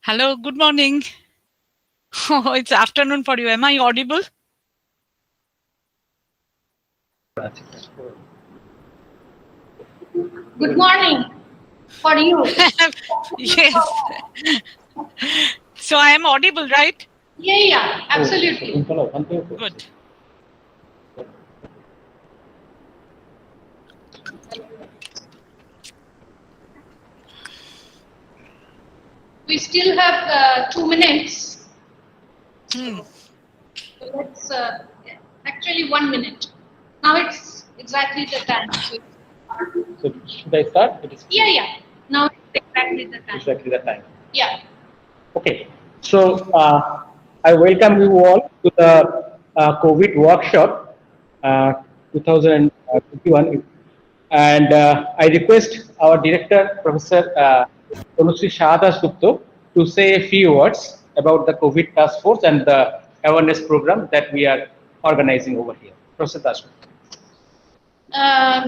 Hello, good morning. Oh, it's afternoon for you. Am I audible? Good morning for you. Yes. So I am audible, right? Yeah, absolutely. Good. We still have 2 minutes. Hmm. So let's actually 1 minute. Now it's exactly the time. So should I start? Yeah. Now it's exactly the time. Exactly the time. Yeah. Okay. So I welcome you all to the COVID workshop 2021, and I request our director, Professor Tanushree Shahadas Gupta, to say a few words about the COVID task force and the awareness program that we are organizing over here. Professor Das Gupta.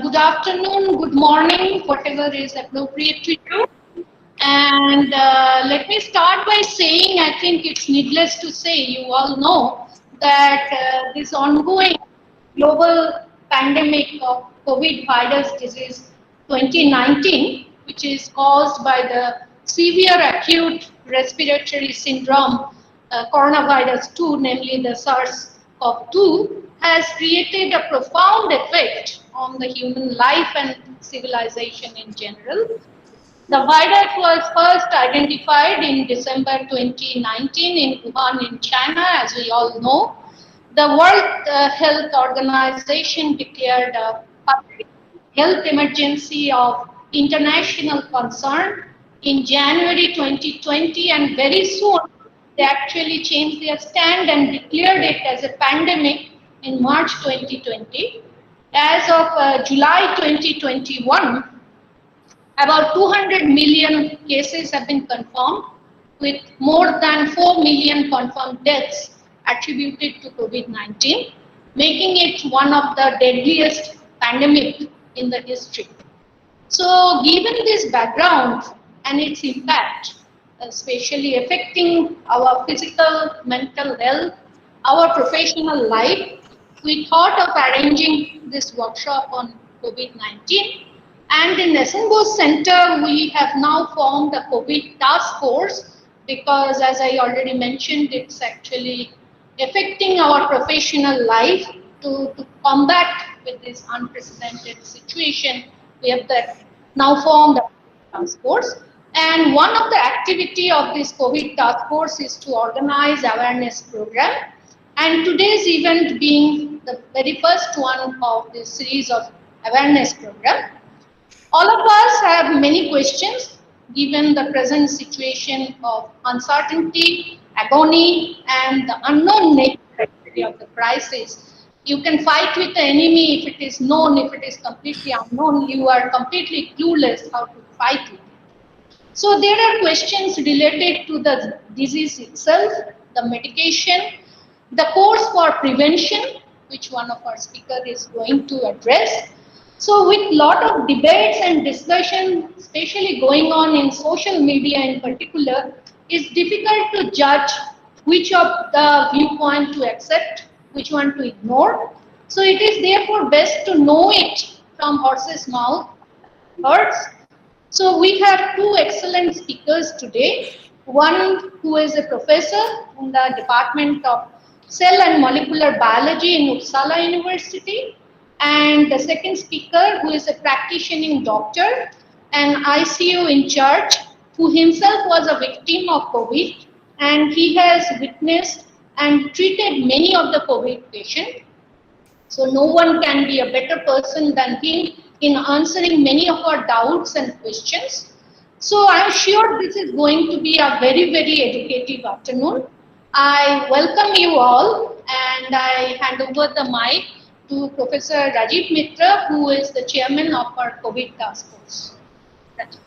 Good afternoon, good morning, whatever is appropriate to you. And let me start by saying, I think it's needless to say, you all know that this ongoing global pandemic of COVID virus disease 2019, which is caused by the severe acute respiratory syndrome coronavirus 2, namely the SARS-CoV-2, has created a profound effect on the human life and civilization in general. The virus was first identified in December 2019 in Wuhan in China, as we all know. The World Health Organization declared a public health emergency of international concern in January 2020, and very soon they actually changed their stand and declared it as a pandemic in March 2020. As of July 2021, about 200 million cases have been confirmed, with more than 4 million confirmed deaths attributed to COVID-19, making it one of the deadliest pandemics in the history. So, given this background and its impact, especially affecting our physical, mental health, our professional life, we thought of arranging this workshop on COVID-19. And in Essenbos Center, we have now formed a COVID task force because, as I already mentioned, it's actually affecting our professional life. To combat with this unprecedented situation, we have now formed a task force. And one of the activity of this COVID task force is to organize awareness program. And today's event being the very first one of this series of awareness program. All of us have many questions, given the present situation of uncertainty, agony, and the unknown nature of the crisis. You can fight with the enemy if it is known. If it is completely unknown, you are completely clueless how to fight with it. So there are questions related to the disease itself, the medication, the course for prevention, which one of our speakers is going to address. So with lot of debates and discussion, especially going on in social media in particular, it's difficult to judge which of the viewpoint to accept, which one to ignore. So it is therefore best to know it from horse's mouth first. So we have two excellent speakers today. One who is a professor in the Department of Cell and Molecular Biology in Uppsala University, and the second speaker who is a practicing doctor and ICU in charge, who himself was a victim of COVID, and he has witnessed and treated many of the COVID patients. So no one can be a better person than him in answering many of our doubts and questions. So I'm sure this is going to be a very, very educative afternoon. I welcome you all and I hand over the mic to Professor Rajiv Mitra, who is the chairman of our COVID task force. Rajiv.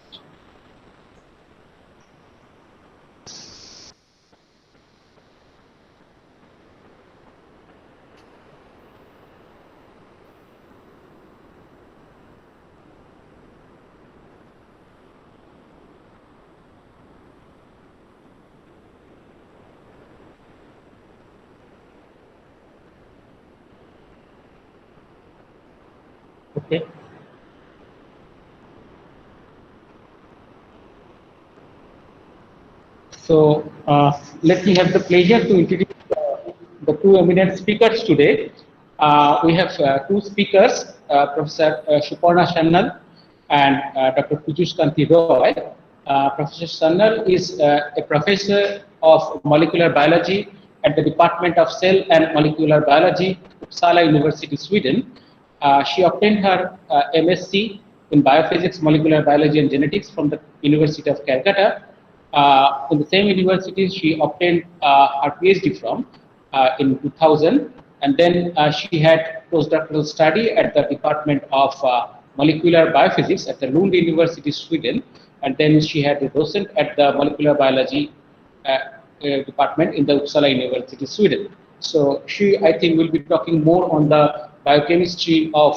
Okay. So let me have the pleasure to introduce the two eminent speakers today. We have two speakers, Professor Suparna Sannal and Dr. Piyush Kanti Roy. Professor Sannal is a professor of molecular biology at the Department of Cell and Molecular Biology, Uppsala University, Sweden. She obtained her MSc in Biophysics, Molecular Biology and Genetics from the University of Calcutta. In the same university, she obtained her PhD from in 2000, and then she had postdoctoral study at the Department of Molecular Biophysics at the Lund University, Sweden, and then she had a docent at the Molecular Biology department in the Uppsala University, Sweden. So she, I think, will be talking more on the biochemistry of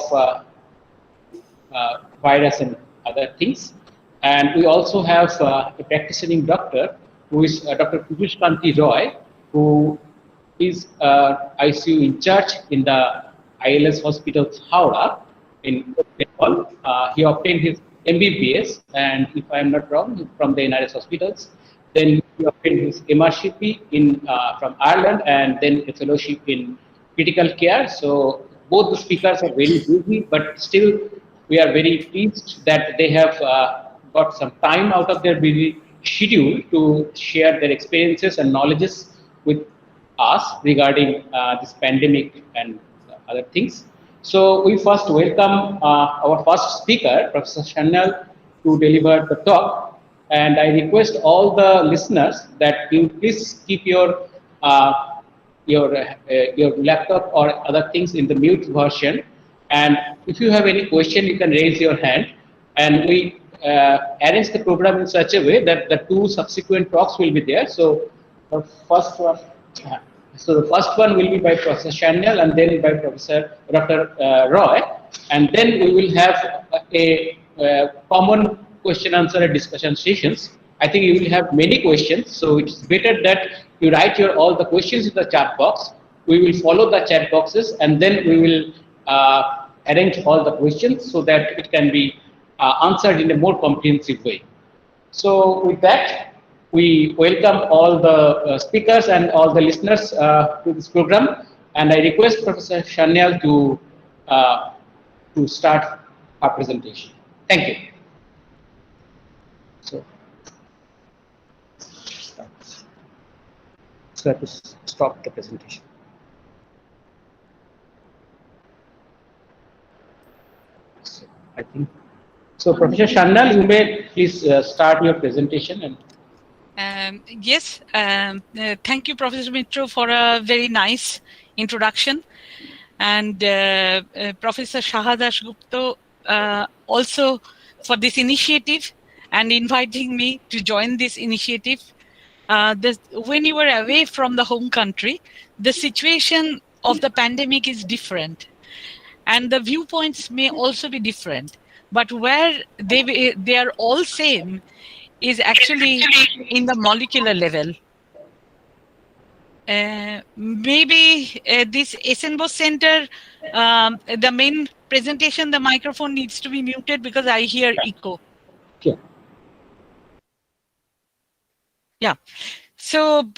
virus and other things. And we also have a practicing doctor who is Dr. Piyush Kanti Roy, who is ICU in charge in the ILS Hospital Howrah in Bengal. He obtained his MBBS, and if I am not wrong, from the NRS hospitals. Then he obtained his MRCP in from Ireland, and then a fellowship in critical care. So both the speakers are very busy, but still we are very pleased that they have got some time out of their busy schedule to share their experiences and knowledges with us regarding this pandemic and other things. So we first welcome our first speaker, Professor Sannal, to deliver the talk. And I request all the listeners that you please keep your laptop or other things in the mute version. And if you have any question, you can raise your hand. And we arrange the program in such a way that the two subsequent talks will be there. So the first one. So the first one will be by Professor Sannal and then by Professor Dr. Roy, and then we will have a common question answer and discussion sessions. I think you will have many questions, so it's better that you write your all the questions in the chat box. We will follow the chat boxes and then we will arrange all the questions so that it can be answered in a more comprehensive way. So with that, we welcome all the speakers and all the listeners to this program, and I request Professor Sannal to start our presentation. Thank you. So I have to stop the presentation. So I think so. Professor Sannal, please start your presentation. And Yes, thank you, Professor Mitro, for a very nice introduction. And Professor Shahadas Gupta also for this initiative and inviting me to join this initiative. When you were away from the home country, the situation of the pandemic is different, and the viewpoints may also be different. But where they are all same is actually in the molecular level. Maybe this Essenbos Center, the main presentation, the microphone needs to be muted because I hear echo. okay. Yeah. So,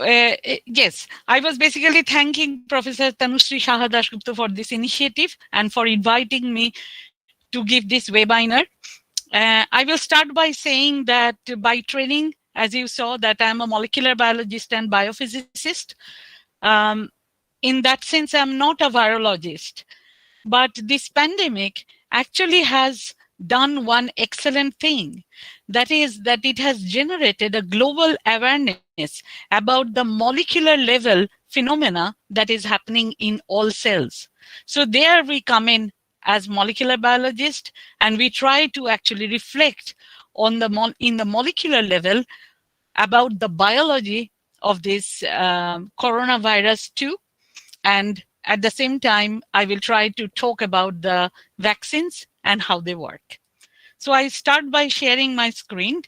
yes, I was basically thanking Professor Tanushree Shahadas Gupta for this initiative and for inviting me to give this webinar. I will start by saying that by training, as you saw, that I'm a molecular biologist and biophysicist. In that sense, I'm not a virologist. But this pandemic actually has done one excellent thing. That is that it has generated a global awareness about the molecular level phenomena that is happening in all cells. So there we come in as molecular biologists, and we try to actually reflect on in the molecular level about the biology of this coronavirus 2. And at the same time, I will try to talk about the vaccines and how they work. So I start by sharing my screen.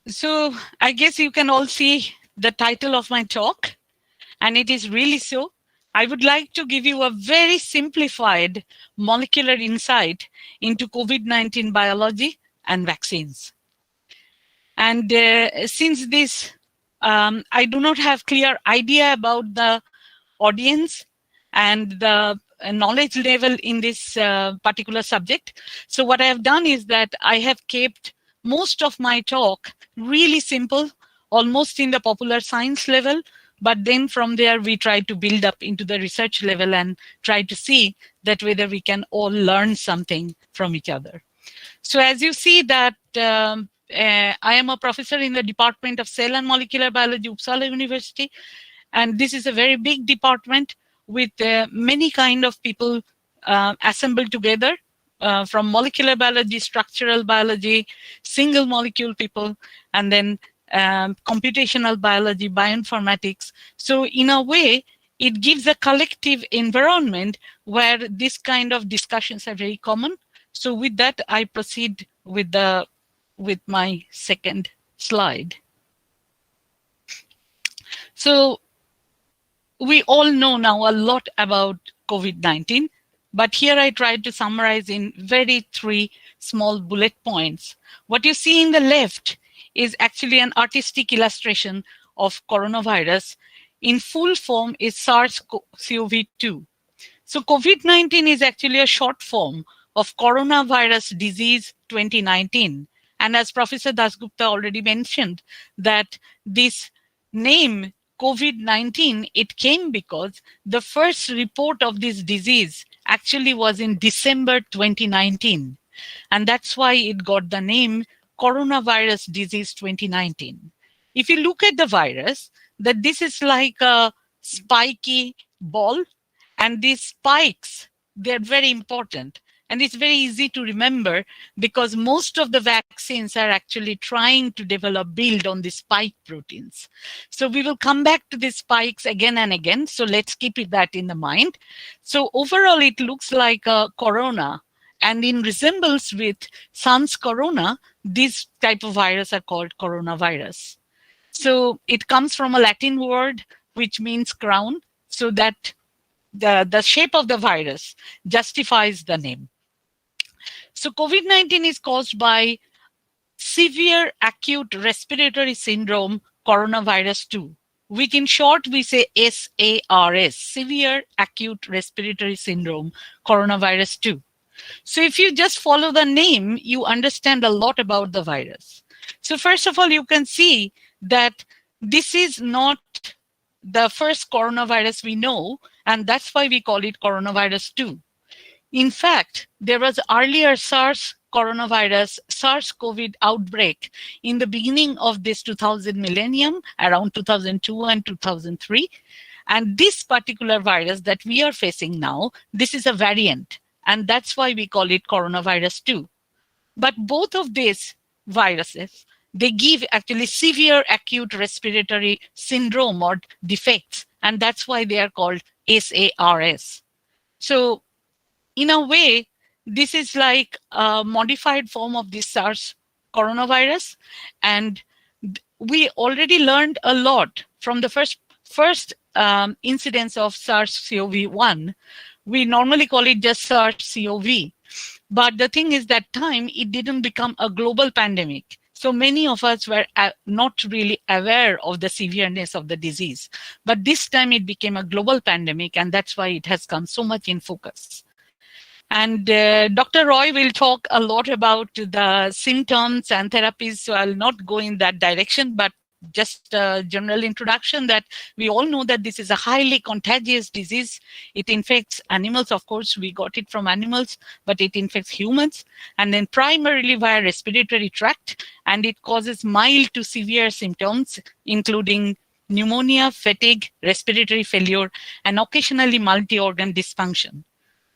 So I guess you can all see the title of my talk, and it is really so. I would like to give you a very simplified molecular insight into COVID-19 biology and vaccines. And since this, I do not have clear idea about the audience and the knowledge level in this particular subject. So what I have done is that I have kept most of my talk really simple, almost in the popular science level, but then from there we try to build up into the research level and try to see that whether we can all learn something from each other. So as you see that I am a professor in the Department of Cell and Molecular Biology, Uppsala University, and this is a very big department with many kind of people assembled together from molecular biology, structural biology, single molecule people, and then computational biology, bioinformatics. So in a way, it gives a collective environment where this kind of discussions are very common. So with that, I proceed with my second slide. So we all know now a lot about COVID-19, but here I tried to summarize in very 3 small bullet points. What you see in the left is actually an artistic illustration of coronavirus. In full form is SARS-CoV-2. So COVID-19 is actually a short form of coronavirus disease 2019. And as Professor Dasgupta already mentioned, that this name COVID-19, it came because the first report of this disease actually was in December 2019. And that's why it got the name coronavirus disease 2019. If you look at the virus, that this is like a spiky ball, and these spikes, they're very important. And it's very easy to remember because most of the vaccines are actually trying to build on the spike proteins. So we will come back to these spikes again and again. So let's keep that in the mind. So overall, it looks like a corona. And in resemblance with SARS corona, these type of virus are called coronavirus. So it comes from a Latin word which means crown, so that the shape of the virus justifies the name. So COVID-19 is caused by severe acute respiratory syndrome coronavirus 2, which in short we say SARS, severe acute respiratory syndrome coronavirus 2. So if you just follow the name, you understand a lot about the virus. So first of all, you can see that this is not the first coronavirus we know, and that's why we call it coronavirus 2. In fact, there was earlier SARS coronavirus, SARS-CoV outbreak in the beginning of this 2000 millennium, around 2002 and 2003. And this particular virus that we are facing now, this is a variant. And that's why we call it coronavirus 2. But both of these viruses, they give actually severe acute respiratory syndrome or defects. And that's why they are called SARS. So in a way, this is like a modified form of this SARS coronavirus. And we already learned a lot from the first incidence of SARS-CoV-1. We normally call it just SARS-CoV. But the thing is that time, it didn't become a global pandemic. So many of us were not really aware of the severeness of the disease. But this time it became a global pandemic, and that's why it has come so much in focus. And Dr. Roy will talk a lot about the symptoms and therapies, so I'll not go in that direction, but just a general introduction that we all know that this is a highly contagious disease. It infects animals, of course, we got it from animals, but it infects humans, and then primarily via respiratory tract, and it causes mild to severe symptoms, including pneumonia, fatigue, respiratory failure, and occasionally multi-organ dysfunction.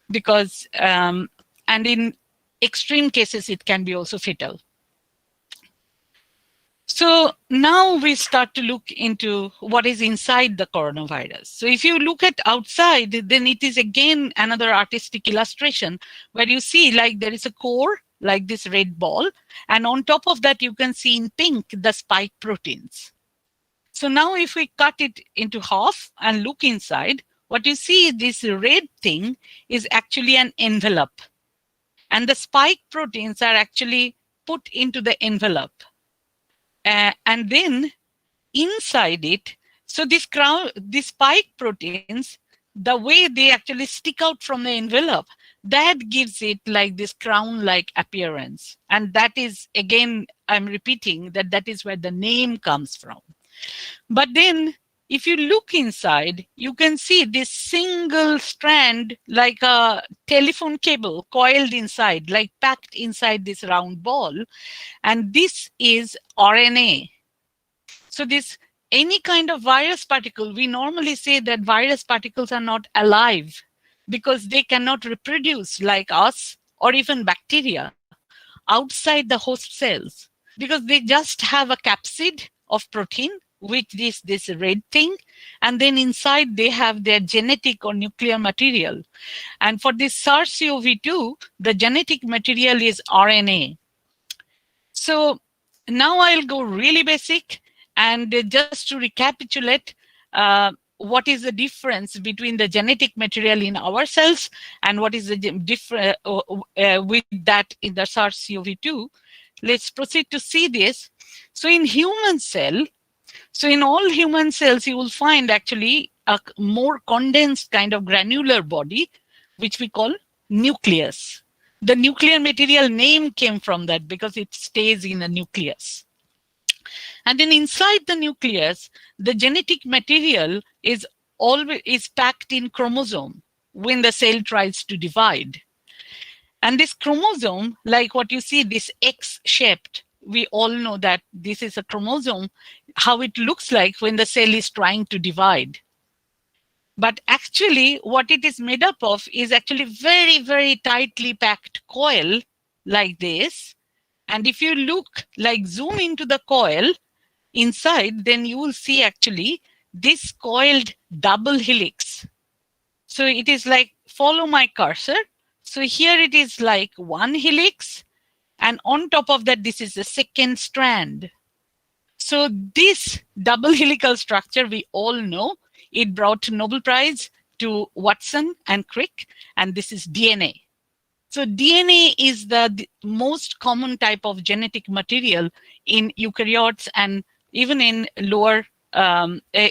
Because, and in extreme cases, it can be also fatal. So now we start to look into what is inside the coronavirus. So if you look at outside, then it is again another artistic illustration where you see like there is a core, like this red ball, and on top of that you can see in pink the spike proteins. So now if we cut it into half and look inside, what you see, this red thing is actually an envelope. And the spike proteins are actually put into the envelope. And then inside it, so this spike proteins, the way they actually stick out from the envelope, that gives it like this crown-like appearance. And that is, again, I'm repeating that that is where the name comes from. But then if you look inside, you can see this single strand like a telephone cable coiled inside, like packed inside this round ball. And this is RNA. So this, any kind of virus particle, we normally say that virus particles are not alive because they cannot reproduce like us or even bacteria outside the host cells, because they just have a capsid of protein, which is this red thing, and then inside they have their genetic or nuclear material. And for this SARS-CoV-2, the genetic material is RNA. So now I'll go really basic, and just to recapitulate what is the difference between the genetic material in our cells and what is the difference with that in the SARS-CoV-2. Let's proceed to see this. So in human cell, so in all human cells, you will find actually a more condensed kind of granular body, which we call nucleus. The nuclear material name came from that because it stays in a nucleus. And then inside the nucleus, the genetic material is always packed in chromosome when the cell tries to divide. And this chromosome, like what you see, this X-shaped, we all know that this is a chromosome, how it looks like when the cell is trying to divide. But actually, what it is made up of is actually very, very tightly packed coil like this. And if you look, like zoom into the coil inside, then you will see actually this coiled double helix. So it is like, follow my cursor. So here it is like one helix, and on top of that, this is the second strand. So this double helical structure, we all know, it brought Nobel Prize to Watson and Crick, and this is DNA. So DNA is the most common type of genetic material in eukaryotes and even in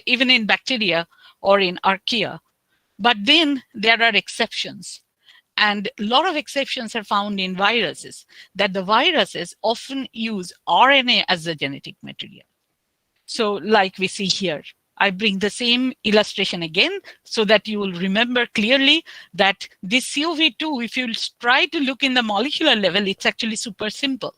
even in bacteria or in archaea. But then there are exceptions. And a lot of exceptions are found in viruses, that the viruses often use RNA as the genetic material. So like we see here, I bring the same illustration again so that you will remember clearly that this COV2, if you try to look in the molecular level, it's actually super simple.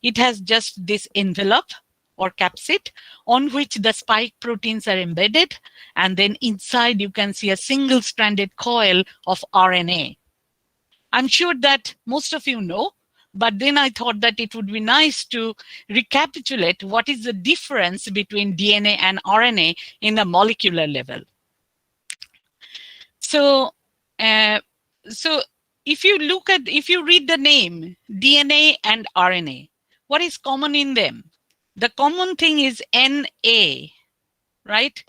It has just this envelope or capsid on which the spike proteins are embedded. And then inside you can see a single-stranded coil of RNA. I'm sure that most of you know, but then I thought that it would be nice to recapitulate what is the difference between DNA and RNA in the molecular level. So, if you read the name DNA and RNA, what is common in them? The common thing is Na, right?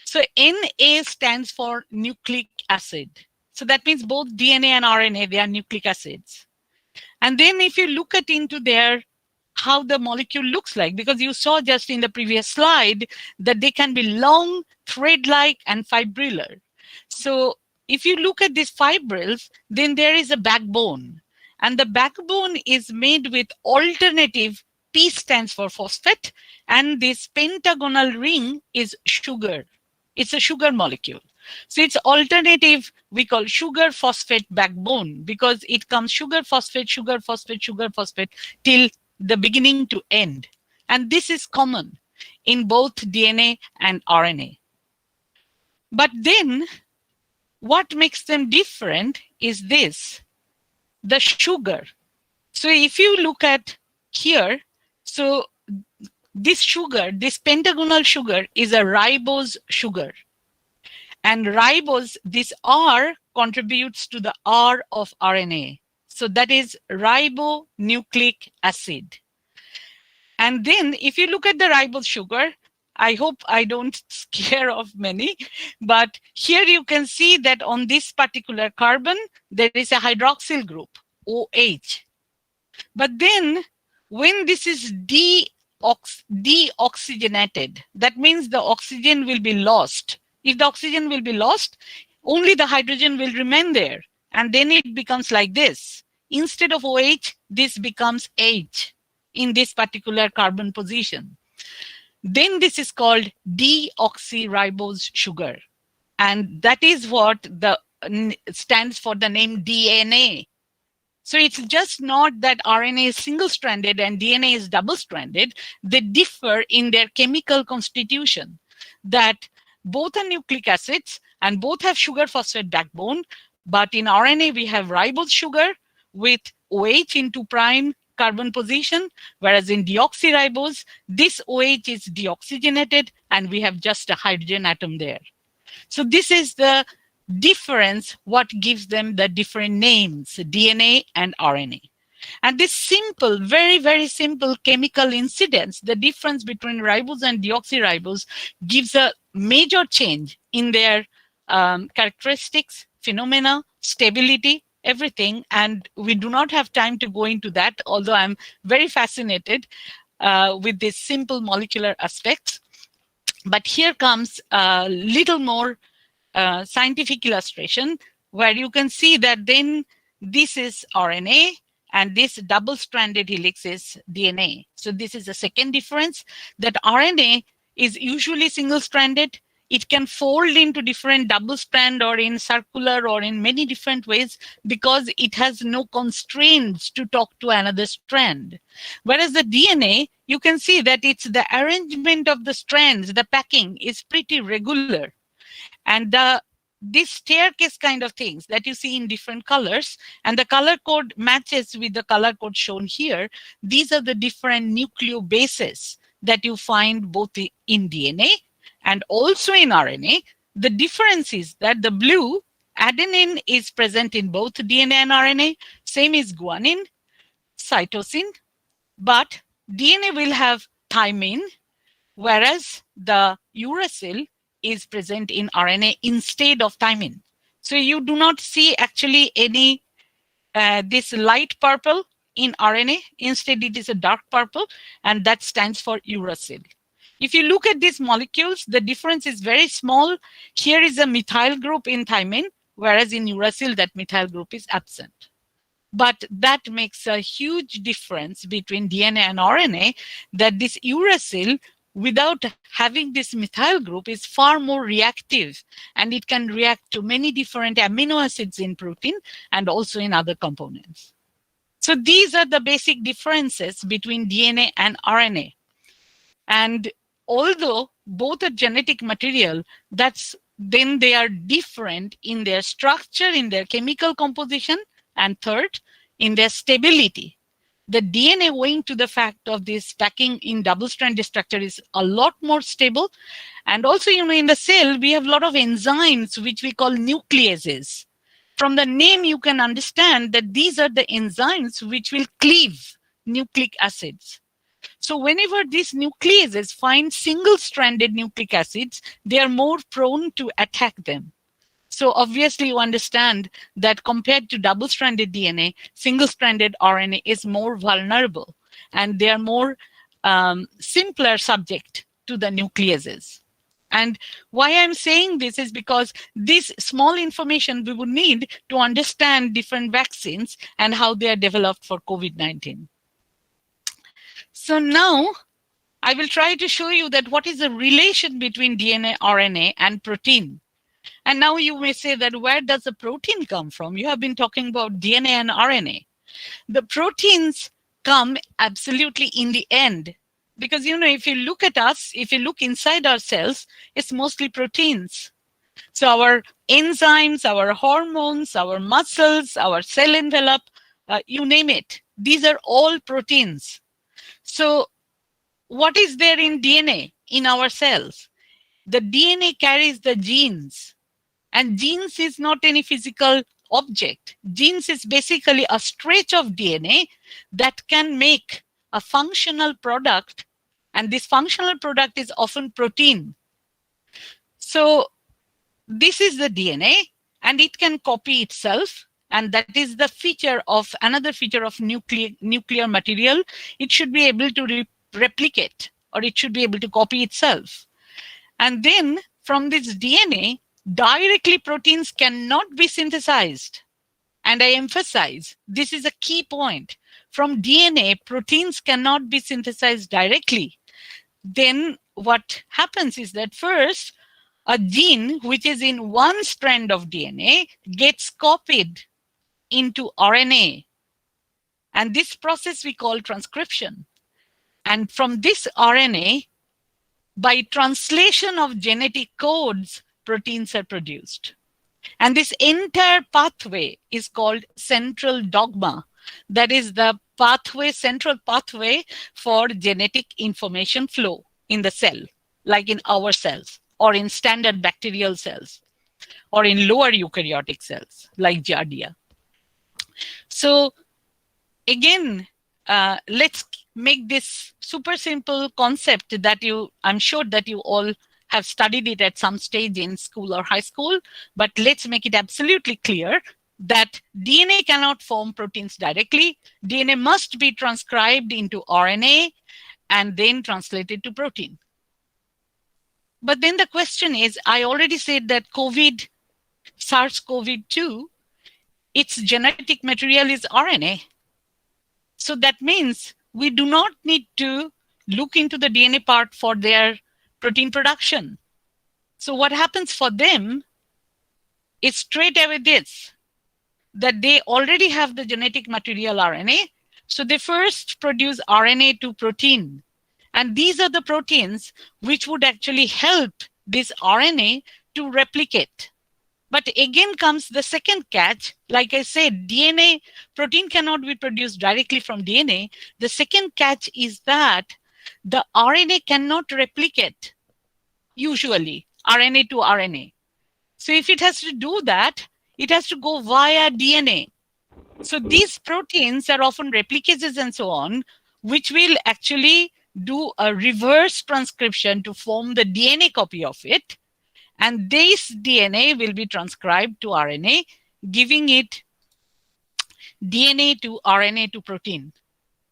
So Na stands for nucleic acid. So that means both DNA and RNA, they are nucleic acids. And then if you look at into their how the molecule looks like, because you saw just in the previous slide that they can be long, thread-like, and fibrillar. So if you look at these fibrils, then there is a backbone. And the backbone is made with alternative, P stands for phosphate, and this pentagonal ring is sugar. It's a sugar molecule. So it's alternative, we call sugar phosphate backbone, because it comes sugar phosphate, sugar phosphate, sugar phosphate till the beginning to end. And this is common in both DNA and RNA. But then what makes them different is this, the sugar. So if you look at here, so this sugar, this pentagonal sugar is a ribose sugar. And ribose, this R contributes to the R of RNA. So that is ribonucleic acid. And then if you look at the ribose sugar, I hope I don't scare off many, but here you can see that on this particular carbon, there is a hydroxyl group, OH. But then when this is deoxygenated, that means the oxygen will be lost. If the oxygen will be lost, only the hydrogen will remain there. And then it becomes like this. Instead of OH, this becomes H in this particular carbon position. Then this is called deoxyribose sugar. And that is what stands for the name DNA. So it's just not that RNA is single-stranded and DNA is double-stranded. They differ in their chemical constitution, that both are nucleic acids and both have sugar phosphate backbone. But in RNA, we have ribose sugar with OH in 2' carbon position, whereas in deoxyribose, this OH is deoxygenated and we have just a hydrogen atom there. So this is the difference, what gives them the different names, DNA and RNA. And this simple, very, very simple chemical incidence, the difference between ribose and deoxyribose, gives a major change in their characteristics, phenomena, stability, everything. And we do not have time to go into that, although I'm very fascinated with these simple molecular aspects. But here comes a little more scientific illustration where you can see that then this is RNA and this double-stranded helix is DNA. So this is the second difference, that RNA is usually single-stranded. It can fold into different double strand or in circular or in many different ways because it has no constraints to talk to another strand. Whereas the DNA, you can see that it's the arrangement of the strands, the packing is pretty regular. And this staircase kind of things that you see in different colors, and the color code matches with the color code shown here. These are the different nucleobases that you find both in DNA and also in RNA. The difference is that the blue, adenine is present in both DNA and RNA, same is guanine, cytosine, but DNA will have thymine, whereas the uracil is present in RNA instead of thymine. So you do not see actually any this light purple in RNA. Instead, it is a dark purple, and that stands for uracil. If you look at these molecules, the difference is very small. Here is a methyl group in thymine, whereas in uracil, that methyl group is absent. But that makes a huge difference between DNA and RNA, that this uracil, without having this methyl group, is far more reactive, and it can react to many different amino acids in protein and also in other components. So these are the basic differences between DNA and RNA. And although both are genetic material, then they are different in their structure, in their chemical composition, and third, in their stability. The DNA, owing to the fact of this packing in double-stranded structure, is a lot more stable. And also, in the cell, we have a lot of enzymes, which we call nucleases. From the name, you can understand that these are the enzymes which will cleave nucleic acids. So whenever these nucleases find single-stranded nucleic acids, they are more prone to attack them. So obviously you understand that compared to double-stranded DNA, single-stranded RNA is more vulnerable, and they are more simpler subject to the nucleases. And why I'm saying this is because this small information we would need to understand different vaccines and how they are developed for COVID-19. So now I will try to show you that what is the relation between DNA, RNA, and protein. And now you may say that where does the protein come from? You have been talking about DNA and RNA. The proteins come absolutely in the end. Because, if you look at us, if you look inside our cells, it's mostly proteins. So our enzymes, our hormones, our muscles, our cell envelope, you name it, these are all proteins. So what is there in DNA in our cells? The DNA carries the genes. And genes is not any physical object. Genes is basically a stretch of DNA that can make a functional product. And this functional product is often protein. So this is the DNA, and it can copy itself. And that is the another feature of nuclear material. It should be able to replicate, or it should be able to copy itself. And then from this DNA, directly proteins cannot be synthesized. And I emphasize, this is a key point. From DNA, proteins cannot be synthesized directly. Then what happens is that first, a gene which is in one strand of DNA gets copied into RNA. And this process we call transcription. And from this RNA, by translation of genetic codes, proteins are produced. And this entire pathway is called central dogma. That is the central pathway for genetic information flow in the cell, like in our cells, or in standard bacterial cells, or in lower eukaryotic cells, like Giardia. So again, let's make this super simple concept that I'm sure that you all have studied it at some stage in school or high school, but let's make it absolutely clear that DNA cannot form proteins directly. DNA must be transcribed into RNA and then translated to protein. But then the question is, I already said that SARS-CoV-2, its genetic material is RNA. So that means we do not need to look into the DNA part for their protein production. So what happens for them is straight away this, that they already have the genetic material RNA. So they first produce RNA to protein. And these are the proteins which would actually help this RNA to replicate. But again comes the second catch. Like I said, protein cannot be produced directly from DNA. The second catch is that the RNA cannot replicate, usually, RNA to RNA. So if it has to do that, it has to go via DNA. So these proteins are often replicases and so on, which will actually do a reverse transcription to form the DNA copy of it. And this DNA will be transcribed to RNA, giving it DNA to RNA to protein.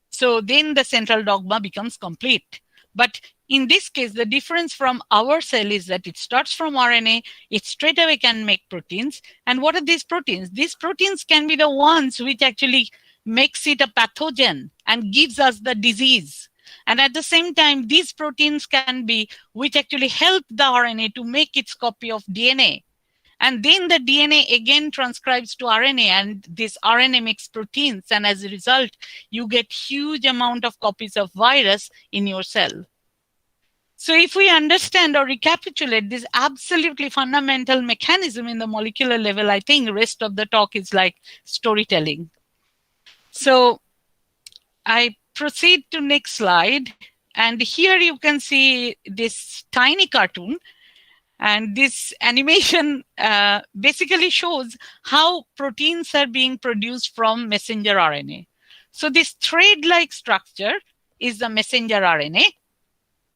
So then the central dogma becomes complete. But in this case, the difference from our cell is that it starts from RNA, it straight away can make proteins. And what are these proteins? These proteins can be the ones which actually makes it a pathogen and gives us the disease. And at the same time, these proteins can be which actually help the RNA to make its copy of DNA. And then the DNA again transcribes to RNA, and this RNA makes proteins. And as a result, you get huge amount of copies of virus in your cell. So if we understand or recapitulate this absolutely fundamental mechanism in the molecular level, I think the rest of the talk is like storytelling. So I proceed to next slide. And here you can see this tiny cartoon. And this animation basically shows how proteins are being produced from messenger RNA. So this thread-like structure is the messenger RNA,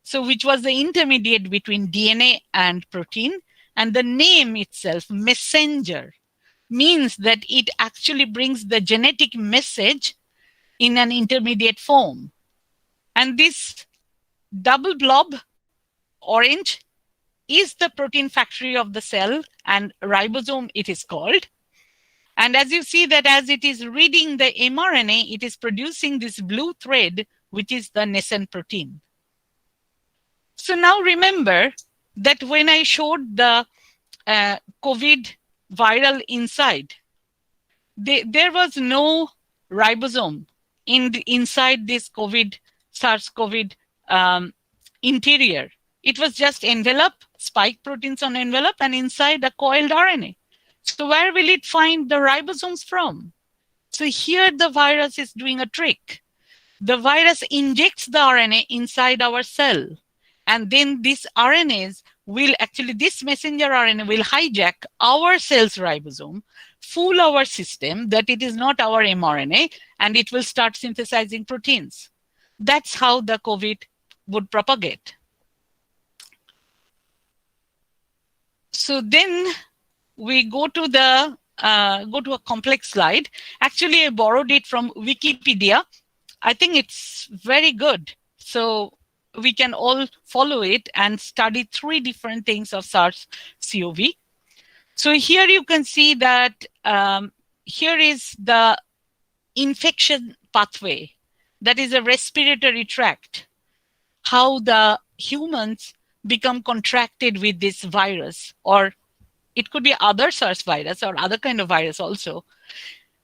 so which was the intermediate between DNA and protein. And the name itself, messenger, means that it actually brings the genetic message in an intermediate form. And this double blob, orange, is the protein factory of the cell, and ribosome it is called. And as you see that as it is reading the mRNA, it is producing this blue thread, which is the nascent protein. So now remember that when I showed the COVID viral inside, there was no ribosome inside this COVID, SARS-CoV interior. It was just envelope, spike proteins on envelope, and inside a coiled RNA. So where will it find the ribosomes from? So here the virus is doing a trick. The virus injects the RNA inside our cell. And then these RNAs will actually, this messenger RNA will hijack our cell's ribosome, fool our system that it is not our mRNA, and it will start synthesizing proteins. That's how the COVID would propagate. So then we go to a complex slide. Actually, I borrowed it from Wikipedia. I think it's very good. So we can all follow it and study 3 different things of SARS-CoV. So here you can see that here is the infection pathway. That is a respiratory tract. How the humans become contracted with this virus, or it could be other SARS virus or other kind of virus also.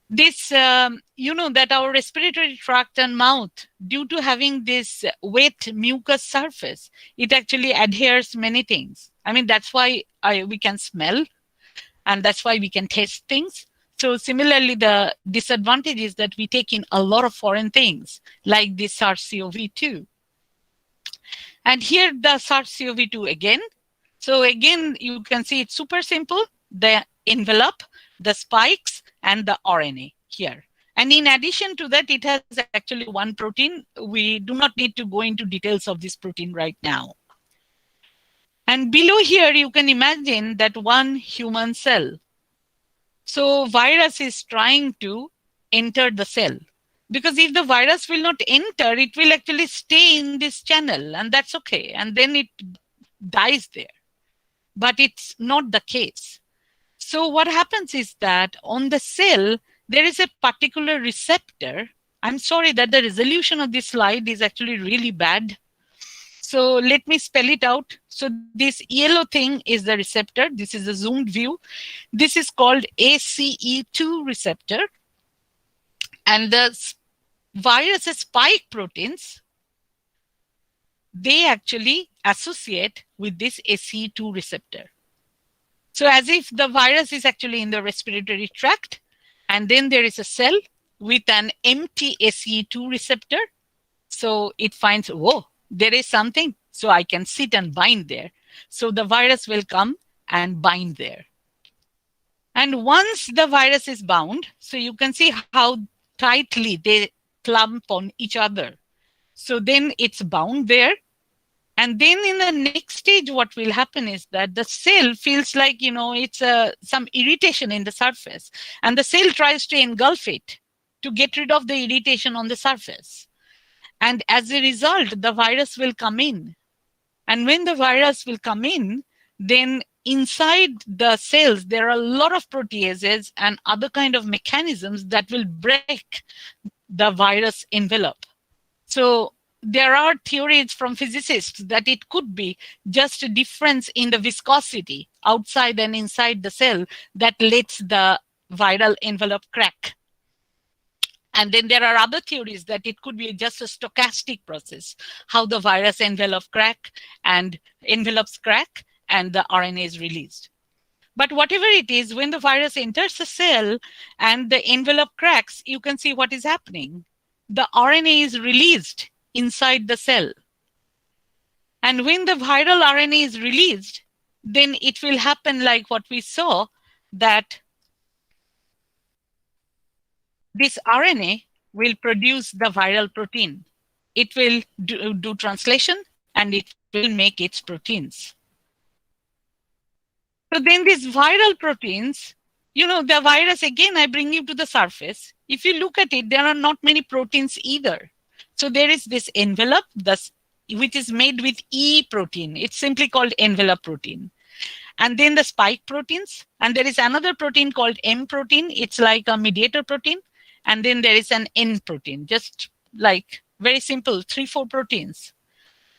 This, you know, that our respiratory tract and mouth, due to having this wet mucus surface, it actually adheres many things. I mean, that's why we can smell, and that's why we can taste things. So similarly, the disadvantage is that we take in a lot of foreign things, like this SARS-CoV-2. And here the SARS-CoV-2 again. So again, you can see it's super simple, the envelope, the spikes, and the RNA here. And in addition to that, it has actually one protein. We do not need to go into details of this protein right now. And below here, you can imagine that one human cell. So virus is trying to enter the cell. Because if the virus will not enter, it will actually stay in this channel, and that's okay. And then it dies there. But it's not the case. So what happens is that on the cell, there is a particular receptor. I'm sorry that the resolution of this slide is actually really bad. So let me spell it out. So this yellow thing is the receptor. This is a zoomed view. This is called ACE2 receptor. And the virus's spike proteins, they actually associate with this ACE2 receptor. So as if the virus is actually in the respiratory tract, and then there is a cell with an empty ACE2 receptor. So it finds, whoa, there is something, so I can sit and bind there. So the virus will come and bind there. And once the virus is bound, so you can see how tightly they clump on each other. So then it's bound there. And then in the next stage, what will happen is that the cell feels like, it's some irritation in the surface. And the cell tries to engulf it to get rid of the irritation on the surface. And as a result, the virus will come in. And when the virus will come in, then inside the cells, there are a lot of proteases and other kind of mechanisms that will break the virus envelope. So there are theories from physicists that it could be just a difference in the viscosity outside and inside the cell that lets the viral envelope crack. And then there are other theories that it could be just a stochastic process, how the virus envelopes crack and the RNA is released. But whatever it is, when the virus enters the cell and the envelope cracks, you can see what is happening. The RNA is released inside the cell. And when the viral RNA is released, then it will happen like what we saw, that this RNA will produce the viral protein. It will do translation and it will make its proteins. So then these viral proteins, the virus, again, I bring you to the surface. If you look at it, there are not many proteins either. So there is this envelope, which is made with E protein. It's simply called envelope protein. And then the spike proteins. And there is another protein called M protein. It's like a mediator protein. And then there is an N protein, just like very simple, 3-4 proteins.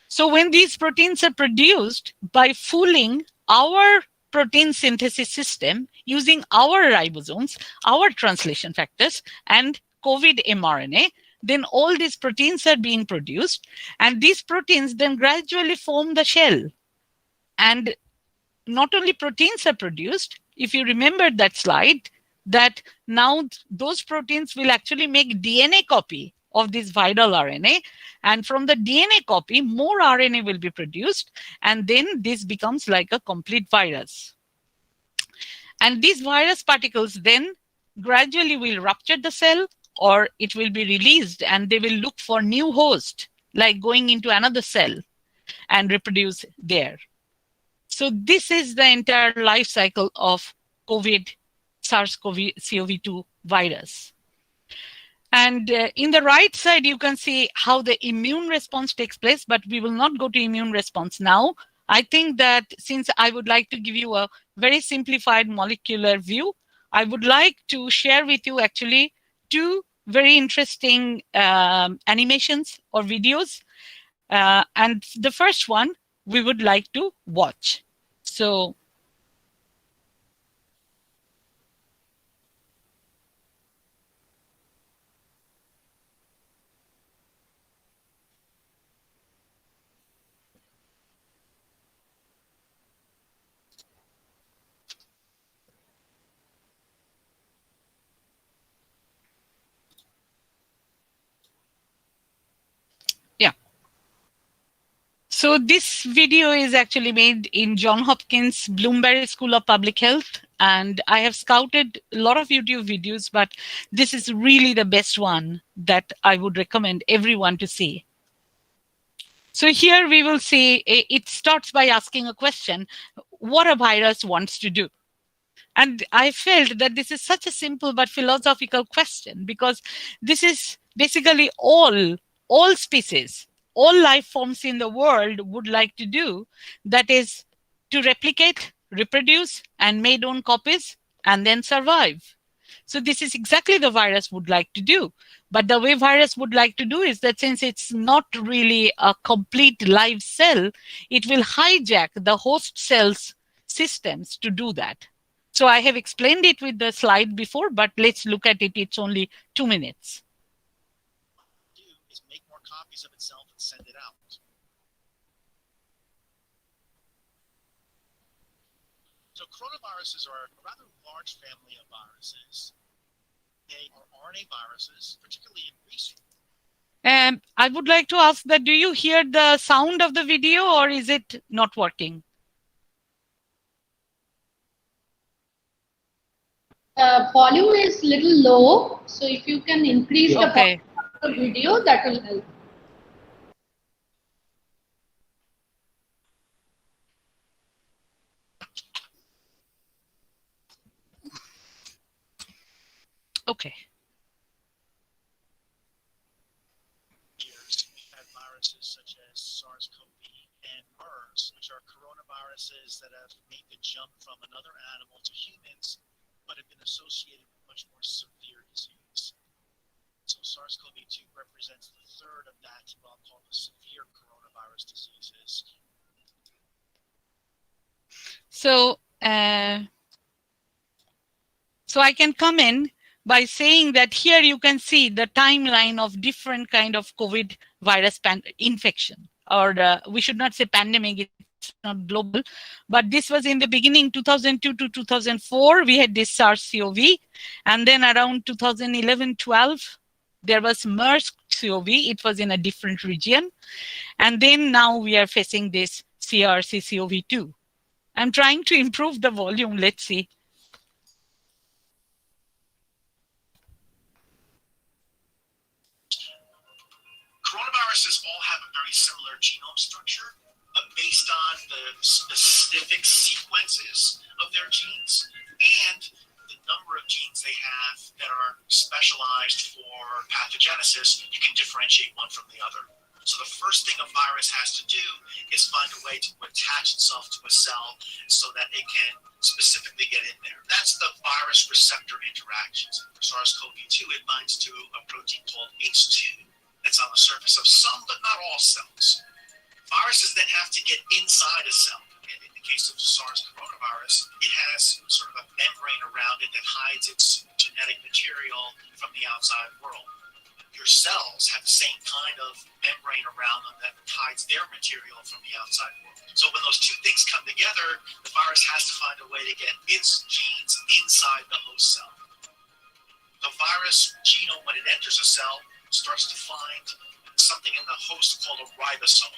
So when these proteins are produced by fooling our protein synthesis system using our ribosomes, our translation factors, and COVID mRNA, then all these proteins are being produced. And these proteins then gradually form the shell. And not only proteins are produced, if you remember that slide, that now those proteins will actually make DNA copy of this viral RNA. And from the DNA copy, more RNA will be produced. And then this becomes like a complete virus. And these virus particles then gradually will rupture the cell, or it will be released and they will look for new host, like going into another cell and reproduce there. So this is the entire life cycle of SARS-CoV-2 virus. And in the right side, you can see how the immune response takes place, but we will not go to immune response now. I think that since I would like to give you a very simplified molecular view, I would like to share with you actually 2 very interesting animations or videos. And the first one we would like to watch. So So this video is actually made in Johns Hopkins Bloomberry School of Public Health. And I have scouted a lot of YouTube videos, but this is really the best one that I would recommend everyone to see. So here we will see, it starts by asking a question, what a virus wants to do. And I felt that this is such a simple but philosophical question, because this is basically all species, all life forms in the world would like to do, that is to replicate, reproduce, and make own copies, and then survive. So this is exactly the virus would like to do. But the way virus would like to do is that since it's not really a complete live cell, it will hijack the host cell's systems to do that. So I have explained it with the slide before, but let's look at it. It's only 2 minutes. Is make more copies of itself and send it out. So coronaviruses are a rather large family of viruses. They are RNA viruses, particularly in recent. I would like to ask that, do you hear the sound of the video, or is it not working? Volume is little low, so if you can increase the Okay. volume of the video, that will help. Okay. Years, we've had viruses such as SARS-CoV and MERS, which are coronaviruses that have made the jump from another animal to humans, but have been associated with much more severe disease. So SARS-CoV-2 represents the third of that, what I'll call the severe coronavirus diseases. So, so I can come in by saying that here you can see the timeline of different kind of COVID virus infection, or we should not say pandemic, it's not global, but this was in the beginning, 2002 to 2004, we had this SARS-CoV, and then around 2011-12, there was MERS-CoV, it was in a different region, and then now we are facing this CRC-CoV-2. I'm trying to improve the volume, let's see. Coronaviruses all have a very similar genome structure, but based on the specific sequences of their genes and the number of genes they have that are specialized for pathogenesis, you can differentiate one from the other. So the first thing a virus has to do is find a way to attach itself to a cell so that it can specifically get in there. That's the virus receptor interactions. For SARS-CoV-2, it binds to a protein called Ace2 that's on the surface of some but not all cells. Viruses then have to get inside a cell. And in the case of SARS coronavirus, it has sort of a membrane around it that hides its genetic material from the outside world. Your cells have the same kind of membrane around them that hides their material from the outside world. So when those two things come together, the virus has to find a way to get its genes inside the host cell. The virus genome, when it enters a cell, starts to find something in the host called a ribosome.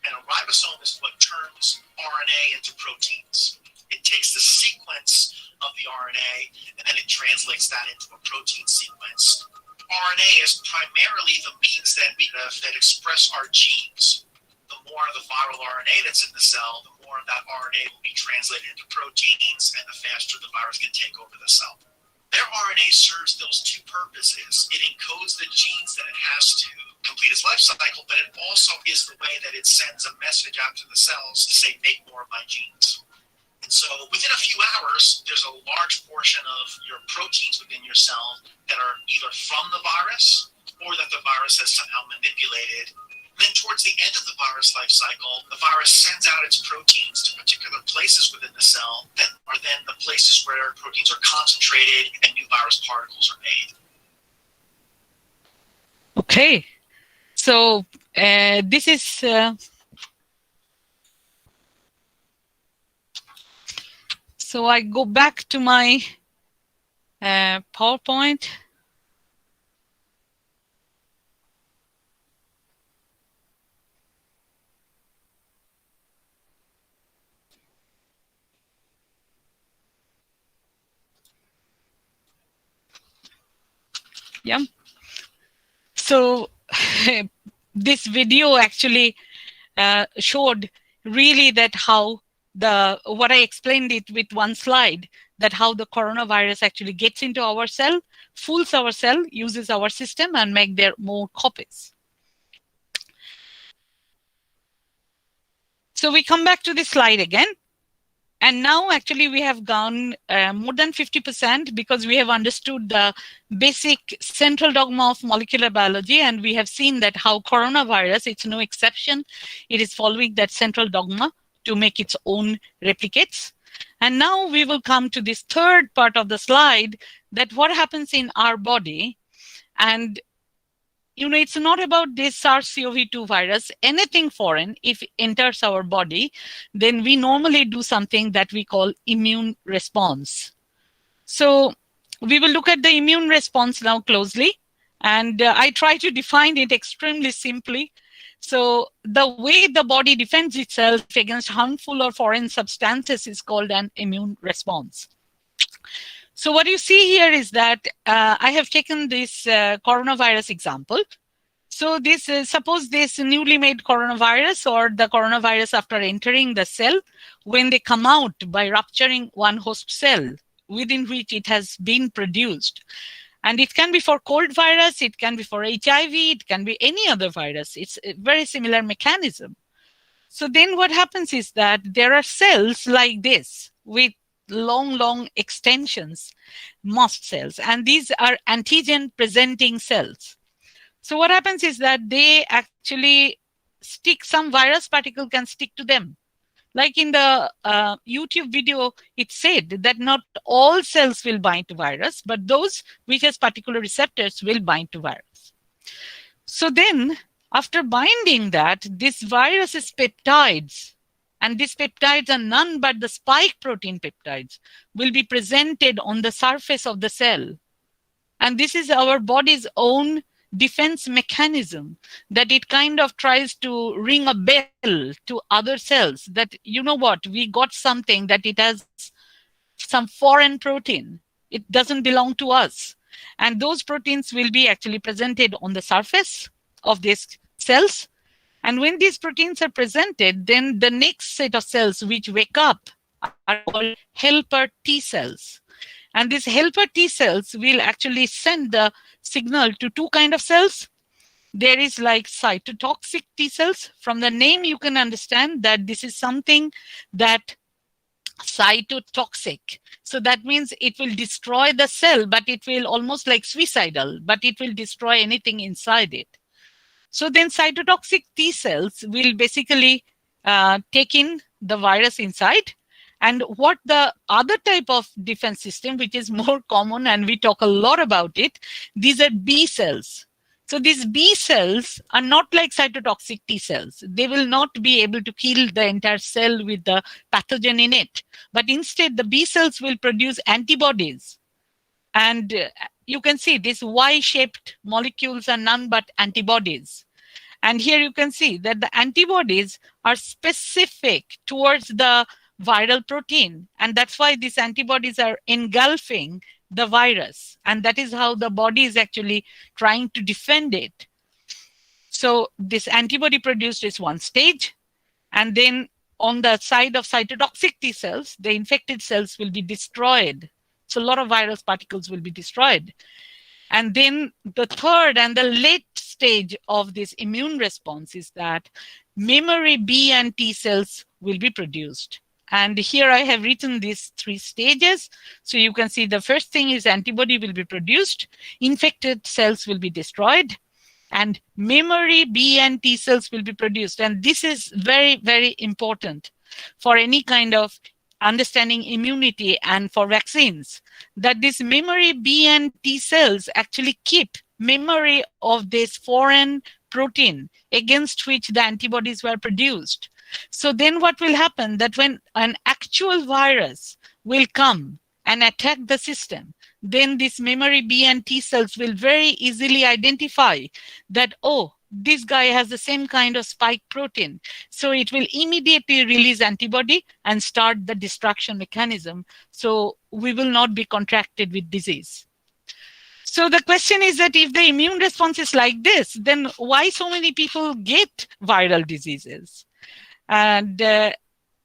And a ribosome is what turns RNA into proteins. It takes the sequence of the RNA and then it translates that into a protein sequence. RNA is primarily the means that express our genes. The more of the viral RNA that's in the cell, the more of that RNA will be translated into proteins, and the faster the virus can take over the cell. Their RNA serves those two purposes. It encodes the genes that it has to complete its life cycle, but it also is the way that it sends a message out to the cells to say, make more of my genes. And so within a few hours, there's a large portion of your proteins within your cell that are either from the virus or that the virus has somehow manipulated. And then towards the end of the virus life cycle, the virus sends out its proteins to particular places within the cell that are then the places where proteins are concentrated and new virus particles are made. Okay, so this is so I go back to my PowerPoint. Yeah. So this video actually showed really that how what I explained it with one slide, that how the coronavirus actually gets into our cell, fools our cell, uses our system and make their more copies. So we come back to this slide again. And now actually we have gone more than 50% because we have understood the basic central dogma of molecular biology, and we have seen that how coronavirus, it's no exception, it is following that central dogma to make its own replicates. And now we will come to this third part of the slide, that what happens in our body. And you know, it's not about this SARS-CoV-2 virus. Anything foreign, if it enters our body, then we normally do something that we call immune response. So we will look at the immune response now closely. And I try to define it extremely simply. So the way the body defends itself against harmful or foreign substances is called an immune response. So what you see here is that I have taken this coronavirus example. So this suppose this newly made coronavirus or the coronavirus after entering the cell, when they come out by rupturing one host cell within which it has been produced. And it can be for cold virus, it can be for HIV, it can be any other virus. It's a very similar mechanism. So then what happens is that there are cells like this with long extensions, mast cells, and these are antigen presenting cells. So what happens is that they actually stick, some virus particle can stick to them. Like in the YouTube video, it said that not all cells will bind to virus, but those which has particular receptors will bind to virus. So then, after binding that, this virus is peptides, and these peptides are none but the spike protein peptides, will be presented on the surface of the cell. And this is our body's own defense mechanism, that it kind of tries to ring a bell to other cells that, you know what, we got something that it has some foreign protein. It doesn't belong to us. And those proteins will be actually presented on the surface of these cells. And when these proteins are presented, then the next set of cells which wake up are called helper T cells. And these helper T cells will actually send the signal to two kinds of cells. There is like cytotoxic T cells. From the name, you can understand that this is something that cytotoxic. So that means it will destroy the cell, but it will almost like suicidal, but it will destroy anything inside it. So then cytotoxic T cells will basically take in the virus inside. And what the other type of defense system, which is more common and we talk a lot about it, these are B cells. So these B cells are not like cytotoxic T cells. They will not be able to kill the entire cell with the pathogen in it. But instead, the B cells will produce antibodies. And you can see these Y-shaped molecules are none but antibodies. And here you can see that the antibodies are specific towards the viral protein. And that's why these antibodies are engulfing the virus. And that is how the body is actually trying to defend it. So this antibody produced is one stage. And then on the side of cytotoxic T cells, the infected cells will be destroyed. So a lot of virus particles will be destroyed. And then the third and the late stage of this immune response is that memory B and T cells will be produced. And here I have written these three stages. So you can see the first thing is antibody will be produced, infected cells will be destroyed, and memory B and T cells will be produced. And this is very, very important for any kind of understanding immunity and for vaccines, that this memory B and T cells actually keep memory of this foreign protein against which the antibodies were produced. So then what will happen, that when an actual virus will come and attack the system, then this memory B and T cells will very easily identify that, oh, this guy has the same kind of spike protein. So it will immediately release antibody and start the destruction mechanism. So we will not be contracted with disease. So the question is that if the immune response is like this, then why so many people get viral diseases? And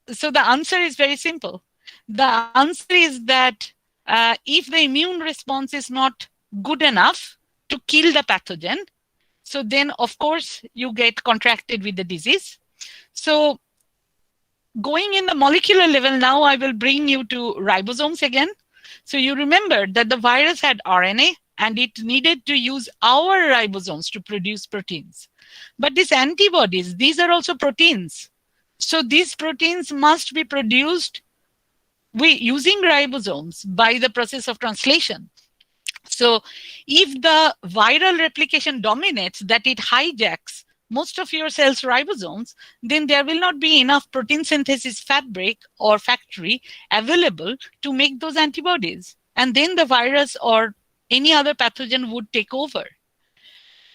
so the answer is very simple. The answer is that if the immune response is not good enough to kill the pathogen, so then of course you get contracted with the disease. So going in the molecular level now, I will bring you to ribosomes again. So you remember that the virus had RNA and it needed to use our ribosomes to produce proteins. But these antibodies, these are also proteins. So these proteins must be produced using ribosomes by the process of translation. So if the viral replication dominates, that it hijacks most of your cell's ribosomes, then there will not be enough protein synthesis fabric or factory available to make those antibodies. And then the virus or any other pathogen would take over.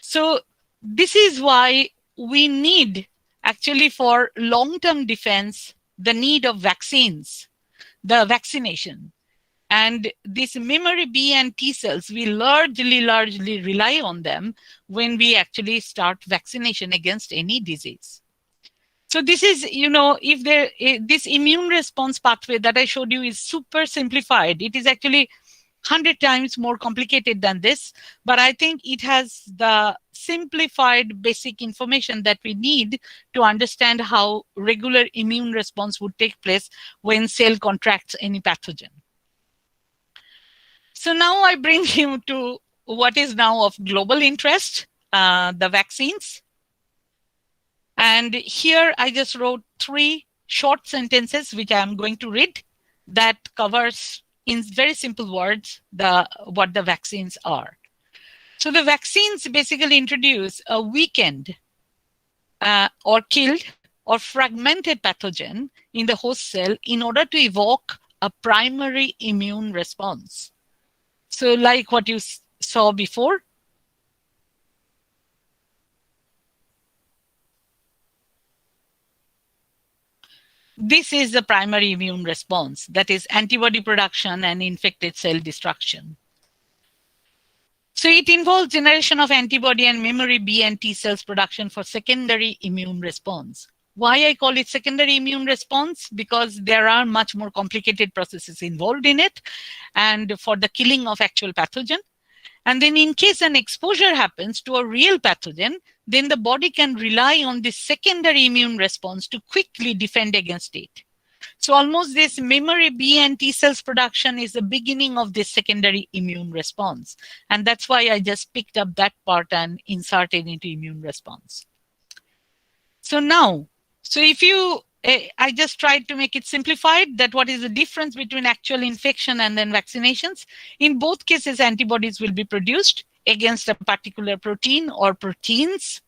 So this is why we need, actually for long-term defense, the need of vaccines, the vaccination. And this memory B and T cells, we largely rely on them when we actually start vaccination against any disease. So this is, if this immune response pathway that I showed you is super simplified. It is actually 100 times more complicated than this, but I think it has the simplified basic information that we need to understand how regular immune response would take place when cell contracts any pathogen. So now I bring you to what is now of global interest, the vaccines. And here I just wrote 3 short sentences, which I'm going to read, that covers in very simple words what the vaccines are. So the vaccines basically introduce a weakened or killed or fragmented pathogen in the host cell in order to evoke a primary immune response. So like what you saw before, this is the primary immune response, that is antibody production and infected cell destruction. So it involves generation of antibody and memory B and T cells production for secondary immune response. Why I call it secondary immune response? Because there are much more complicated processes involved in it and for the killing of actual pathogen. And then in case an exposure happens to a real pathogen, then the body can rely on this secondary immune response to quickly defend against it. So almost this memory B and T cells production is the beginning of this secondary immune response. And that's why I just picked up that part and inserted into immune response. So now, if you, I just tried to make it simplified, that what is the difference between actual infection and then vaccinations. In both cases, antibodies will be produced against a particular protein or proteins.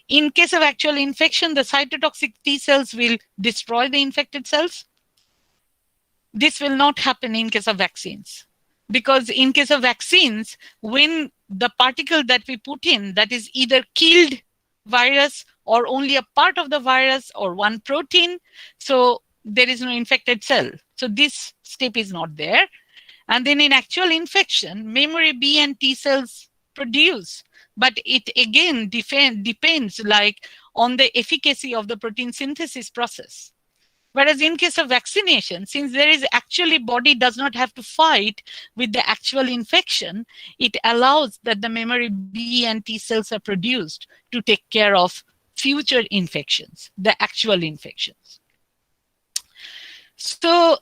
In case of actual infection, the cytotoxic T cells will destroy the infected cells. This will not happen in case of vaccines. Because in case of vaccines, when the particle that we put in, that is either killed virus or only a part of the virus or one protein, so there is no infected cell. So this step is not there. And then in actual infection, memory B and T cells produce, but it again depends like on the efficacy of the protein synthesis process. Whereas in case of vaccination, since there is actually body does not have to fight with the actual infection, it allows that the memory B and T cells are produced to take care of future infections, the actual infections. So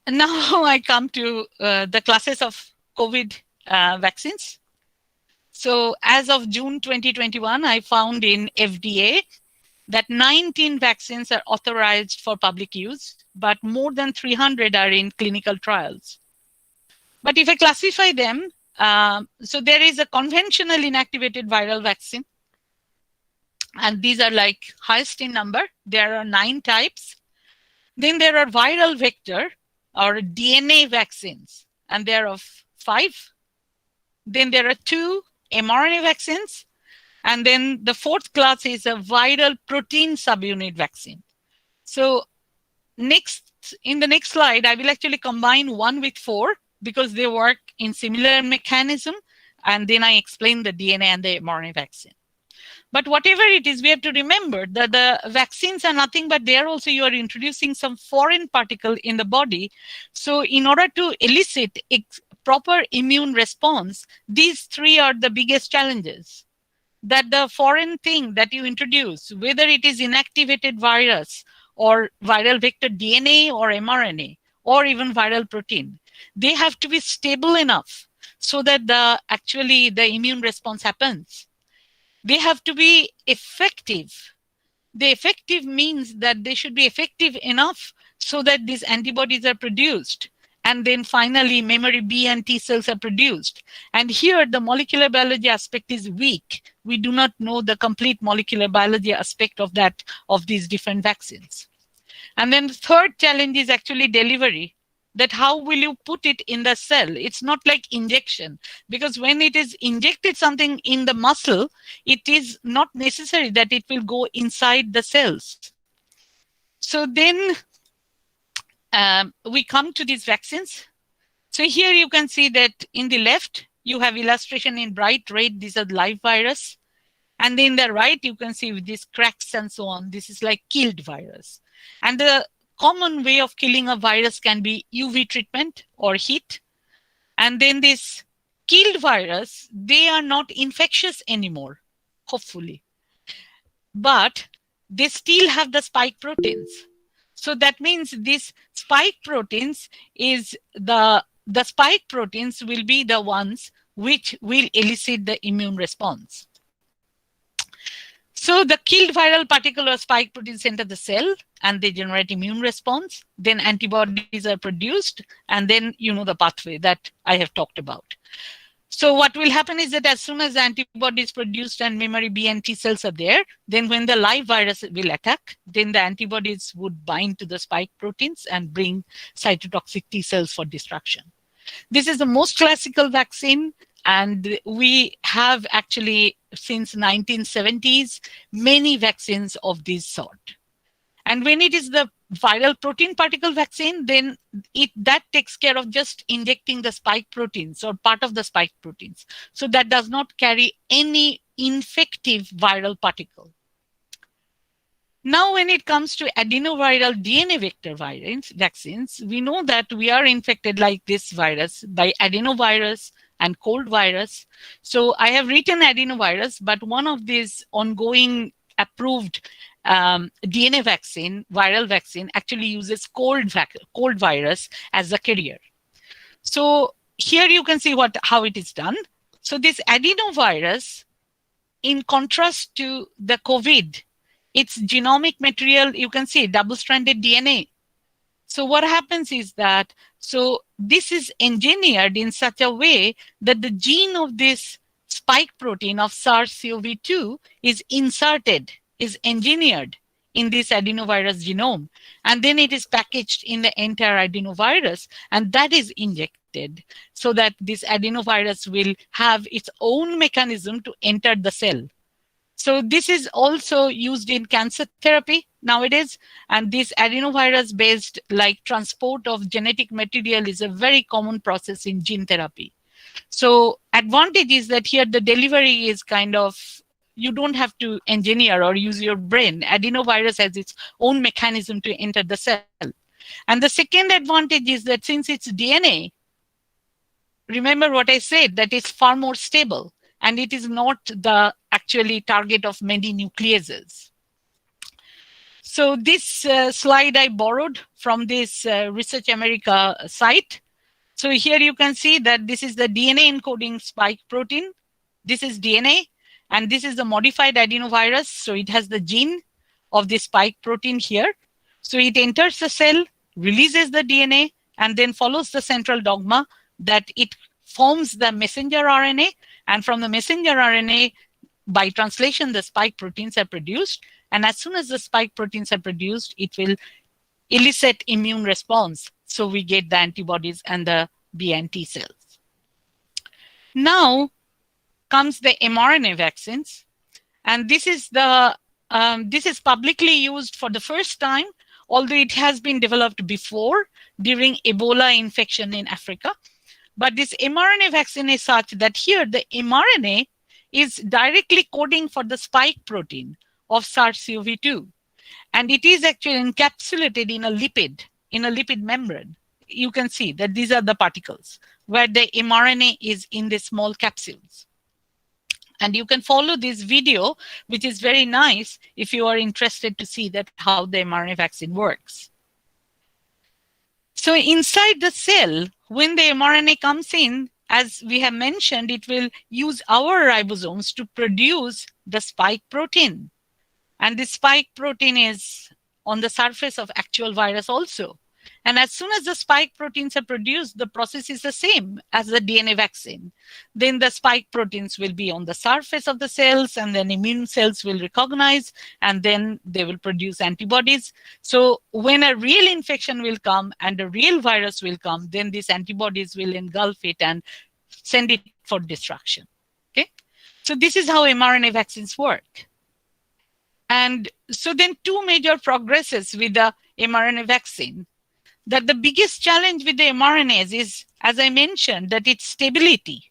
now I come to the classes of COVID vaccines. So as of June 2021, I found in FDA that 19 vaccines are authorized for public use, but more than 300 are in clinical trials. But if I classify them, so there is a conventional inactivated viral vaccine, and these are like highest in number. There are 9 types. Then there are viral vector or DNA vaccines, and there are 5. Then there are 2 mRNA vaccines. And then the 4th class is a viral protein subunit vaccine. So in the next slide, I will actually combine 1 with 4 because they work in similar mechanism. And then I explain the DNA and the mRNA vaccine. But whatever it is, we have to remember that the vaccines are nothing but there also you are introducing some foreign particle in the body. So in order to elicit a proper immune response, these 3 are the biggest challenges. That the foreign thing that you introduce, whether it is inactivated virus or viral vector DNA or mRNA or even viral protein, they have to be stable enough so that the immune response happens. They have to be effective. The effective means that they should be effective enough so that these antibodies are produced. And then finally, memory B and T cells are produced. And here, the molecular biology aspect is weak. We do not know the complete molecular biology aspect of these different vaccines. And then the third challenge is actually delivery. That how will you put it in the cell? It's not like injection, because when it is injected something in the muscle, it is not necessary that it will go inside the cells. So then we come to these vaccines. So here you can see that in the left, you have illustration in bright red. These are live virus. And in the right, you can see with these cracks and so on. This is like killed virus. And the common way of killing a virus can be UV treatment or heat. And then this killed virus, they are not infectious anymore, hopefully. But they still have the spike proteins. So that means this spike proteins is the spike proteins will be the ones which will elicit the immune response. So the killed viral particle or spike proteins enter the cell and they generate immune response. Then antibodies are produced, and then the pathway that I have talked about. So what will happen is that as soon as the antibody is produced and memory B and T cells are there, then when the live virus will attack, then the antibodies would bind to the spike proteins and bring cytotoxic T cells for destruction. This is the most classical vaccine, and we have actually since 1970s many vaccines of this sort. And when it is the viral protein particle vaccine, then that takes care of just injecting the spike proteins or part of the spike proteins. So that does not carry any infective viral particle. Now, when it comes to adenoviral DNA vector vaccines, we know that we are infected like this virus by adenovirus and cold virus. So I have written adenovirus, but one of these ongoing approved DNA vaccine, viral vaccine, actually uses cold virus as the carrier. So here you can see how it is done. So this adenovirus, in contrast to the COVID, its genomic material, you can see double-stranded DNA. So what happens is that, so this is engineered in such a way that the gene of this spike protein of SARS-CoV-2 is inserted, is engineered in this adenovirus genome. And then it is packaged in the entire adenovirus, and that is injected so that this adenovirus will have its own mechanism to enter the cell. So this is also used in cancer therapy nowadays, and this adenovirus-based like transport of genetic material is a very common process in gene therapy. So advantage is that here the delivery is kind of, you don't have to engineer or use your brain. Adenovirus has its own mechanism to enter the cell. And the second advantage is that since it's DNA, remember what I said, that it's far more stable, and it is not the actually target of many nucleases. So this slide I borrowed from this Research America site. So here you can see that this is the DNA encoding spike protein. This is DNA, and this is the modified adenovirus. So it has the gene of the spike protein here. So it enters the cell, releases the DNA, and then follows the central dogma that it forms the messenger RNA, and from the messenger RNA, by translation, the spike proteins are produced. And as soon as the spike proteins are produced, it will elicit immune response. So we get the antibodies and the B and T cells. Now comes the mRNA vaccines. And this is publicly used for the first time, although it has been developed before during Ebola infection in Africa. But this mRNA vaccine is such that here the mRNA is directly coding for the spike protein of SARS-CoV-2. And it is actually encapsulated in a lipid membrane. You can see that these are the particles where the mRNA is in the small capsules. And you can follow this video, which is very nice if you are interested to see that how the mRNA vaccine works. So inside the cell, when the mRNA comes in, as we have mentioned, it will use our ribosomes to produce the spike protein. And the spike protein is on the surface of actual virus also. And as soon as the spike proteins are produced, the process is the same as the DNA vaccine. Then the spike proteins will be on the surface of the cells, and then immune cells will recognize, and then they will produce antibodies. So when a real infection will come and a real virus will come, then these antibodies will engulf it and send it for destruction. Okay? So this is how mRNA vaccines work. And so then two major progresses with the mRNA vaccine. That the biggest challenge with the mRNAs is, as I mentioned, that its stability.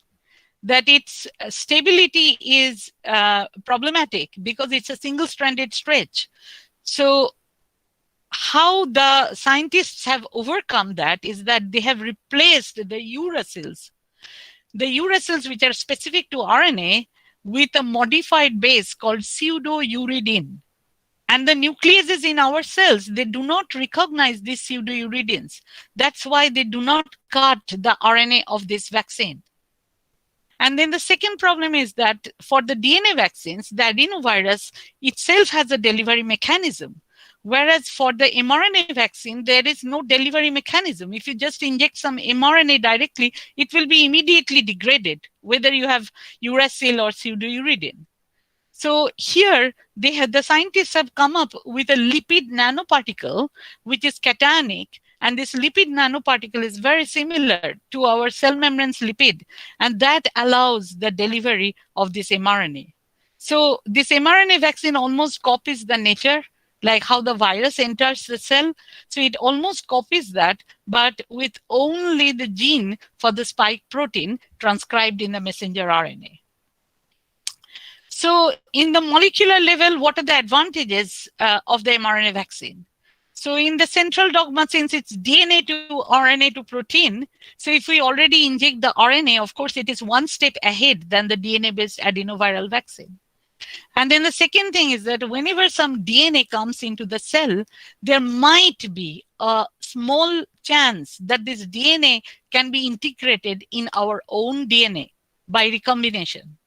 That its stability is problematic because it's a single-stranded stretch. So how the scientists have overcome that is that they have replaced the uracils the uracils which are specific to RNA with a modified base called pseudouridine. And the nucleases in our cells, they do not recognize these pseudouridines. That's why they do not cut the RNA of this vaccine. And then the second problem is that for the DNA vaccines, the adenovirus itself has a delivery mechanism. Whereas for the mRNA vaccine, there is no delivery mechanism. If you just inject some mRNA directly, it will be immediately degraded, whether you have uracil or pseudouridine. So here, the scientists have come up with a lipid nanoparticle, which is cationic. And this lipid nanoparticle is very similar to our cell membrane's lipid. And that allows the delivery of this mRNA. So this mRNA vaccine almost copies the nature, like how the virus enters the cell. So it almost copies that, but with only the gene for the spike protein transcribed in the messenger RNA. So in the molecular level, what are the advantages of the mRNA vaccine? So in the central dogma, since it's DNA to RNA to protein, so if we already inject the RNA, of course, it is one step ahead than the DNA-based adenoviral vaccine. And then the second thing is that whenever some DNA comes into the cell, there might be a small chance that this DNA can be integrated in our own DNA by recombination.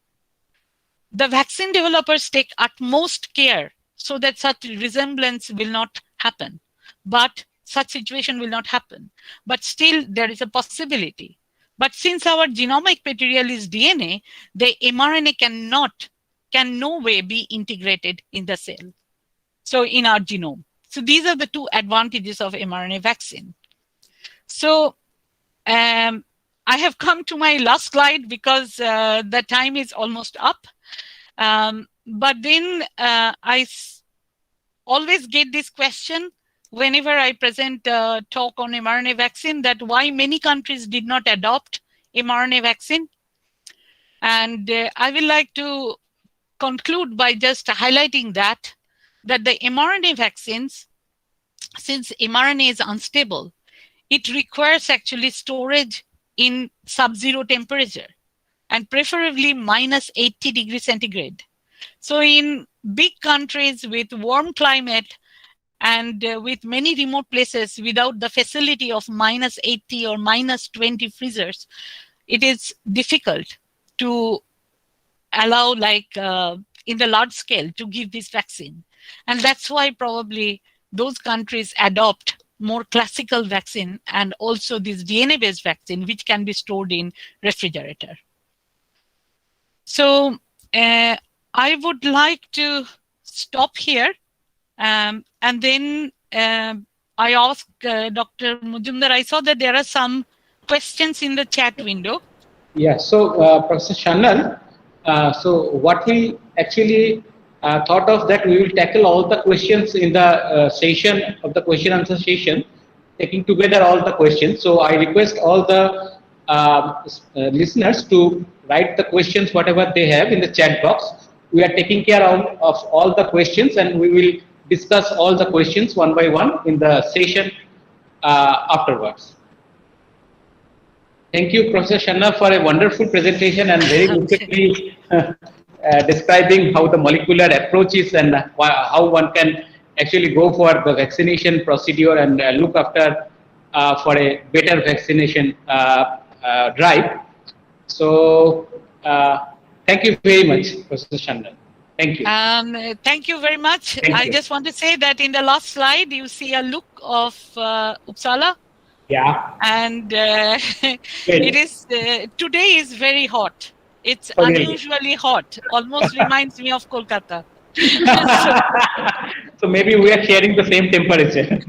The vaccine developers take utmost care so that such resemblance will not happen. But such situation will not happen. But still, there is a possibility. But since our genomic material is DNA, the mRNA can no way be integrated in the cell. So in our genome. So these are the two advantages of mRNA vaccine. So I have come to my last slide because the time is almost up. But then I always get this question whenever I present a talk on mRNA vaccine, that why many countries did not adopt mRNA vaccine. And I would like to conclude by just highlighting that the mRNA vaccines, since mRNA is unstable, it requires actually storage in sub-zero temperature and preferably minus 80 degrees centigrade. So in big countries with warm climate and with many remote places without the facility of minus 80 or minus 20 freezers, it is difficult to allow, like in the large scale, to give this vaccine. And that's why probably those countries adopt more classical vaccine and also this DNA-based vaccine, which can be stored in refrigerator. So I would like to stop here. And then I ask Dr. Mujumdar, I saw that there are some questions in the chat window. Yeah, so Professor Shannan, so what we actually thought of that we will tackle all the questions in the session of the question answer session, taking together all the questions. So I request all the listeners to write the questions whatever they have in the chat box. We are taking care of all the questions and we will discuss all the questions one by one in the session afterwards. Thank you, Professor Shanna, for a wonderful presentation and very lucidly describing how the molecular approach is and how one can actually go for the vaccination procedure and look after for a better vaccination drive. So, thank you very much, Professor Shanna. Thank you. Thank you very much. I just want to say that in the last slide, you see a look of Uppsala. Yeah. And it is today is very hot. It's unusually hot. Almost reminds me of Kolkata. So maybe we are sharing the same temperature.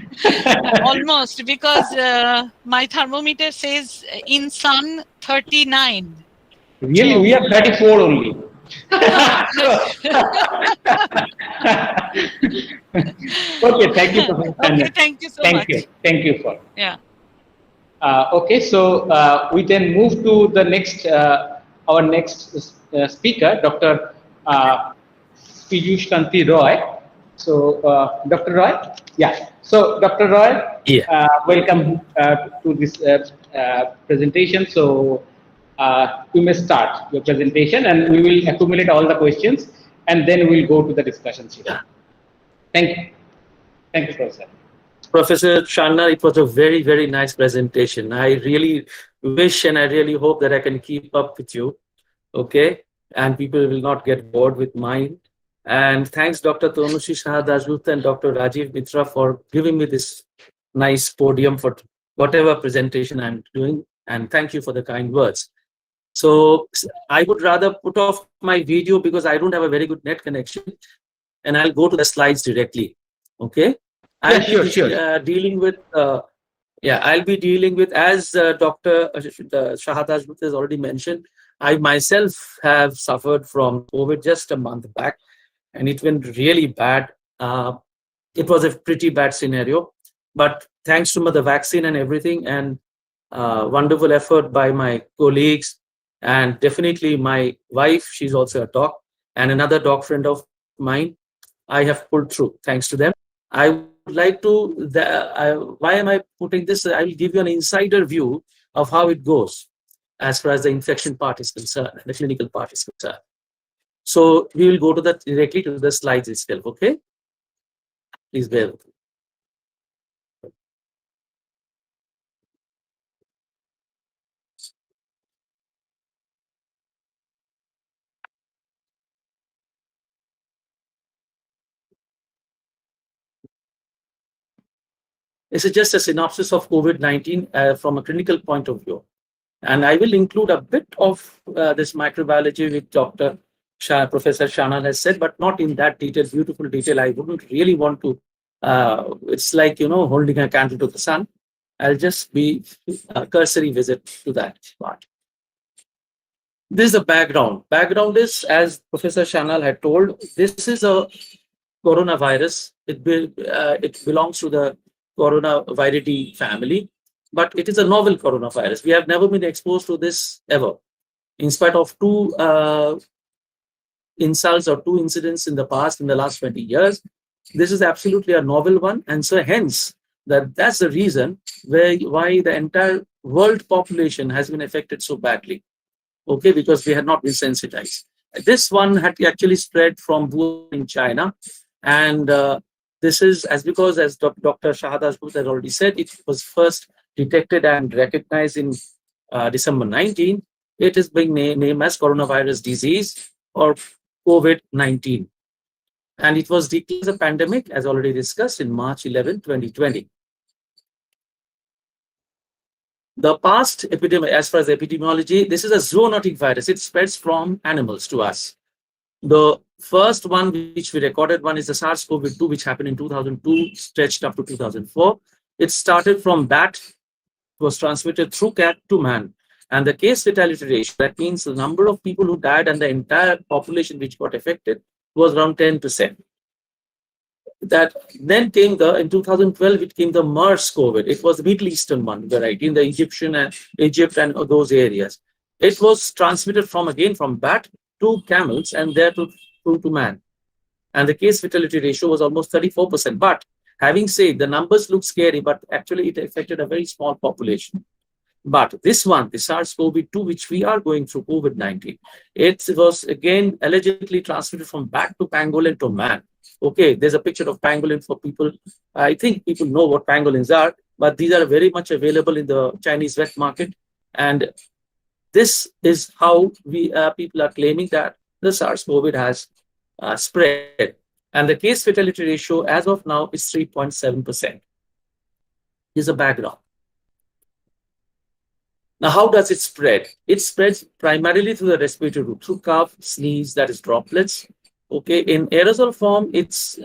Almost, because my thermometer says in sun 39. Really, so, we are 34 only. Okay, thank you. Okay, thank you so much. Thank you for. Yeah. Okay, so we then move to the next, our next speaker, Dr. Piyush Kanti Roy. So, Dr. Roy, yeah. So, Dr. Roy, yeah. Welcome to this presentation. So, you may start your presentation, and we will accumulate all the questions, and then we'll go to the discussion session. Yeah. Thank you. Thank you, Professor. Professor Sharna, it was a very, very nice presentation. I really wish and I really hope that I can keep up with you, okay? And people will not get bored with mine. And thanks, Dr. Tanushi Shahadajut and Dr. Rajiv Mitra for giving me this nice podium for whatever presentation I'm doing. And thank you for the kind words. So I would rather put off my video because I don't have a very good net connection, and I'll go to the slides directly, okay? Yeah, sure. Dealing with, I'll be dealing with, as Dr. Shahadajut has already mentioned, I myself have suffered from COVID just a month back, and it went really bad. It was a pretty bad scenario, but thanks to the vaccine and everything, and wonderful effort by my colleagues, and definitely my wife, she's also a doc, and another doc friend of mine, I have pulled through, thanks to them. I would like to, why am I putting this? I will give you an insider view of how it goes as far as the infection part is concerned, the clinical part is concerned. So we will go to directly to the slides itself, okay? Please bear with me. This is just a synopsis of COVID-19 from a clinical point of view. And I will include a bit of this microbiology which Professor Sharna has said, but not in that detail, beautiful detail. I wouldn't really want to, it's like, holding a candle to the sun. I'll just be a cursory visit to that part. This is the background. Background is, as Professor Sharna had told, this is a coronavirus. It belongs to the Coronaviridie family, but it is a novel coronavirus. We have never been exposed to this ever. In spite of two insults or two incidents in the past, in the last 20 years, this is absolutely a novel one. And so hence, that's the reason why the entire world population has been affected so badly. Okay, because we had not been sensitized. This one had actually spread from Wuhan in China. And this is because, as Dr. Shahadajut has already said, it was first detected and recognized in December 19. It is being named as coronavirus disease or COVID-19. And it was declared as a pandemic, as already discussed, in March 11, 2020. The past epidemic, as far as epidemiology, this is a zoonotic virus. It spreads from animals to us. The first one which we recorded one is the SARS-CoV-2, which happened in 2002, stretched up to 2004. It started from bat, was transmitted through cat to man. And the case fatality ratio, that means the number of people who died and the entire population which got affected, was around 10%. That then came in 2012, it came the MERS COVID. It was the Middle Eastern one, variety, in the Egypt and those areas. It was transmitted from bat to camels and there to man. And the case fatality ratio was almost 34%. But having said, the numbers look scary, but actually it affected a very small population. But this one, the SARS-CoV-2, which we are going through, COVID-19, it was again allegedly transmitted from bat to pangolin to man. Okay, there's a picture of pangolin for people. I think people know what pangolins are, but these are very much available in the Chinese wet market. And this is how people are claiming that the SARS-CoV has spread. And the case fatality ratio as of now is 3.7%. Here's a background. Now, how does it spread? It spreads primarily through the respiratory route, through cough, sneeze, that is droplets. Okay, in aerosol form, it's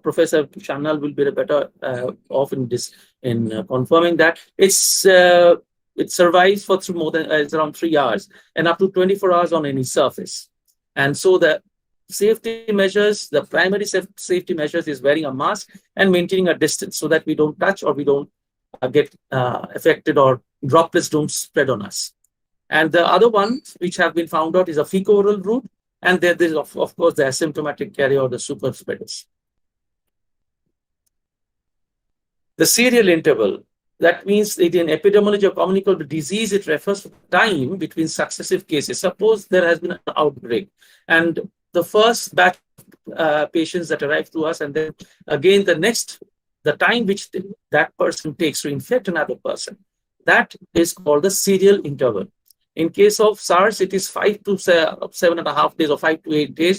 Professor Sharna will be better off in confirming that it survives for more than it's around 3 hours and up to 24 hours on any surface. And so the safety measures, the primary safety measures is wearing a mask and maintaining a distance so that we don't touch or we don't get affected or droplets don't spread on us. And the other ones which have been found out is a fecal-oral route, and there is of course the asymptomatic carrier or the super spreaders. The serial interval. That means that in epidemiology of communicable disease, it refers to time between successive cases. Suppose there has been an outbreak, and the first batch of patients that arrive to us, and then again the time which that person takes to infect another person, that is called the serial interval. In case of SARS, it is 5 to 7.5 days or 5 to 8 days.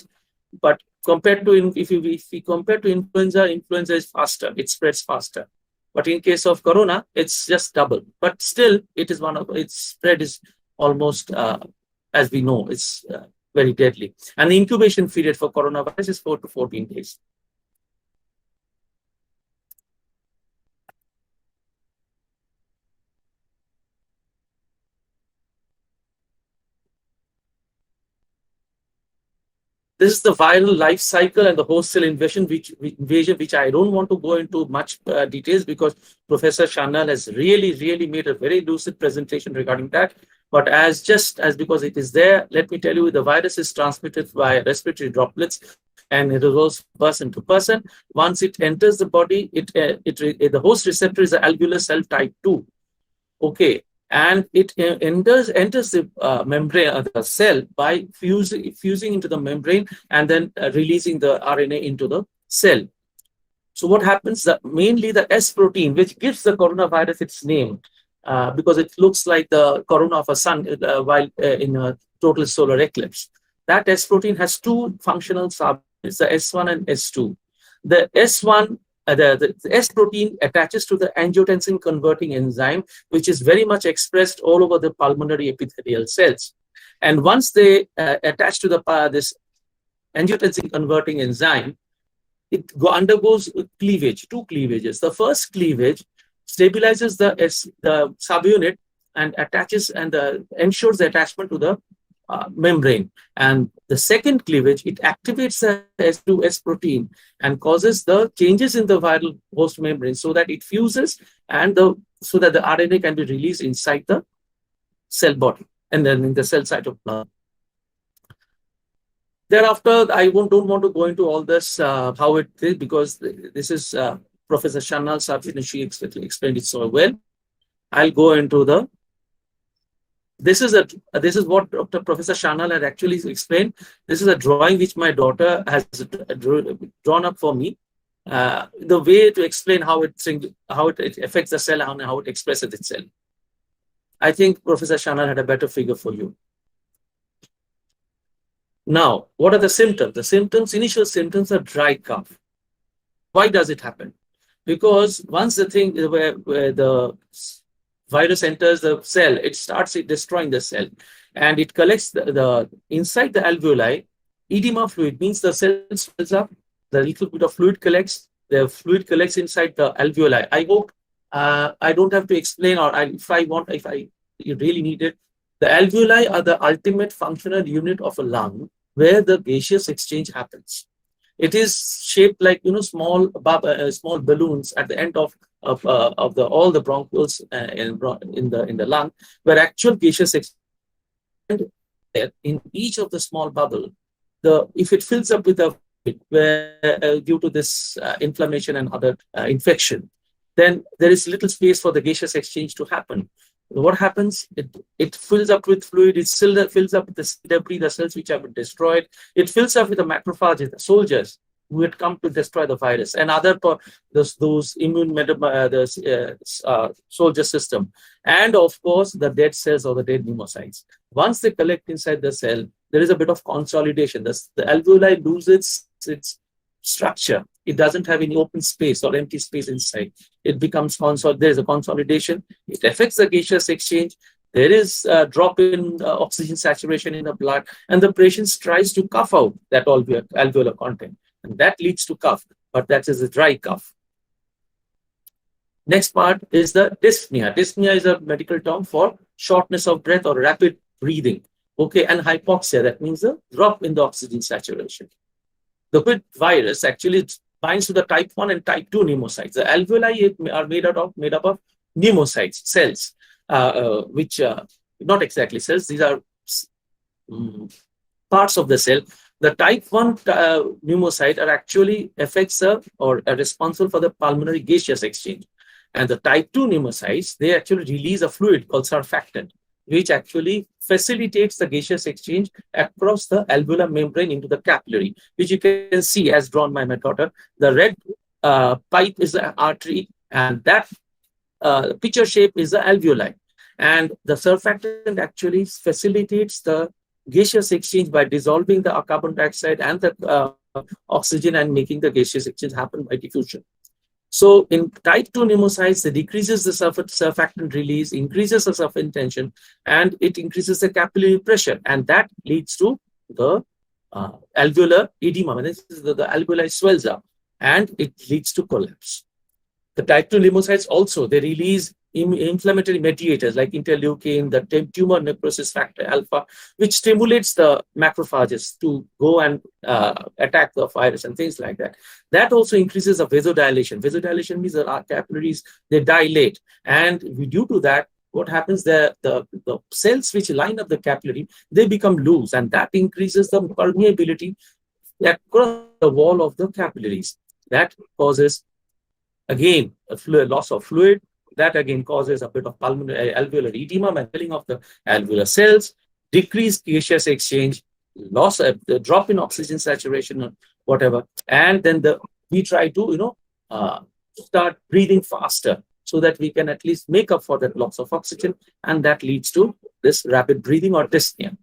But compared to if we compare to influenza, influenza is faster; it spreads faster. But in case of corona, it's just double. But still, it is its spread is almost, as we know, it's very deadly. And the incubation period for coronavirus is 4 to 14 days. This is the viral life cycle and the host cell invasion, which I don't want to go into much details, because Professor Shanal has really made a very lucid presentation regarding that. But because it is there, let me tell you, the virus is transmitted by respiratory droplets, and it is also person to person. Once it enters the body, the host receptor is the alveolar cell type 2. Okay. And it enters the membrane, the cell, by fusing into the membrane and then releasing the RNA into the cell. So what happens? Mainly the S protein, which gives the coronavirus its name, because it looks like the corona of a sun while in a total solar eclipse. That S protein has two functional subunits, the S1 and S2. The S1 the S protein attaches to the angiotensin converting enzyme, which is very much expressed all over the pulmonary epithelial cells. And once they attach to this angiotensin converting enzyme, it undergoes cleavage, two cleavages. The first cleavage stabilizes the subunit and attaches and ensures the attachment to the membrane. And the second cleavage, it activates the S2S protein and causes the changes in the viral host membrane so that it fuses and so that the RNA can be released inside the cell body and then in the cell cytoplasm. Thereafter, I don't want to go into all this, how it is, because this is Professor Shanal's subject and she explained it so well. I'll go into the This is what Dr. Professor Shanal had actually explained. This is a drawing which my daughter has drawn up for me. The way to explain how it affects the cell and how it expresses itself. I think Professor Shanal had a better figure for you. Now, what are the symptoms? The initial symptoms are dry cough. Why does it happen? Because once the thing where the virus enters the cell, it starts destroying the cell, and it collects inside the alveoli. Edema fluid means the cell swells up, the little bit of fluid collects. The fluid collects inside the alveoli. I hope I don't have to explain, or if I really need it. The alveoli are the ultimate functional unit of a lung, where the gaseous exchange happens. It is shaped like small balloons at the end of all the bronchioles in the lung, where actual gaseous exchange in each of the small bubble. If it fills up with a where due to this inflammation and other infection, then there is little space for the gaseous exchange to happen. What happens? It fills up with fluid. It still fills up with the debris, the cells which have been destroyed. It fills up with the macrophages, the soldiers who had come to destroy the virus, and other those immune soldier system, and of course the dead cells or the dead pneumocytes. Once they collect inside the cell, there is a bit of consolidation. The alveoli loses its structure. It doesn't have any open space or empty space inside. It becomes there is a consolidation. It affects the gaseous exchange. There is a drop in oxygen saturation in the blood, and the patient tries to cough out that alveolar content, and that leads to cough. But that is a dry cough. Next part is the dyspnea. Dyspnea is a medical term for shortness of breath or rapid breathing. Okay, and hypoxia, that means a drop in the oxygen saturation. The COVID virus actually binds to the type 1 and type 2 pneumocytes. The alveoli are made up of pneumocytes, cells, which not exactly cells. These are parts of the cell. The type 1 pneumocyte are actually are responsible for the pulmonary gaseous exchange. And the type 2 pneumocytes, they actually release a fluid called surfactant, which actually facilitates the gaseous exchange across the alveolar membrane into the capillary, which you can see as drawn by my daughter. The red pipe is the artery, and that picture shape is the alveoli. And the surfactant actually facilitates the gaseous exchange by dissolving the carbon dioxide and the oxygen and making the gaseous exchange happen by diffusion. So in type 2 pneumocytes, it decreases the surfactant release, increases the surface tension, and it increases the capillary pressure. And that leads to the alveolar edema. The alveoli swells up and it leads to collapse. The type 2 lymphocytes also, they release inflammatory mediators like interleukin, the tumor necrosis factor alpha, which stimulates the macrophages to go and attack the virus and things like that. That also increases the vasodilation. Vasodilation means that our capillaries, they dilate. And due to that, what happens, the cells which line up the capillary, they become loose, and that increases the permeability across the wall of the capillaries. That causes, again, a loss of fluid. That again causes a bit of pulmonary alveolar edema, filling of the alveolar cells, decreased gaseous exchange, loss of the drop in oxygen saturation, or whatever. And then we try to start breathing faster so that we can at least make up for that loss of oxygen, and that leads to this rapid breathing or dyspnea.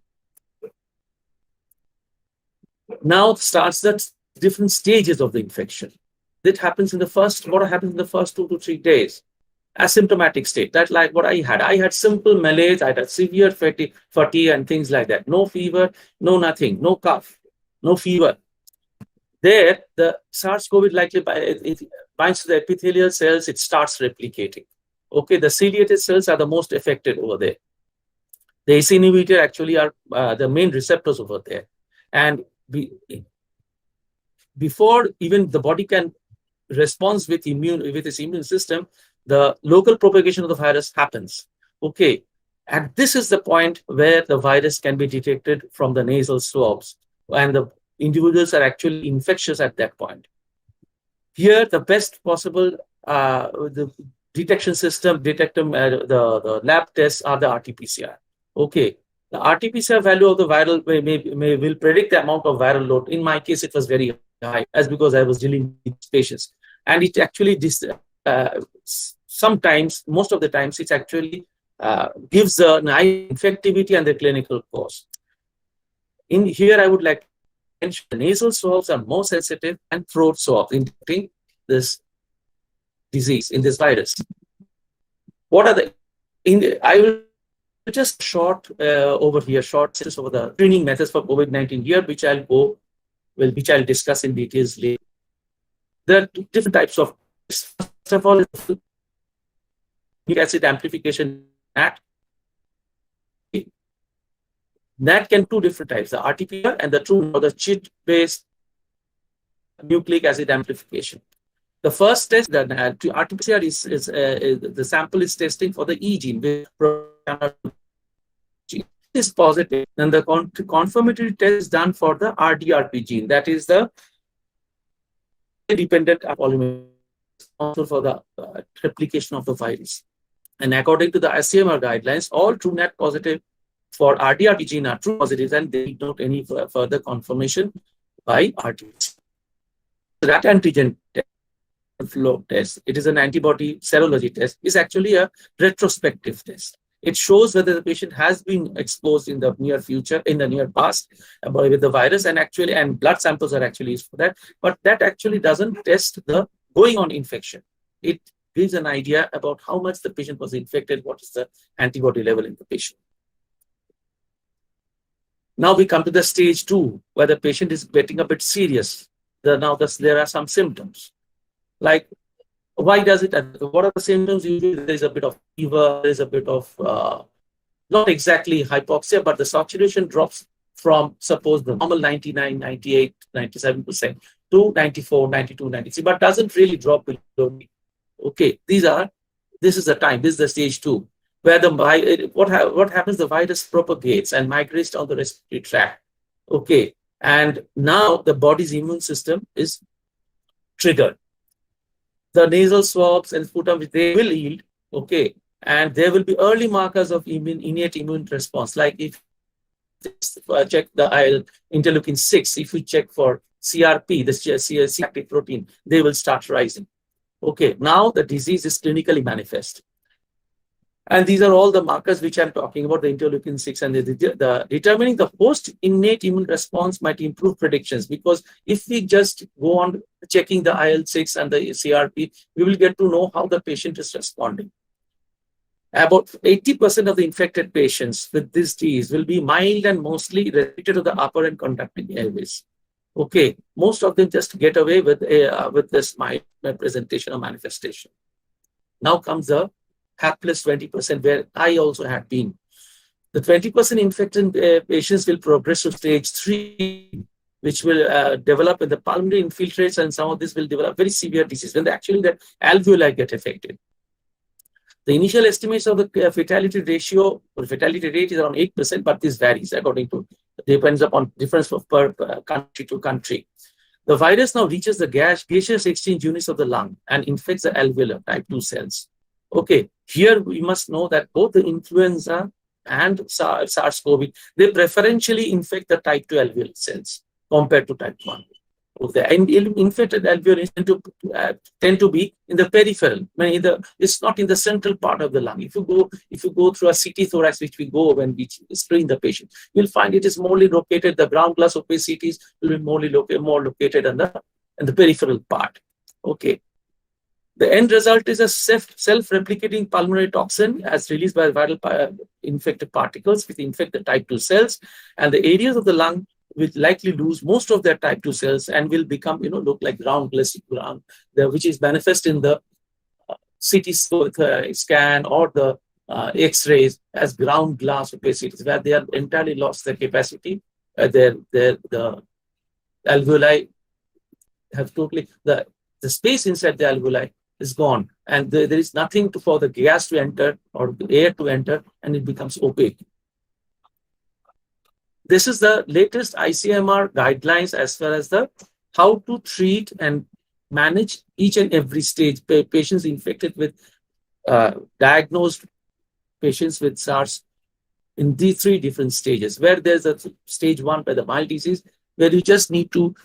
Now starts the different stages of the infection. That happens in the first, what happens in the first 2 to 3 days? Asymptomatic state. That's like what I had. I had simple malaise, I had severe fatigue and things like that. No fever, no nothing, no cough, no fever. There, the SARS-CoV likely it binds to the epithelial cells, it starts replicating. Okay, the ciliated cells are the most affected over there. The ACE inhibitor actually are the main receptors over there. And before even the body can respond with its immune system, the local propagation of the virus happens. Okay, and this is the point where the virus can be detected from the nasal swabs, and the individuals are actually infectious at that point. Here, the best possible the detection system, the lab tests are the RT-PCR. Okay, the RT-PCR value of the viral will predict the amount of viral load. In my case, it was very high, as because I was dealing with patients, and it actually sometimes, most of the times, it actually gives an infectivity and the clinical course. In here, I would like to mention the nasal swabs are more sensitive, and throat swabs in detecting this disease, in this virus. What are I will just short over here, short over the screening methods for COVID-19 here, which I'll discuss in details later. There are different types of tests. First of all, nucleic acid amplification NAT. NAT can two different types, the RT-PCR and the true or the chit-based nucleic acid amplification. The first test, the RT-PCR is the sample is testing for the E gene, which is positive. Then the confirmatory test is done for the RDRP gene, that is the dependent polymerase for the replication of the virus. And according to the ICMR guidelines, all TrueNAT positive for RDRP gene are true positives, and they need not any further confirmation by RT-PCR. That antigen flow test, it is an antibody serology test, is actually a retrospective test. It shows whether the patient has been exposed in the near future, in the near past, with the virus, and blood samples are actually used for that. But that actually doesn't test the going on infection. It gives an idea about how much the patient was infected, what is the antibody level in the patient. Now we come to the stage 2, where the patient is getting a bit serious. There are some symptoms. Like, why does it? What are the symptoms? Usually there is a bit of fever, there is a bit of, not exactly hypoxia, but the saturation drops from, suppose, the normal 99, 98, 97% to 94, 92, 93, but doesn't really drop below. Okay, this is the time, this is the stage 2, where what happens, the virus propagates and migrates down the respiratory tract. Okay, and now the body's immune system is triggered. the nasal swabs and sputum, which they will yield, okay, and there will be early markers of innate immune response. Like if just check the interleukin 6, if you check for CRP, the C active protein, they will start rising. Okay, now the disease is clinically manifest. And these are all the markers which I'm talking about, the interleukin 6, and the determining the post innate immune response might improve predictions, because if we just go on checking the IL-6 and the CRP, we will get to know how the patient is responding. About 80% of the infected patients with this disease will be mild and mostly restricted to the upper and conducting airways. Okay, most of them just get away with this mild presentation or manifestation. Now comes the hapless 20%, where I also had been. The 20% infected patients will progress to stage 3, which will develop in the pulmonary infiltrates, and some of this will develop very severe disease when actually the alveoli get affected. The initial estimates of the fatality ratio or fatality rate is around 8%, but this varies according to, depends upon difference of per country to country. The virus now reaches the gaseous exchange units of the lung and infects the alveolar type 2 cells. Okay, here we must know that both the influenza and SARS-CoV, they preferentially infect the type 2 alveolar cells compared to type 1. The infected alveoli tend to be in the peripheral. It's not in the central part of the lung. If you go through a CT thorax, which we go when we screen the patient, you'll find it is more located. The ground glass opacities will be more located in the peripheral part. Okay. The end result is a self-replicating pulmonary toxin as released by viral infected particles, which infect the type 2 cells, and the areas of the lung will likely lose most of their type 2 cells and will become, look like ground glass, which is manifest in the CT scan or the X-rays as ground glass opacities, where they have entirely lost their capacity. The alveoli have totally, the space inside the alveoli is gone, and there is nothing for the gas to enter or the air to enter, and it becomes opaque. This is the latest ICMR guidelines as far as the how to treat and manage each and every stage. Patients infected with diagnosed patients with SARS in these 3 different stages, where there's a stage 1 by the mild disease, where you just need to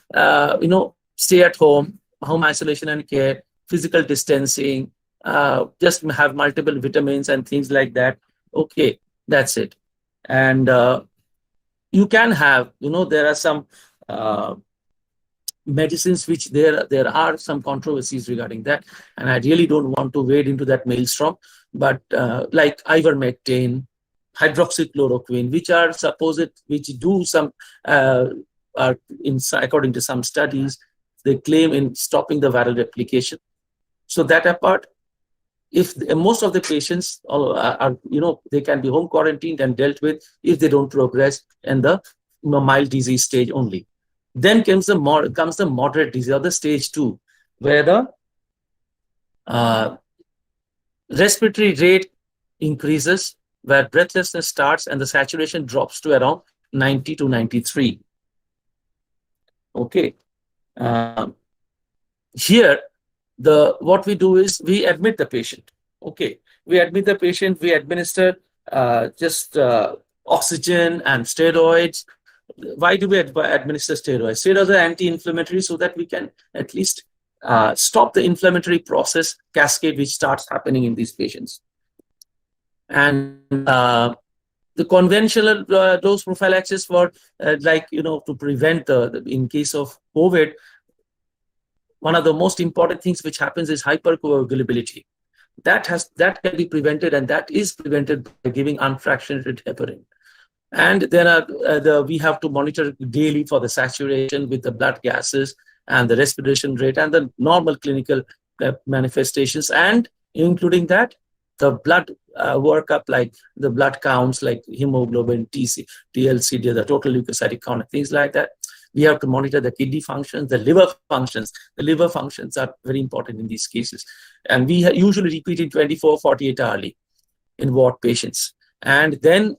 stay at home isolation and care, physical distancing, just have multiple vitamins and things like that. Okay, that's it. And you can have, there are some medicines which there are some controversies regarding that, and I really don't want to wade into that maelstrom. But like ivermectin, hydroxychloroquine, which are supposed, which do some, according to some studies, they claim in stopping the viral replication. So that apart, if most of the patients are, they can be home quarantined and dealt with if they don't progress in the mild disease stage only. Then comes the moderate disease, or the stage 2, where the respiratory rate increases, where breathlessness starts and the saturation drops to around 90 to 93. Okay. Here, what we do is we admit the patient. Okay, we admit the patient. We administer just oxygen and steroids. Why do we administer steroids? Steroids are anti-inflammatory, so that we can at least stop the inflammatory process cascade which starts happening in these patients. And the conventional dose prophylaxis for to prevent in case of COVID, one of the most important things which happens is hypercoagulability. That can be prevented, and that is prevented by giving unfractionated heparin. And there we have to monitor daily for the saturation with the blood gases and the respiration rate and the normal clinical manifestations, and including that the blood workup, like the blood counts, like hemoglobin, TLC, the total leukocytic count, things like that. We have to monitor the kidney functions, the liver functions. The liver functions are very important in these cases. And we usually repeat in 24, 48 hourly in ward patients. And then,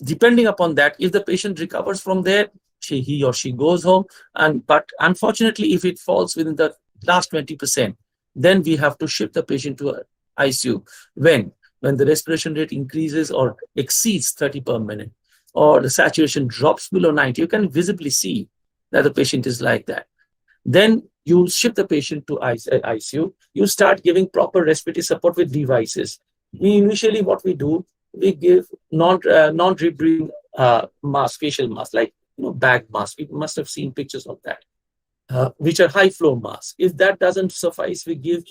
depending upon that, if the patient recovers from there, he or she goes home. But unfortunately, if it falls within the last 20%, then we have to shift the patient to a ICU. When the respiration rate increases or exceeds 30 per minute, or the saturation drops below 90, you can visibly see that the patient is like that. Then you shift the patient to ICU. You start giving proper respiratory support with devices. We initially, what we do, we give non-drip breathing mask, facial mask, like bag mask. You must have seen pictures of that, which are high flow masks. If that doesn't suffice, we give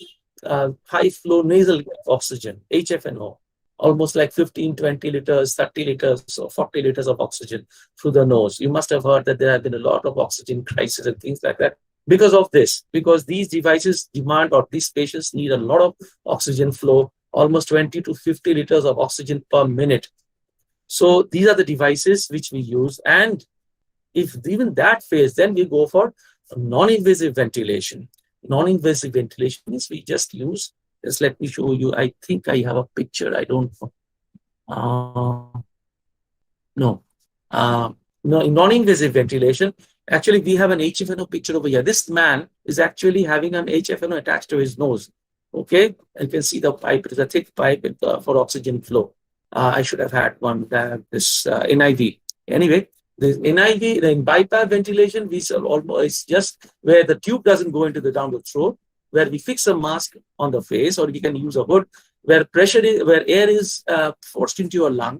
high flow nasal oxygen, HFNO, almost like 15, 20 liters, 30 liters, or 40 liters of oxygen through the nose. You must have heard that there have been a lot of oxygen crisis and things like that because of this, because these devices demand, or these patients need a lot of oxygen flow, almost 20 to 50 liters of oxygen per minute. So these are the devices which we use. And if even that fails, then we go for non-invasive ventilation. Non-invasive ventilation is we just use, just let me show you. I think I have a picture. I don't know. No, in non-invasive ventilation, actually we have an HFNO picture over here. This man is actually having an HFNO attached to his nose. Okay, you can see the pipe. It is a thick pipe for oxygen flow. I should have had one, this NIV. Anyway, the NIV, in bypass ventilation, we almost just where the tube doesn't go into down the throat, where we fix a mask on the face, or we can use a hood, where pressure is, where air is forced into your lung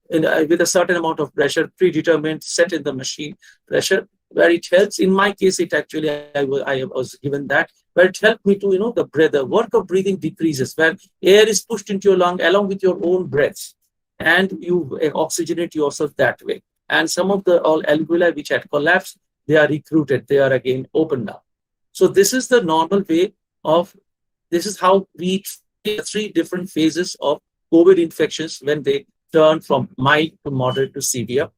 with a certain amount of pressure, predetermined, set in the machine pressure, where it helps. In my case, it actually, I was given that, where it helped me to, the work of breathing decreases, where air is pushed into your lung along with your own breaths, and you oxygenate yourself that way. And some of the alveoli which had collapsed, they are recruited, they are again opened up. So this is the normal way of, this is how we treat 3 different phases of COVID infections when they turn from mild to moderate to severe.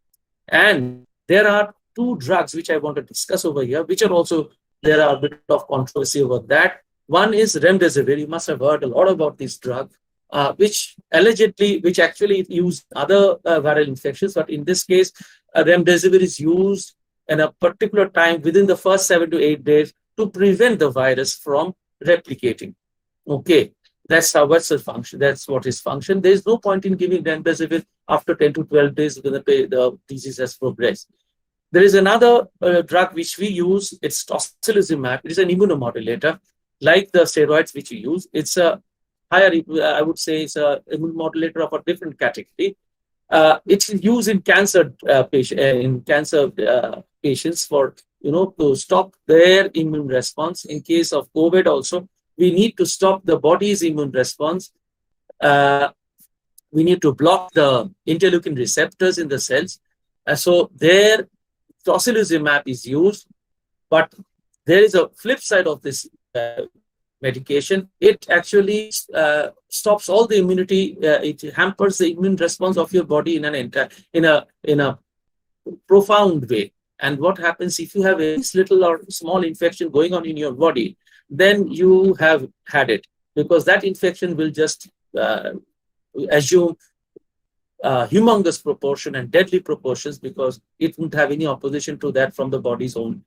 And there are 2 drugs which I want to discuss over here, which are also, there are a bit of controversy over that. One is remdesivir. You must have heard a lot about this drug, which actually use other viral infections. But in this case, remdesivir is used in a particular time within the first 7 to 8 days to prevent the virus from replicating. Okay, that's the function. That's what is function. There is no point in giving remdesivir after 10 to 12 days when the disease has progressed. There is another drug which we use. It's tocilizumab. It is an immunomodulator, like the steroids which we use. It's a higher, I would say, it's an immunomodulator of a different category. It's used in cancer patients for to stop their immune response. In case of COVID, also we need to stop the body's immune response. We need to block the interleukin receptors in the cells. So there, tocilizumab is used, but there is a flip side of this medication. It actually stops all the immunity. It hampers the immune response of your body in a profound way. And what happens if you have a little or small infection going on in your body, then you have had it, because that infection will just assume humongous proportion and deadly proportions, because it won't have any opposition to that from the body's own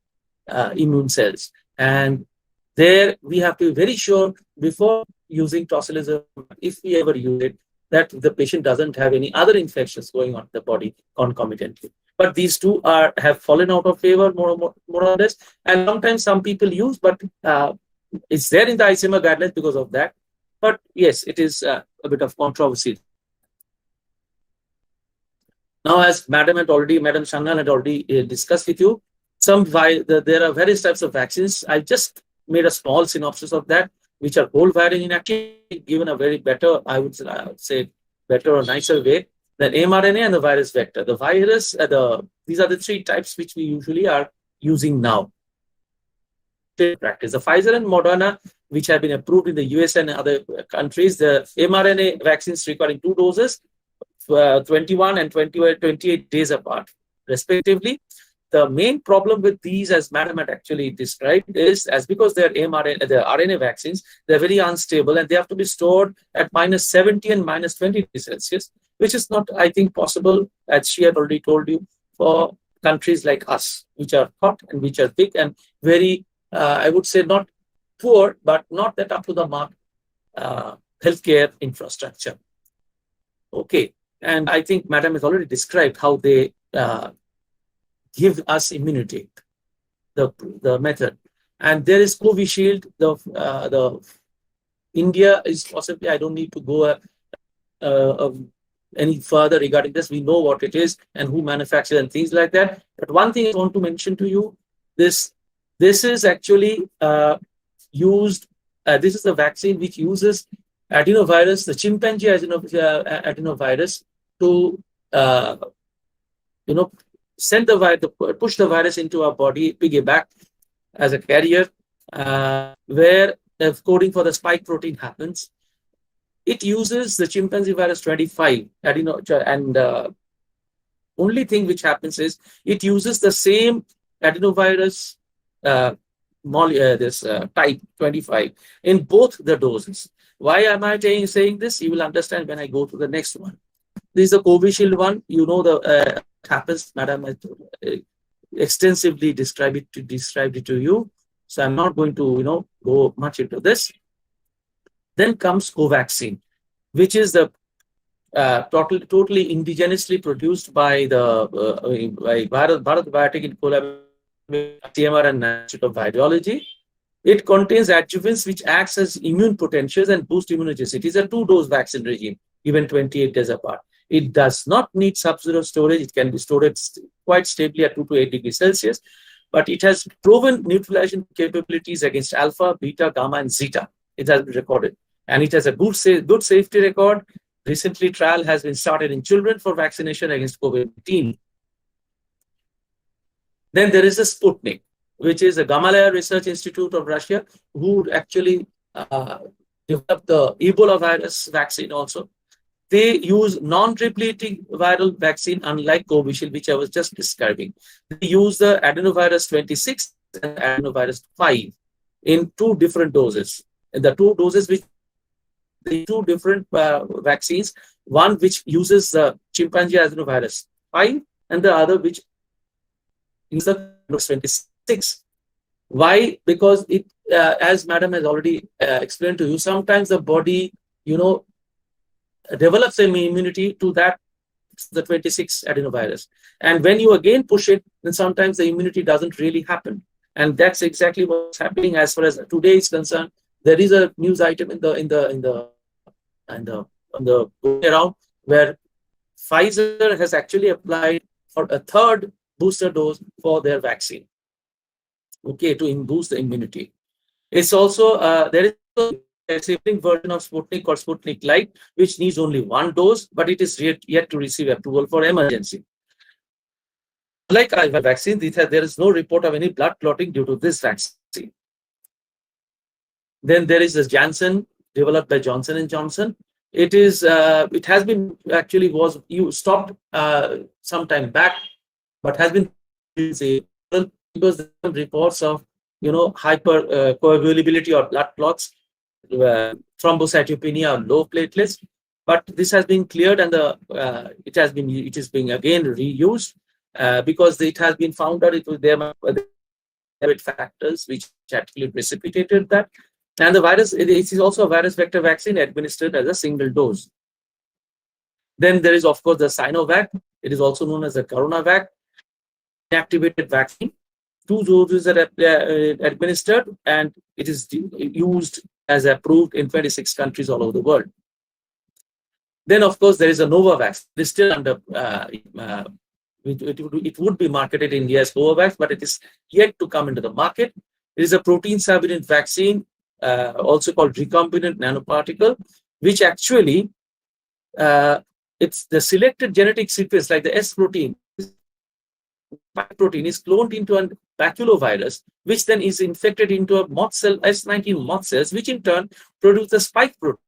immune cells. And there we have to be very sure before using tocilizumab, if we ever use it, that the patient doesn't have any other infections going on in the body concomitantly. But these 2 have fallen out of favor more or less. And sometimes some people use, but it's there in the ICMR guidelines because of that. But yes, it is a bit of controversy. Now, as Madam Shangal had already discussed with you, there are various types of vaccines. I just made a small synopsis of that, which are whole virus inactivated, given a very better, I would say better or nicer way, than mRNA and the virus vector. The virus, these are the 3 types which we usually are using now. Practice. The Pfizer and Moderna, which have been approved in the US and other countries, the mRNA vaccines requiring 2 doses, 21 and 28 days apart, respectively. The main problem with these, as Madam had actually described, is because they're mRNA, the RNA vaccines, they're very unstable and they have to be stored at -70 and -20 degrees Celsius, which is not, I think, possible, as she had already told you, for countries like us, which are hot and which are big and very, I would say, not poor, but not that up to the mark healthcare infrastructure. Okay, and I think Madam has already described how they give us immunity, the method. And there is Covishield. The India is possibly, I don't need to go any further regarding this. We know what it is and who manufactures and things like that. But one thing I want to mention to you, this is actually used. This is a vaccine which uses adenovirus, the chimpanzee adenovirus, to send the virus, push the virus into our body, piggyback as a carrier, where the coding for the spike protein happens. It uses the chimpanzee virus 25 and only thing which happens is it uses the same adenovirus type 25 in both the doses. Why am I saying this? You will understand when I go to the next one. This is the Covishield one. You know the happens. Madam has extensively described it to you. So I'm not going to go much into this. Then comes Covaxin, which is the totally indigenously produced by by Bharat Biotech in collaboration with TMR and Institute of Virology. It contains adjuvants which acts as immune potentials and boost immunogenicity. It is a 2-dose vaccine regime, given 28 days apart. It does not need sub-zero storage. It can be stored quite stably at 2 to 8 degrees Celsius, but it has proven neutralization capabilities against alpha, beta, gamma, and zeta. It has been recorded, and it has a good safety record. Recently, trial has been started in children for vaccination against COVID-19. Then there is a Sputnik, which is a Gamaleya Research Institute of Russia, who actually developed the Ebola virus vaccine also. They use non-replicating viral vaccine, unlike Covishield, which I was just describing. They use the adenovirus 26 and adenovirus 5 in 2 different doses. And the 2 doses which the 2 different vaccines, one which uses the chimpanzee adenovirus 5 and the other which is the 26. Why? Because it, as Madam has already explained to you, sometimes the body, develops an immunity to the 26 adenovirus. And when you again push it, then sometimes the immunity doesn't really happen. And that's exactly what's happening as far as today is concerned. There is a news item on the going around where Pfizer has actually applied for a 3rd booster dose for their vaccine. Okay, to boost the immunity. It's also there is a sibling version of Sputnik called Sputnik Light, which needs only 1 dose, but it is yet to receive approval for emergency. Like IV vaccine, there is no report of any blood clotting due to this vaccine. Then there is this Janssen, developed by Johnson & Johnson. It has been actually stopped some time back, but has been because there are reports of hypercoagulability or blood clots, thrombocytopenia or low platelets. But this has been cleared, and it is being again reused because it has been found that there factors which actually precipitated that. And the virus, it is also a virus vector vaccine administered as a single dose. Then there is, of course, the Cyanobat. It is also known as the Coronavac, inactivated vaccine. 2 doses are administered, and it is used as approved in 26 countries all over the world. Then, of course, there is a Novavax. It is still under, it would be marketed in India as Novavax, but it is yet to come into the market. It is a protein subunit vaccine, also called recombinant nanoparticle, which actually, it's the selected genetic sequence, like the S protein. Spike protein is cloned into a baculovirus, which then is infected into a moth cell, S19 moth cells, which in turn produce the spike protein.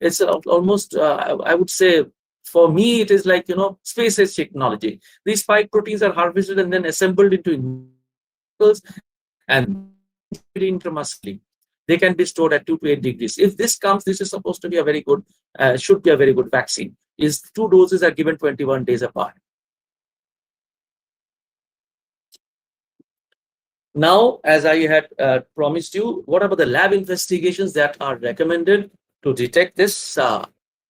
It's almost, I would say, for me, it is like, space age technology. These spike proteins are harvested and then assembled into and intramuscularly. They can be stored at 2 to 8 degrees. If this comes, this is supposed to be a very good, should be a very good vaccine. 2 doses are given 21 days apart. Now, as I had promised you, what about the lab investigations that are recommended to detect this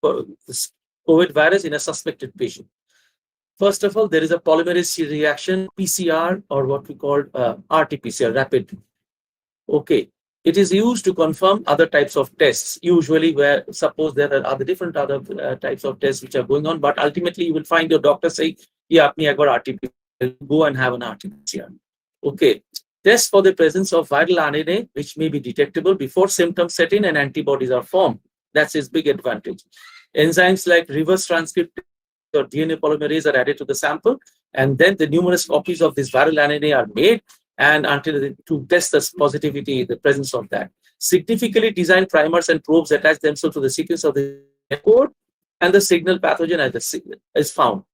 COVID virus in a suspected patient? First of all, there is a polymerase reaction PCR, or what we call RT-PCR, rapid. Okay. It is used to confirm other types of tests, usually where suppose there are other types of tests which are going on, but ultimately you will find your doctor saying, yeah, I got RT-PCR, go and have an RT-PCR. Okay. Test for the presence of viral RNA, which may be detectable before symptoms set in and antibodies are formed. That's its big advantage. Enzymes like reverse transcript or DNA polymerase are added to the sample, and then the numerous copies of this viral RNA are made, and to test the positivity, the presence of that. Significantly designed primers and probes attach themselves to the sequence of the code, and the signal pathogen is found.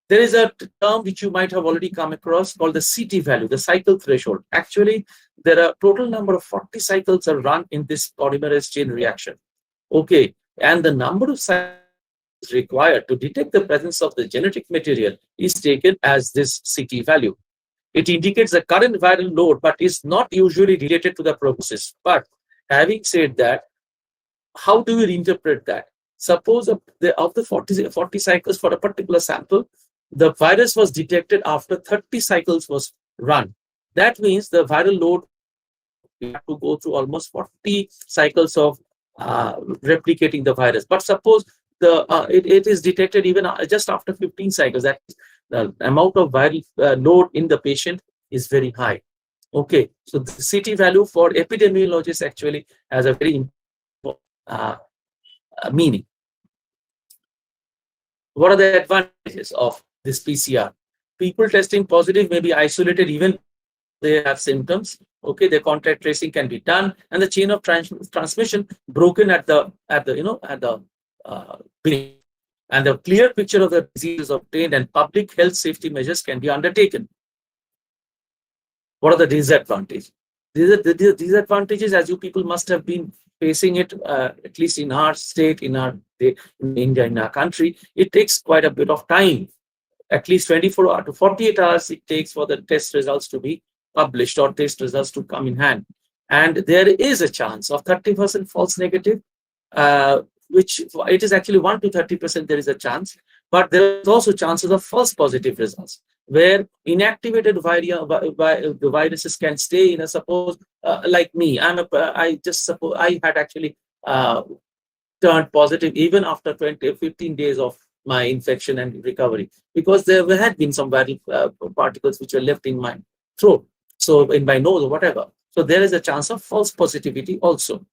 There is a term which you might have already come across called the CT value, the cycle threshold. Actually, there are total number of 40 cycles are run in this polymerase chain reaction. Okay, and the number of cycles required to detect the presence of the genetic material is taken as this CT value. It indicates the current viral load, but is not usually related to the prognosis. But having said that, how do we interpret that? Suppose of the 40 cycles for a particular sample, the virus was detected after 30 cycles was run. That means the viral load, we have to go through almost 40 cycles of replicating the virus. But suppose it is detected even just after 15 cycles. That the amount of viral load in the patient is very high. Okay, so the CT value for epidemiologists actually has a very important meaning. What are the advantages of this PCR? People testing positive may be isolated even if they have symptoms. Okay, the contact tracing can be done, and the chain of transmission broken at the beginning, and the clear picture of the disease is obtained, and public health safety measures can be undertaken. What are the disadvantages? The disadvantages, as you people must have been facing it, at least in our state, in India, in our country, it takes quite a bit of time. At least 24 to 48 hours it takes for the test results to be published or test results to come in hand. And there is a chance of 30% false negative, which it is actually 1 to 30% there is a chance, but there is also chances of false positive results, where inactivated the viruses can stay in a, suppose, like me, I had actually turned positive even after 15 days of my infection and recovery, because there had been some viral particles which were left in my throat, so in my nose or whatever. So there is a chance of false positivity also.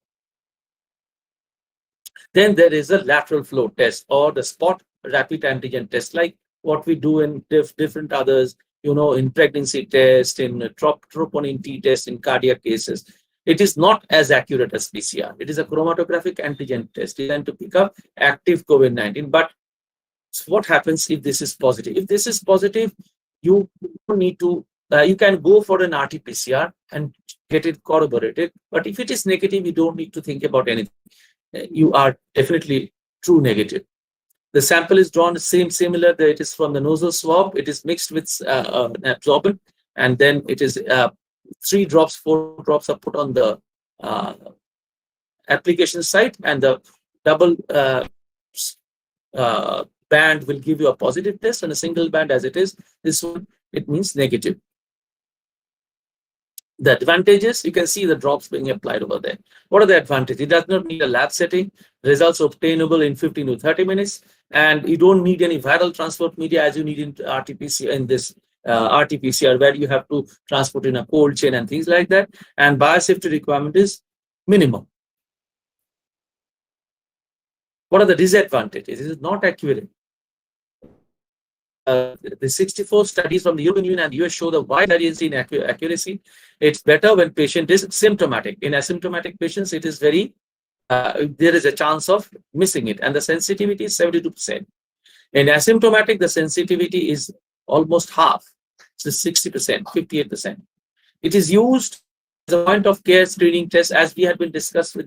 Then there is a lateral flow test or the spot rapid antigen test, like what we do in different others, in pregnancy test, in troponin T test, in cardiac cases. It is not as accurate as PCR. It is a chromatographic antigen test designed to pick up active COVID-19. But what happens if this is positive? If this is positive, you don't need to, you can go for an RT-PCR and get it corroborated. But if it is negative, you don't need to think about anything. You are definitely true negative. The sample is drawn similar. It is from the nasal swab. It is mixed with absorbent, and then it is 3 drops, 4 drops are put on the application site, and the double band will give you a positive test, and a single band, as it is this one, it means negative. The advantages, you can see the drops being applied over there. What are the advantages? It does not need a lab setting. Results obtainable in 15 to 30 minutes. And you don't need any viral transport media as you need in RT-PCR, in this RT-PCR, where you have to transport in a cold chain and things like that. And biosafety requirement is minimum. What are the disadvantages? It is not accurate. The 64 studies from the European Union and the US show the wide variance in accuracy. It's better when patient is symptomatic. In asymptomatic patients, it is very, there is a chance of missing it, and the sensitivity is 72%. In asymptomatic, the sensitivity is almost half, so 60%, 58%. It is used as a point of care screening test, as we had been discussing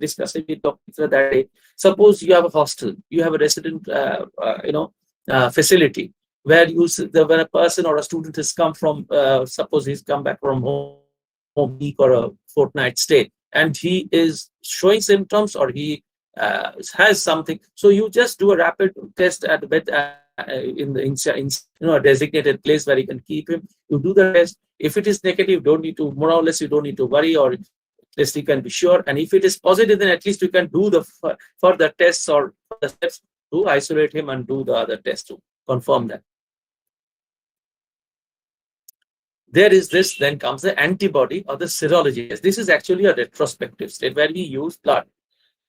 with Dr. that day. Suppose you have a hostel, you have a resident, facility, where when a person or a student has come from, suppose he's come back from home, week or a fortnight stay, and he is showing symptoms or he has something. So you just do a rapid test at the bed a designated place where you can keep him. You do the test. If it is negative, don't need to, more or less, you don't need to worry, or at least you can be sure. And if it is positive, then at least you can do the further tests or the steps to isolate him and do the other test to confirm that. There is this, then comes the antibody or the serology test. This is actually a retrospective state where we use blood.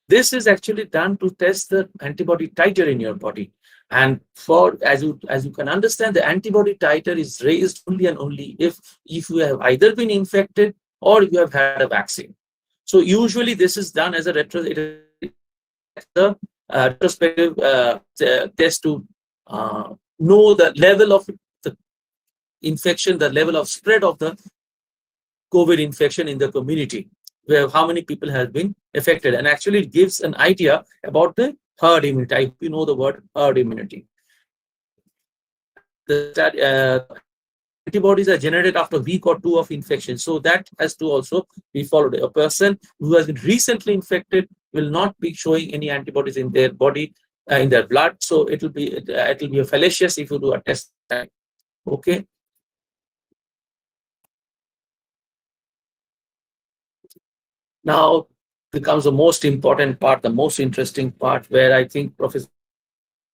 This is actually done to test the antibody titer in your body. And for, as you can understand, the antibody titer is raised only and only if you have either been infected or you have had a vaccine. So usually this is done as a retrospective test to know the level of the infection, the level of spread of the COVID infection in the community, where how many people have been affected, and actually it gives an idea about the herd immunity. I hope you know the word herd immunity. The antibodies are generated after a week or two of infection, so that has to also be followed. A person who has been recently infected will not be showing any antibodies in their body, in their blood. So it will be a fallacious if you do a test. Okay. Now becomes the most important part, the most interesting part, where I think Professor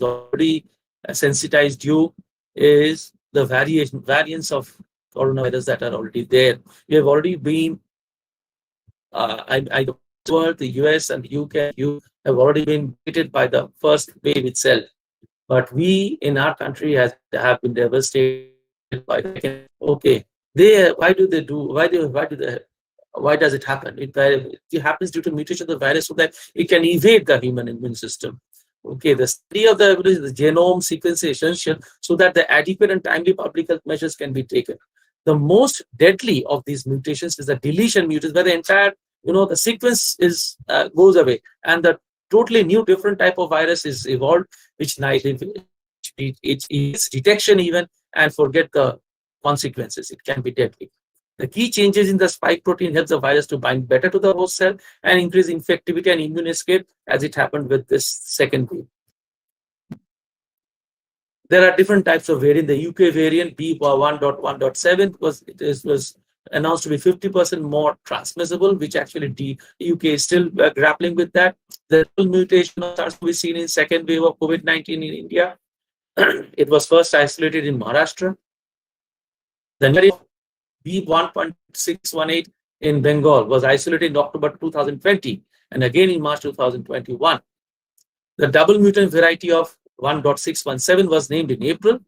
already sensitized you, is the variants of coronavirus that are already there. We have already been, the world, the US and the UK, you have already been hit by the first wave itself. But we in our country have been devastated by the second. Okay, why does it happen? It happens due to mutation of the virus so that it can evade the human immune system. Okay, the study of the genome sequence is essential so that the adequate and timely public health measures can be taken. The most deadly of these mutations is the deletion mutations, where the entire, the sequence goes away, and the totally new, different type of virus is evolved, which it's detection even, and forget the consequences. It can be deadly. The key changes in the spike protein helps the virus to bind better to the host cell and increase infectivity and immune escape, as it happened with this second wave. There are different types of variant. The UK variant B1.1.7 was announced to be 50% more transmissible, which actually the UK is still grappling with that. The mutation starts to be seen in second wave of COVID-19 in India. It was first isolated in Maharashtra. The B1.618 in Bengal was isolated in October 2020 and again in March 2021. The double mutant variety of 1.617 was named in April.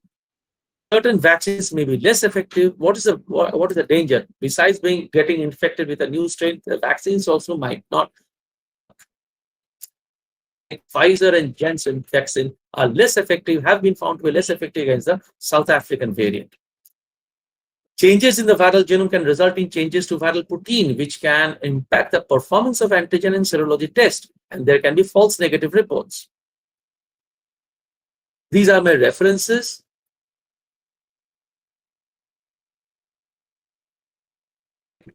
Certain vaccines may be less effective. What is the danger? Besides getting infected with a new strain, the vaccines also might not. Pfizer and Janssen vaccine are less effective, have been found to be less effective against the South African variant. Changes in the viral genome can result in changes to viral protein, which can impact the performance of antigen and serology tests, and there can be false negative reports. These are my references.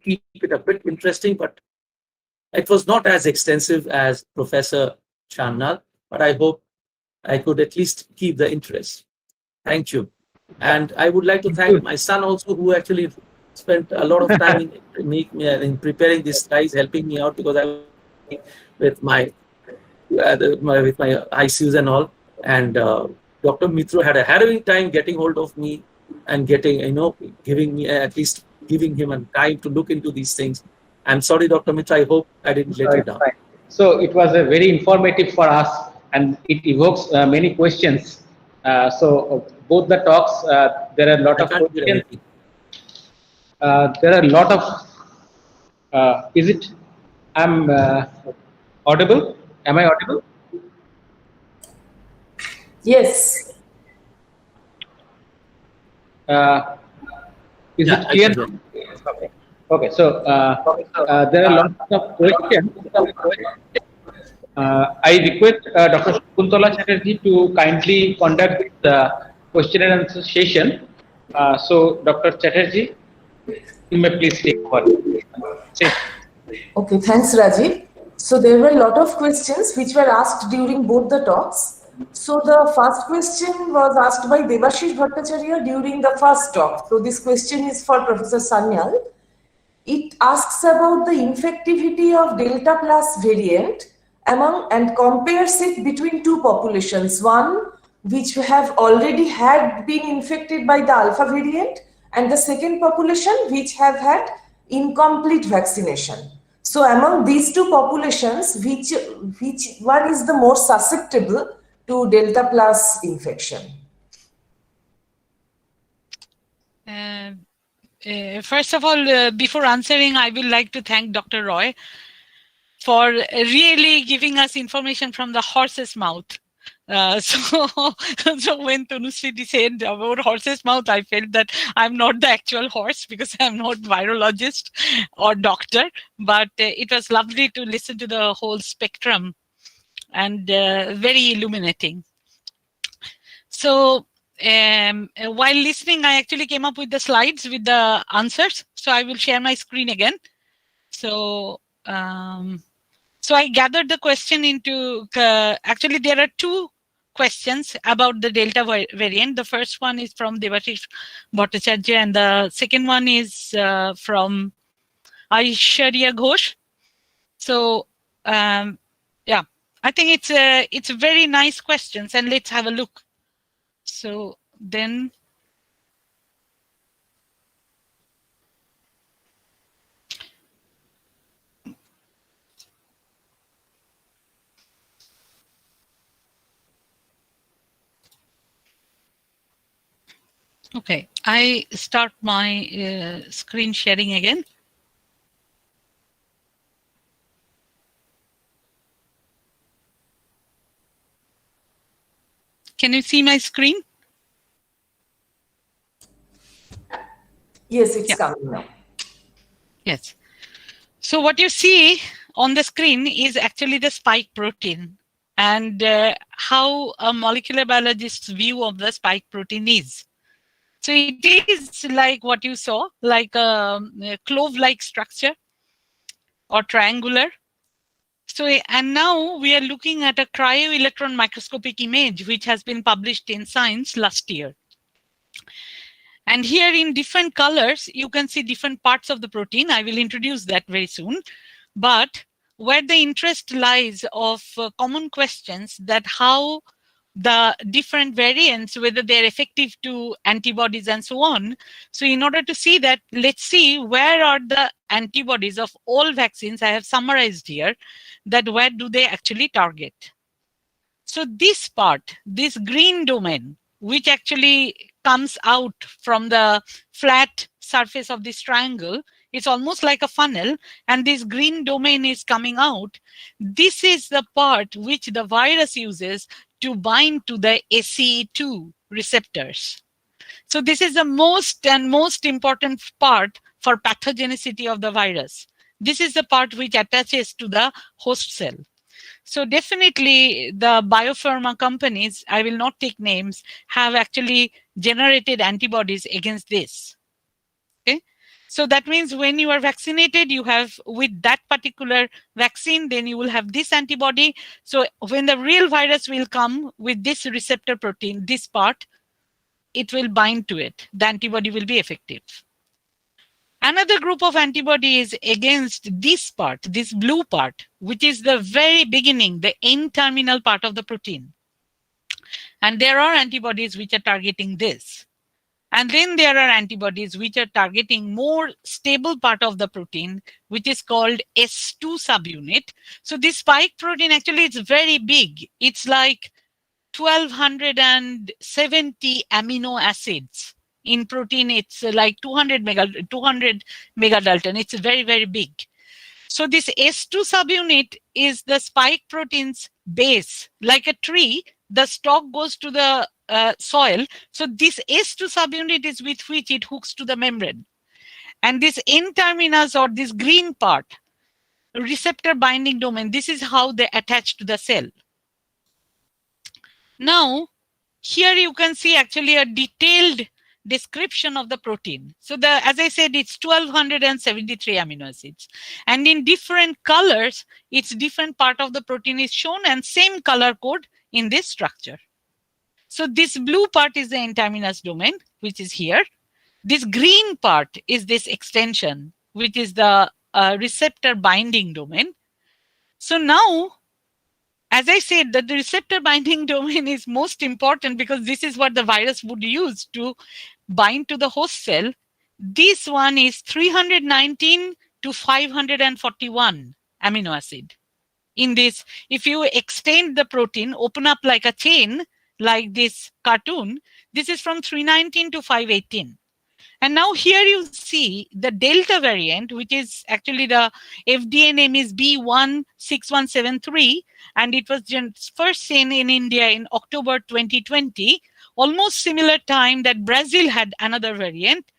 Keep it a bit interesting, but it was not as extensive as Professor Channal, but I hope I could at least keep the interest. Thank you. And I would like to thank my son also, who actually spent a lot of time in preparing these slides, helping me out, because I was with my ICUs and all. And Dr. Mitro had a harrowing time getting hold of me and giving him a time to look into these things. I'm sorry, Dr. Mitra, I hope I didn't let you down. Fine. So it was very informative for us, and it evokes many questions. So both the talks, there are a lot of questions. There are a lot of. Is it? I'm audible. Am I audible? Yes. Is it clear? Okay. Okay. So there are lots of questions. I request Dr. Shakuntala Chatterjee to kindly conduct the question and answer session. So, Dr. Chatterjee, you may please take over. Say. Okay, thanks, Rajiv. So there were a lot of questions which were asked during both the talks. So the first question was asked by Devashish Bhattacharya during the first talk. So this question is for Professor Sanyal. It asks about the infectivity of Delta plus variant among and compares it between two populations. One which have already had been infected by the alpha variant, and the second population which have had incomplete vaccination. So among these two populations, which one is the more susceptible to Delta plus infection? First of all, before answering, I would like to thank Dr. Roy for really giving us information from the horse's mouth. So when Tanushree said about horse's mouth, I felt that I'm not the actual horse because I'm not virologist or doctor, but it was lovely to listen to the whole spectrum and very illuminating. So while listening, I actually came up with the slides with the answers. So I will share my screen again. So so I gathered the question into, actually there are two questions about the Delta variant. The first one is from Devashish Bhattacharya and the second one is from Aishwarya Ghosh. So yeah, I think it's very nice questions, and let's have a look. So then okay, I start my screen sharing again. Can you see my screen? Yes, it's coming now. Yes. So what you see on the screen is actually the spike protein and how a molecular biologist's view of the spike protein is. So it is like what you saw, like a clove-like structure or triangular. So, and now we are looking at a cryo-electron microscopic image, which has been published in Science last year. And here in different colors, you can see different parts of the protein. I will introduce that very soon. But where the interest lies of common questions that how the different variants, whether they're effective to antibodies and so on. So in order to see that, let's see where are the antibodies of all vaccines I have summarized here, that where do they actually target. So this part, this green domain, which actually comes out from the flat surface of this triangle, it's almost like a funnel, and this green domain is coming out. This is the part which the virus uses to bind to the Ace2 receptors. So this is the most important part for pathogenicity of the virus. This is the part which attaches to the host cell. So definitely the biopharma companies, I will not take names, have actually generated antibodies against this. Okay. So that means when you are vaccinated, you have with that particular vaccine, then you will have this antibody. So when the real virus will come with this receptor protein, this part, it will bind to it. The antibody will be effective. Another group of antibodies against this part, this blue part, which is the very beginning, the N-terminal part of the protein. And there are antibodies which are targeting this. And then there are antibodies which are targeting more stable part of the protein, which is called Ace2 subunit. So this spike protein actually is very big. It's like 1270 amino acids. In protein, it's like 200 megadalton. It's very, very big. So this Ace2 subunit is the spike protein's base. Like a tree, the stalk goes to the soil. So this Ace2 subunit is with which it hooks to the membrane. And this N-terminus or this green part, receptor binding domain, this is how they attach to the cell. Now, here you can see actually a detailed description of the protein. So as I said, it's 1273 amino acids. And in different colors, it's different part of the protein is shown and same color code in this structure. So this blue part is the N-terminus domain, which is here. This green part is this extension, which is the receptor binding domain. So now, as I said, that the receptor binding domain is most important because this is what the virus would use to bind to the host cell. This one is 319 to 541 amino acid. In this, if you extend the protein, open up like a chain, like this cartoon, this is from 319 to 518. And now here you see the Delta variant, which is actually the FDA name is B16173, and it was first seen in India in October 2020, almost similar time that Brazil had another variant.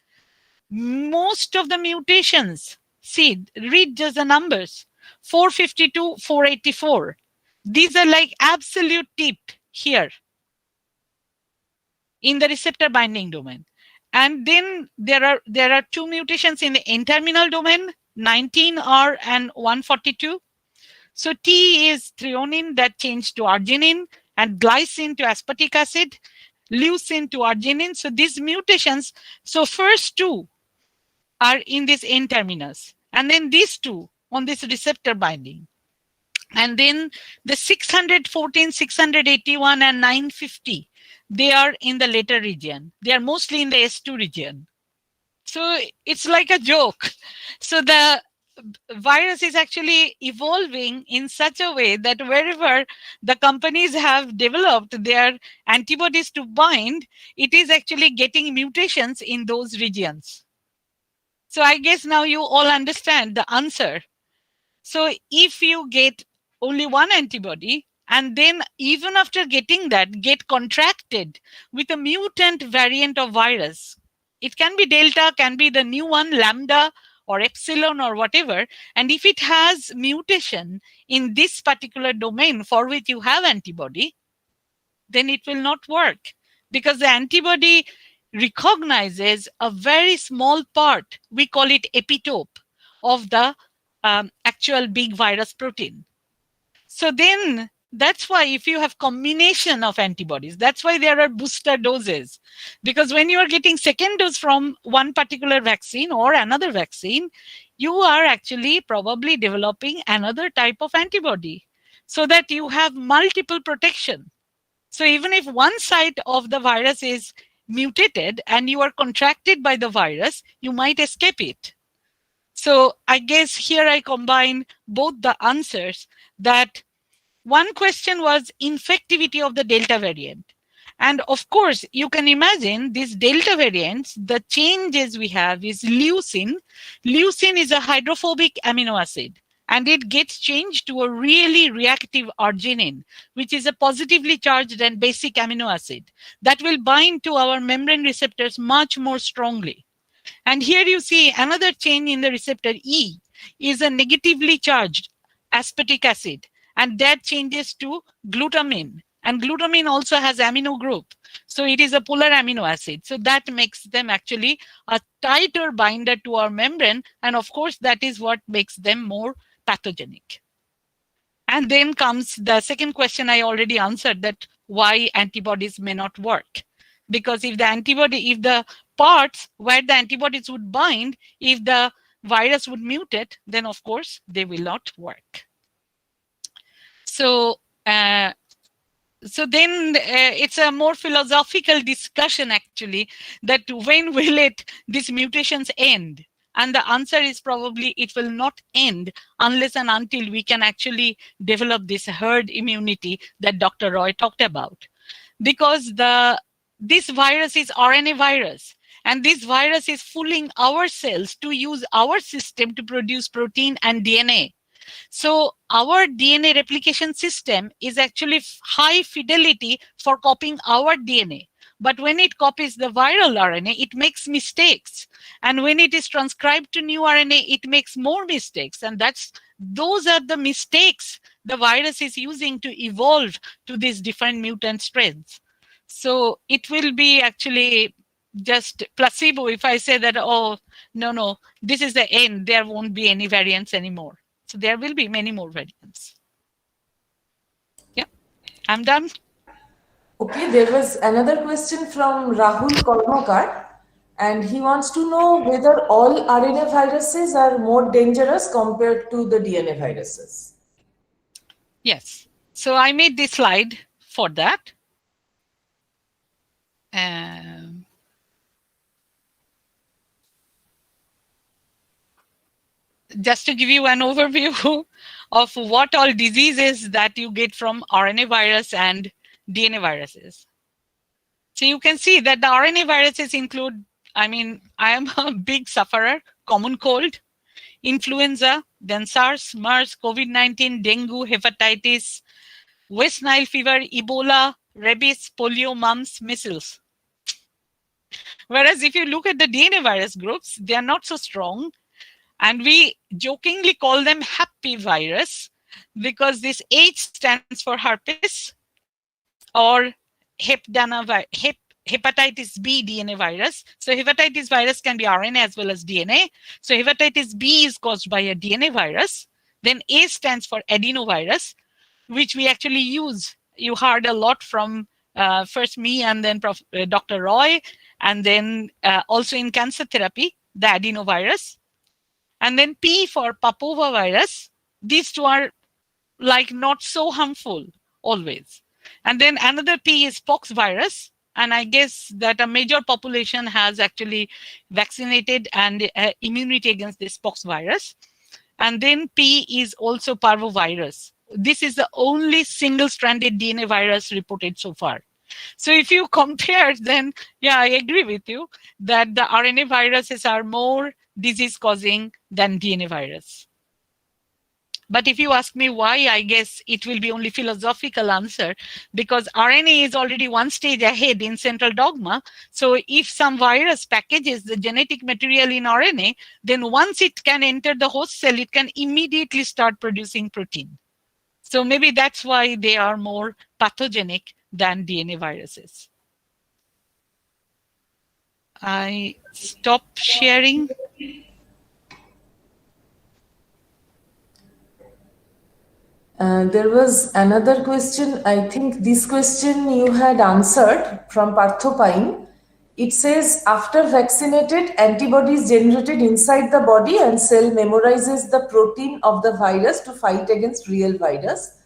Most of the mutations, see, read just the numbers, 452, 484. These are like absolute tip here in the receptor binding domain. And then there are two mutations in the N-terminal domain, 19R and 142. So T is threonine that changed to arginine, and glycine to aspartic acid, leucine to arginine. So these mutations, so first two are in this N-terminus, and then these two on this receptor binding. And then the 614, 681, and 950, they are in the later region. They are mostly in the Ace2 region. So it's like a joke. So the virus is actually evolving in such a way that wherever the companies have developed their antibodies to bind, it is actually getting mutations in those regions. So I guess now you all understand the answer. So if you get only one antibody, and then even after getting that, get contracted with a mutant variant of virus, it can be Delta, can be the new one, Lambda or Epsilon or whatever. And if it has mutation in this particular domain for which you have antibody, then it will not work because the antibody recognizes a very small part, we call it epitope, of the actual big virus protein. So then that's why if you have combination of antibodies, that's why there are booster doses. Because when you are getting second dose from one particular vaccine or another vaccine, you are actually probably developing another type of antibody so that you have multiple protection. So even if one side of the virus is mutated and you are contracted by the virus, you might escape it. So I guess here I combine both the answers. That one question was infectivity of the Delta variant. And of course, you can imagine these Delta variants, the changes we have is leucine. Leucine is a hydrophobic amino acid, and it gets changed to a really reactive arginine, which is a positively charged and basic amino acid that will bind to our membrane receptors much more strongly. And here you see another change in the receptor E is a negatively charged aspartic acid, and that changes to glutamine. And glutamine also has amino group. So it is a polar amino acid. So that makes them actually a tighter binder to our membrane. And of course, that is what makes them more pathogenic. And then comes the second question I already answered, that why antibodies may not work. Because if the parts where the antibodies would bind, if the virus would mutate, then of course they will not work. So then it's a more philosophical discussion actually, that when will these mutations end? And the answer is probably it will not end unless and until we can actually develop this herd immunity that Dr. Roy talked about. Because this virus is RNA virus, and this virus is fooling our cells to use our system to produce protein and DNA. So our DNA replication system is actually high fidelity for copying our DNA. But when it copies the viral RNA, it makes mistakes. And when it is transcribed to new RNA, it makes more mistakes. And those are the mistakes the virus is using to evolve to these different mutant strains. So it will be actually just placebo if I say that, oh, no, this is the end, there won't be any variants anymore. So there will be many more variants. Yeah, I'm done. Okay, there was another question from Rahul Kormakar, and he wants to know whether all RNA viruses are more dangerous compared to the DNA viruses. Yes. So I made this slide for that. Just to give you an overview of what all diseases that you get from RNA virus and DNA viruses. So you can see that the RNA viruses include, I am a big sufferer, common cold, influenza, then SARS, MERS, COVID-19, dengue, hepatitis, West Nile fever, Ebola, rabies, polio, mumps, measles. Whereas if you look at the DNA virus groups, they are not so strong. And we jokingly call them happy virus because this H stands for herpes or hepatitis B DNA virus. So hepatitis virus can be RNA as well as DNA. So hepatitis B is caused by a DNA virus. Then A stands for adenovirus, which we actually use. You heard a lot from first me and then Dr. Roy, and then also in cancer therapy, the adenovirus. And then P for papovavirus. These two are like not so harmful always. And then another P is pox virus. And I guess that a major population has actually vaccinated and immunity against this pox virus. And then P is also parvovirus. This is the only single-stranded DNA virus reported so far. So if you compare, then yeah, I agree with you that the RNA viruses are more disease-causing than DNA virus. But if you ask me why, I guess it will be only philosophical answer, because RNA is already one stage ahead in central dogma. So if some virus packages the genetic material in RNA, then once it can enter the host cell, it can immediately start producing protein. So maybe that's why they are more pathogenic than DNA viruses. I stop sharing. There was another question. I think this question you had answered from Parthopine. It says, after vaccinated, antibodies generated inside the body and cell memorizes the protein of the virus to fight against real virus.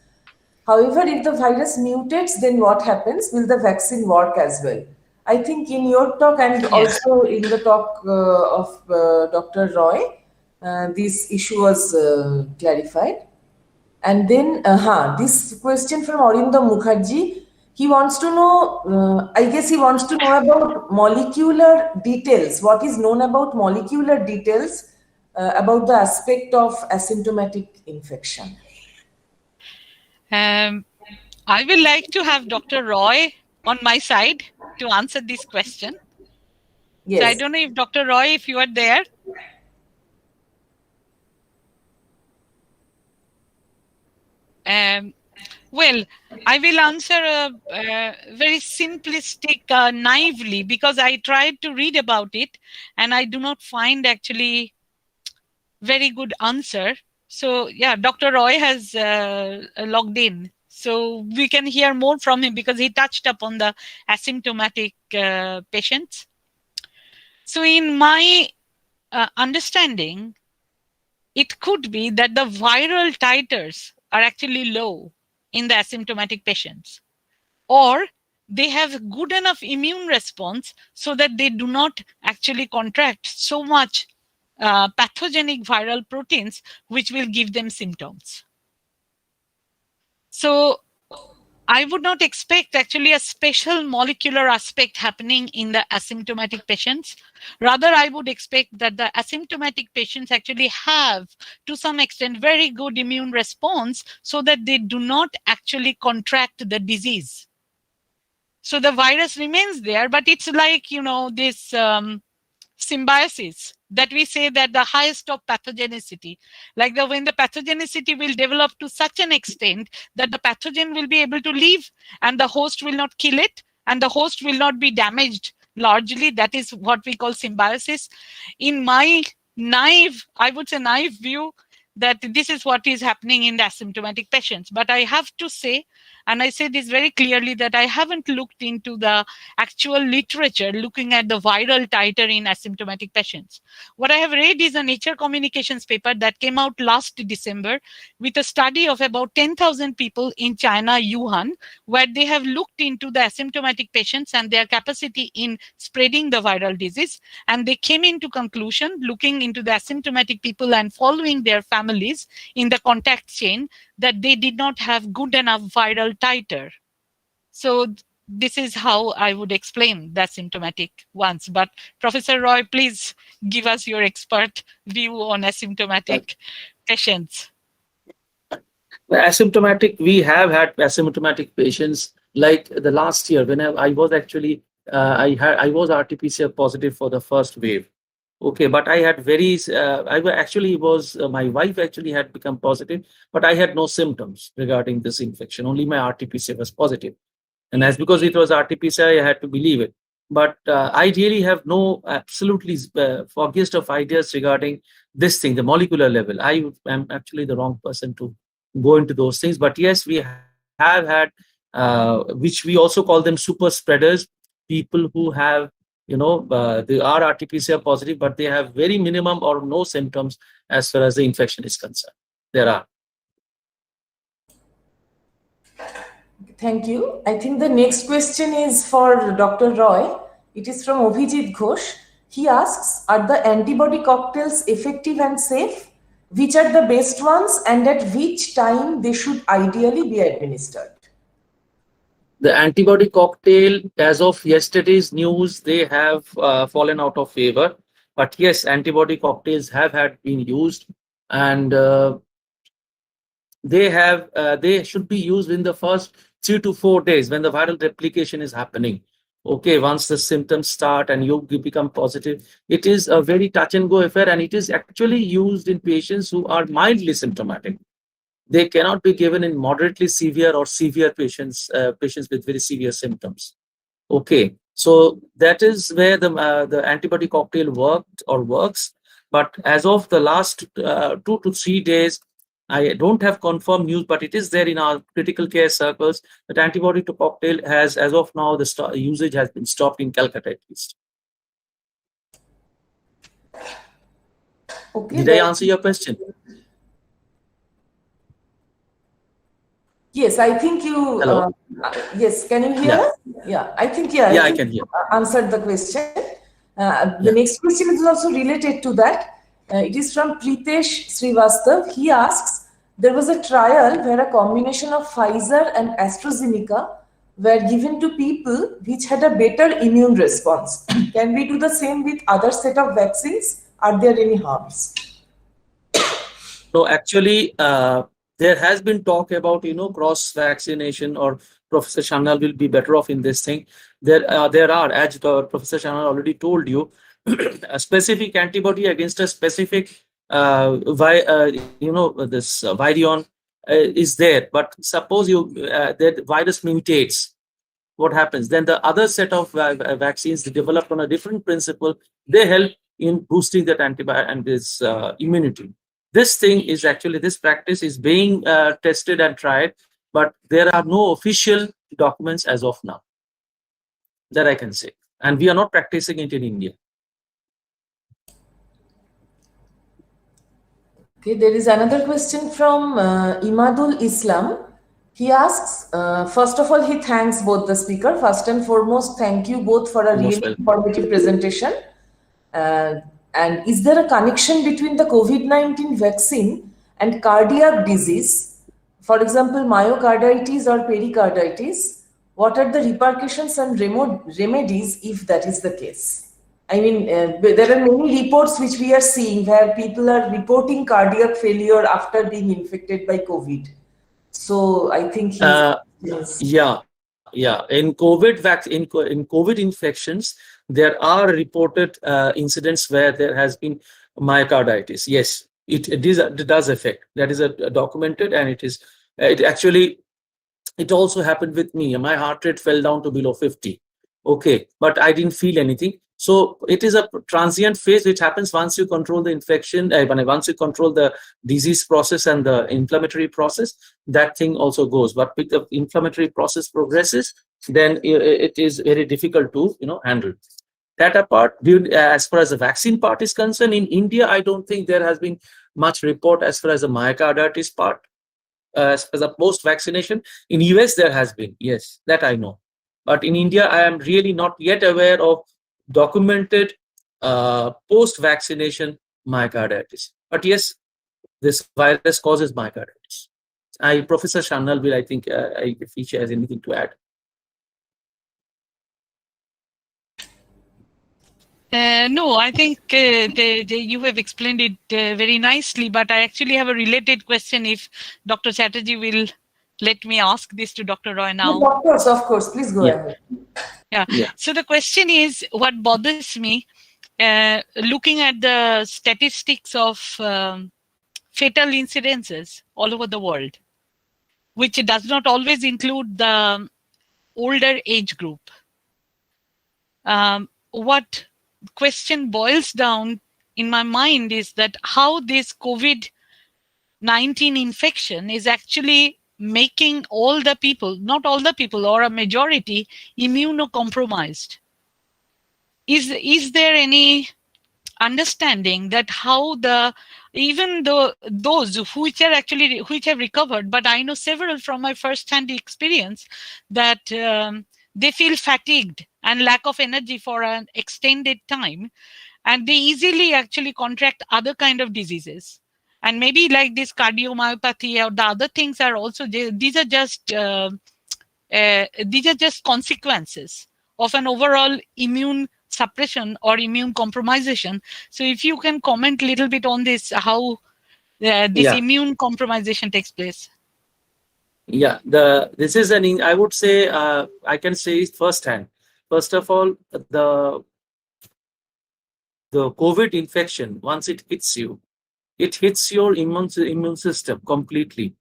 However, if the virus mutates, then what happens? Will the vaccine work as well? I think in your talk and also in the talk of Dr. Roy, this issue was clarified. And then, this question from Arinder Mukherjee, he wants to know, I guess he wants to know about molecular details. What is known about molecular details about the aspect of asymptomatic infection? I will like to have Dr. Roy on my side to answer this question. Yes. So I don't know if Dr. Roy, if you are there. Well, I will answer very simplistic, naively, because I tried to read about it and I do not find actually very good answer. So yeah, Dr. Roy has logged in. So we can hear more from him because he touched upon the asymptomatic patients. So in my understanding, it could be that the viral titers are actually low in the asymptomatic patients, or they have good enough immune response so that they do not actually contract so much pathogenic viral proteins, which will give them symptoms. So I would not expect actually a special molecular aspect happening in the asymptomatic patients. Rather, I would expect that the asymptomatic patients actually have, to some extent, very good immune response so that they do not actually contract the disease. So the virus remains there, but it's like, this symbiosis that we say that the highest of pathogenicity, like when the pathogenicity will develop to such an extent that the pathogen will be able to live and the host will not kill it and the host will not be damaged largely that is what we call symbiosis. In my naive, I would say naive view, that this is what is happening in the asymptomatic patients. But I have to say, and I say this very clearly, that I haven't looked into the actual literature looking at the viral titer in asymptomatic patients. What I have read is a Nature Communications paper that came out last December with a study of about 10,000 people in China, Wuhan, where they have looked into the asymptomatic patients and their capacity in spreading the viral disease. And they came into conclusion, looking into the asymptomatic people and following their families in the contact chain, that they did not have good enough viral titer. So this is how I would explain the asymptomatic ones. But Professor Roy, please give us your expert view on asymptomatic patients. Asymptomatic, we have had asymptomatic patients like the last year when I was actually, I was RT-PCR positive for the first wave. Okay, but I had my wife actually had become positive, but I had no symptoms regarding this infection. Only my RT-PCR was positive. And as because it was RT-PCR, I had to believe it. But I really have no absolutely foggiest of ideas regarding this thing, the molecular level. I am actually the wrong person to go into those things. But yes, we have had, which we also call them super spreaders, people who have, they are RT-PCR positive, but they have very minimum or no symptoms as far as the infection is concerned. There are. Thank you. I think the next question is for Dr. Roy. It is from Abhijit Ghosh. He asks, are the antibody cocktails effective and safe? Which are the best ones and at which time they should ideally be administered? The antibody cocktail, as of yesterday's news, they have fallen out of favor. But yes, antibody cocktails have been used, and they should be used in the first 3 to 4 days when the viral replication is happening. Okay, once the symptoms start and you become positive, it is a very touch and go affair, and it is actually used in patients who are mildly symptomatic. They cannot be given in moderately severe or severe patients, patients with very severe symptoms. Okay, so that is where the antibody cocktail works. But as of the last 2 to 3 days, I don't have confirmed news, but it is there in our critical care circles that antibody cocktail has, as of now, the usage has been stopped in Calcutta at least. Okay, did I answer your question? Yes, I think you. Hello? Yes, can you hear us? Yeah, I think I can hear. Answered the question. The next question is also related to that. It is from Pritesh Srivastav. He asks, there was a trial where a combination of Pfizer and AstraZeneca were given to people which had a better immune response. Can we do the same with other set of vaccines? Are there any harms? No, actually, there has been talk about cross vaccination, or Professor Shanal will be better off in this thing. There are, as Professor Shanal already told you, a specific antibody against a specific this virion is there. But suppose that virus mutates, what happens? Then the other set of vaccines developed on a different principle, they help in boosting that antibody and this immunity. This thing is actually, this practice is being tested and tried, but there are no official documents as of now that I can say. And we are not practicing it in India. Okay, there is another question from Imadul Islam. He asks, first of all, he thanks both the speaker. First and foremost, thank you both for a really informative presentation. And is there a connection between the COVID-19 vaccine and cardiac disease? For example, myocarditis or pericarditis? What are the repercussions and remedies if that is the case? I mean, there are many reports which we are seeing where people are reporting cardiac failure after being infected by COVID. So I think in COVID infections, there are reported incidents where there has been myocarditis. Yes, it does affect. That is documented, and it also happened with me. My heart rate fell down to below 50. Okay, but I didn't feel anything. So it is a transient phase which happens once you control the infection, once you control the disease process and the inflammatory process, that thing also goes. But if the inflammatory process progresses, then it is very difficult to handle. That apart, as far as the vaccine part is concerned, in India, I don't think there has been much report as far as the myocarditis part, as a post-vaccination. In US, there has been, yes, that I know. But in India, I am really not yet aware of documented post-vaccination myocarditis. But yes, this virus causes myocarditis. Professor Shanal will, I think, if he has anything to add. No, I think you have explained it very nicely, but I actually have a related question if Dr. Chatterjee will let me ask this to Dr. Roy now. Of course, please go ahead. Yeah. So the question is, what bothers me, looking at the statistics of fatal incidences all over the world, which does not always include the older age group. What question boils down in my mind is that how this COVID-19 infection is actually making all the people, not all the people, or a majority, immunocompromised. Is there any understanding that how even though those which have recovered, but I know several from my first-hand experience that they feel fatigued and lack of energy for an extended time, and they easily actually contract other kind of diseases, and maybe like this cardiomyopathy or the other things are also, these are just consequences of an overall immune suppression or immune compromisation. So if you can comment a little bit on this, how this immune compromisation takes place. Yeah, this is I would say, I can say firsthand. First of all, the COVID infection, once it hits you, it hits your immune system completely.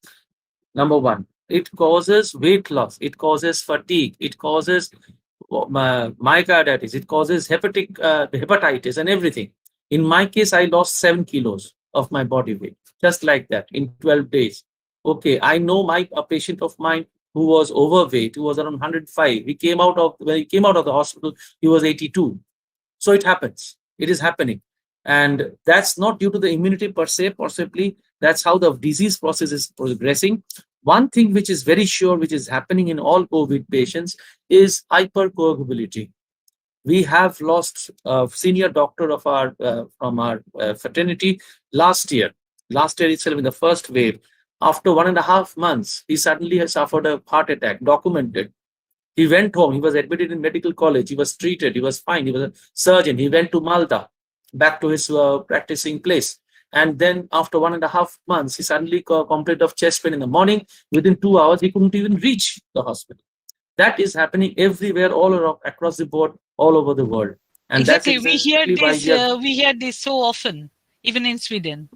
Number one, it causes weight loss, it causes fatigue, it causes myocarditis, it causes hepatitis and everything. In my case, I lost 7 kilos of my body weight, just like that, in 12 days. Okay, I know a patient of mine who was overweight, who was around 105. When he came out of the hospital, he was 82. So it happens. It is happening. And that's not due to the immunity per se, possibly. That's how the disease process is progressing. One thing which is very sure, which is happening in all COVID patients, is hypercoagulability. We have lost a senior doctor of from our fraternity last year itself, in the first wave. After 1.5 months, he suddenly has suffered a heart attack, documented. He went home. He was admitted in medical college. He was treated. He was fine. He was a surgeon. He went to Malta, back to his practicing place. And then after 1.5 months, he suddenly complained of chest pain in the morning. Within 2 hours, he couldn't even reach the hospital. That is happening everywhere, all around, across the board, all over the world. And exactly. That's exactly we hear this so often, even in Sweden.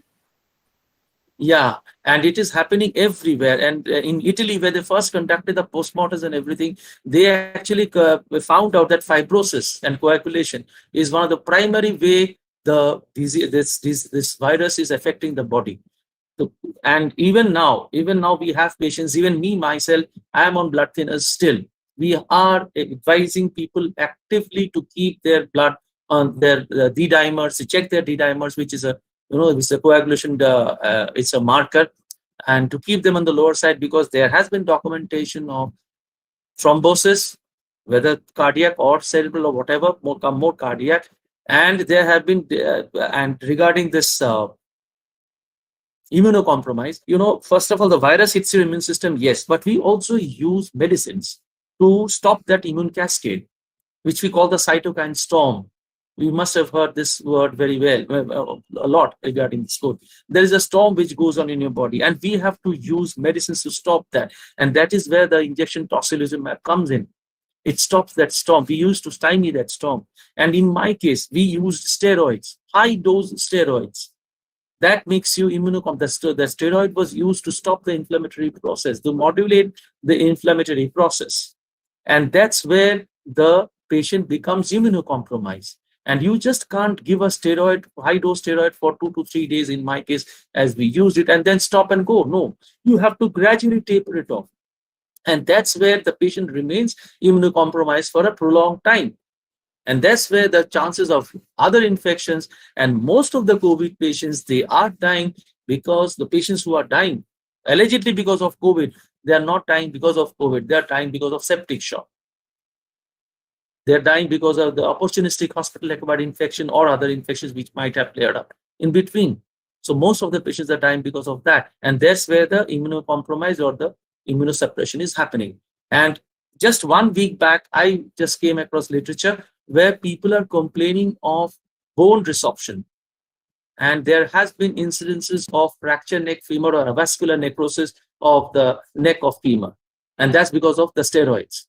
Yeah, and it is happening everywhere. And in Italy, where they first conducted the postmortems and everything, they actually found out that fibrosis and coagulation is one of the primary way this virus is affecting the body. And even now we have patients, even me myself, I am on blood thinners still. We are advising people actively to keep their blood on their D-dimers, to check their D-dimers, which is it's a coagulation, it's a marker, and to keep them on the lower side, because there has been documentation of thrombosis, whether cardiac or cerebral or whatever, more cardiac. And there have been, and regarding this immunocompromise, first of all, the virus hits your immune system, yes, but we also use medicines to stop that immune cascade, which we call the cytokine storm. We must have heard this word very well, a lot regarding this code. There is a storm which goes on in your body, and we have to use medicines to stop that. And that is where the injection tocilizumab comes in. It stops that storm. We used to stymie that storm. And in my case, we used steroids, high-dose steroids. That makes you immunocompromised. The steroid was used to stop the inflammatory process, to modulate the inflammatory process. And that's where the patient becomes immunocompromised. And you just can't give a steroid, high dose steroid for 2 to 3 days, in my case, as we used it, and then stop and go. No, you have to gradually taper it off. And that's where the patient remains immunocompromised for a prolonged time. And that's where the chances of other infections, and most of the COVID patients, they are dying because the patients who are dying allegedly because of COVID, they are not dying because of COVID, they are dying because of septic shock. They're dying because of the opportunistic hospital-acquired infection or other infections which might have flared up in between. So most of the patients are dying because of that. And that's where the immunocompromise or the immunosuppression is happening. And just 1 week back, I just came across literature where people are complaining of bone resorption. And there has been incidences of fractured neck femur or avascular necrosis of the neck of femur. And that's because of the steroids.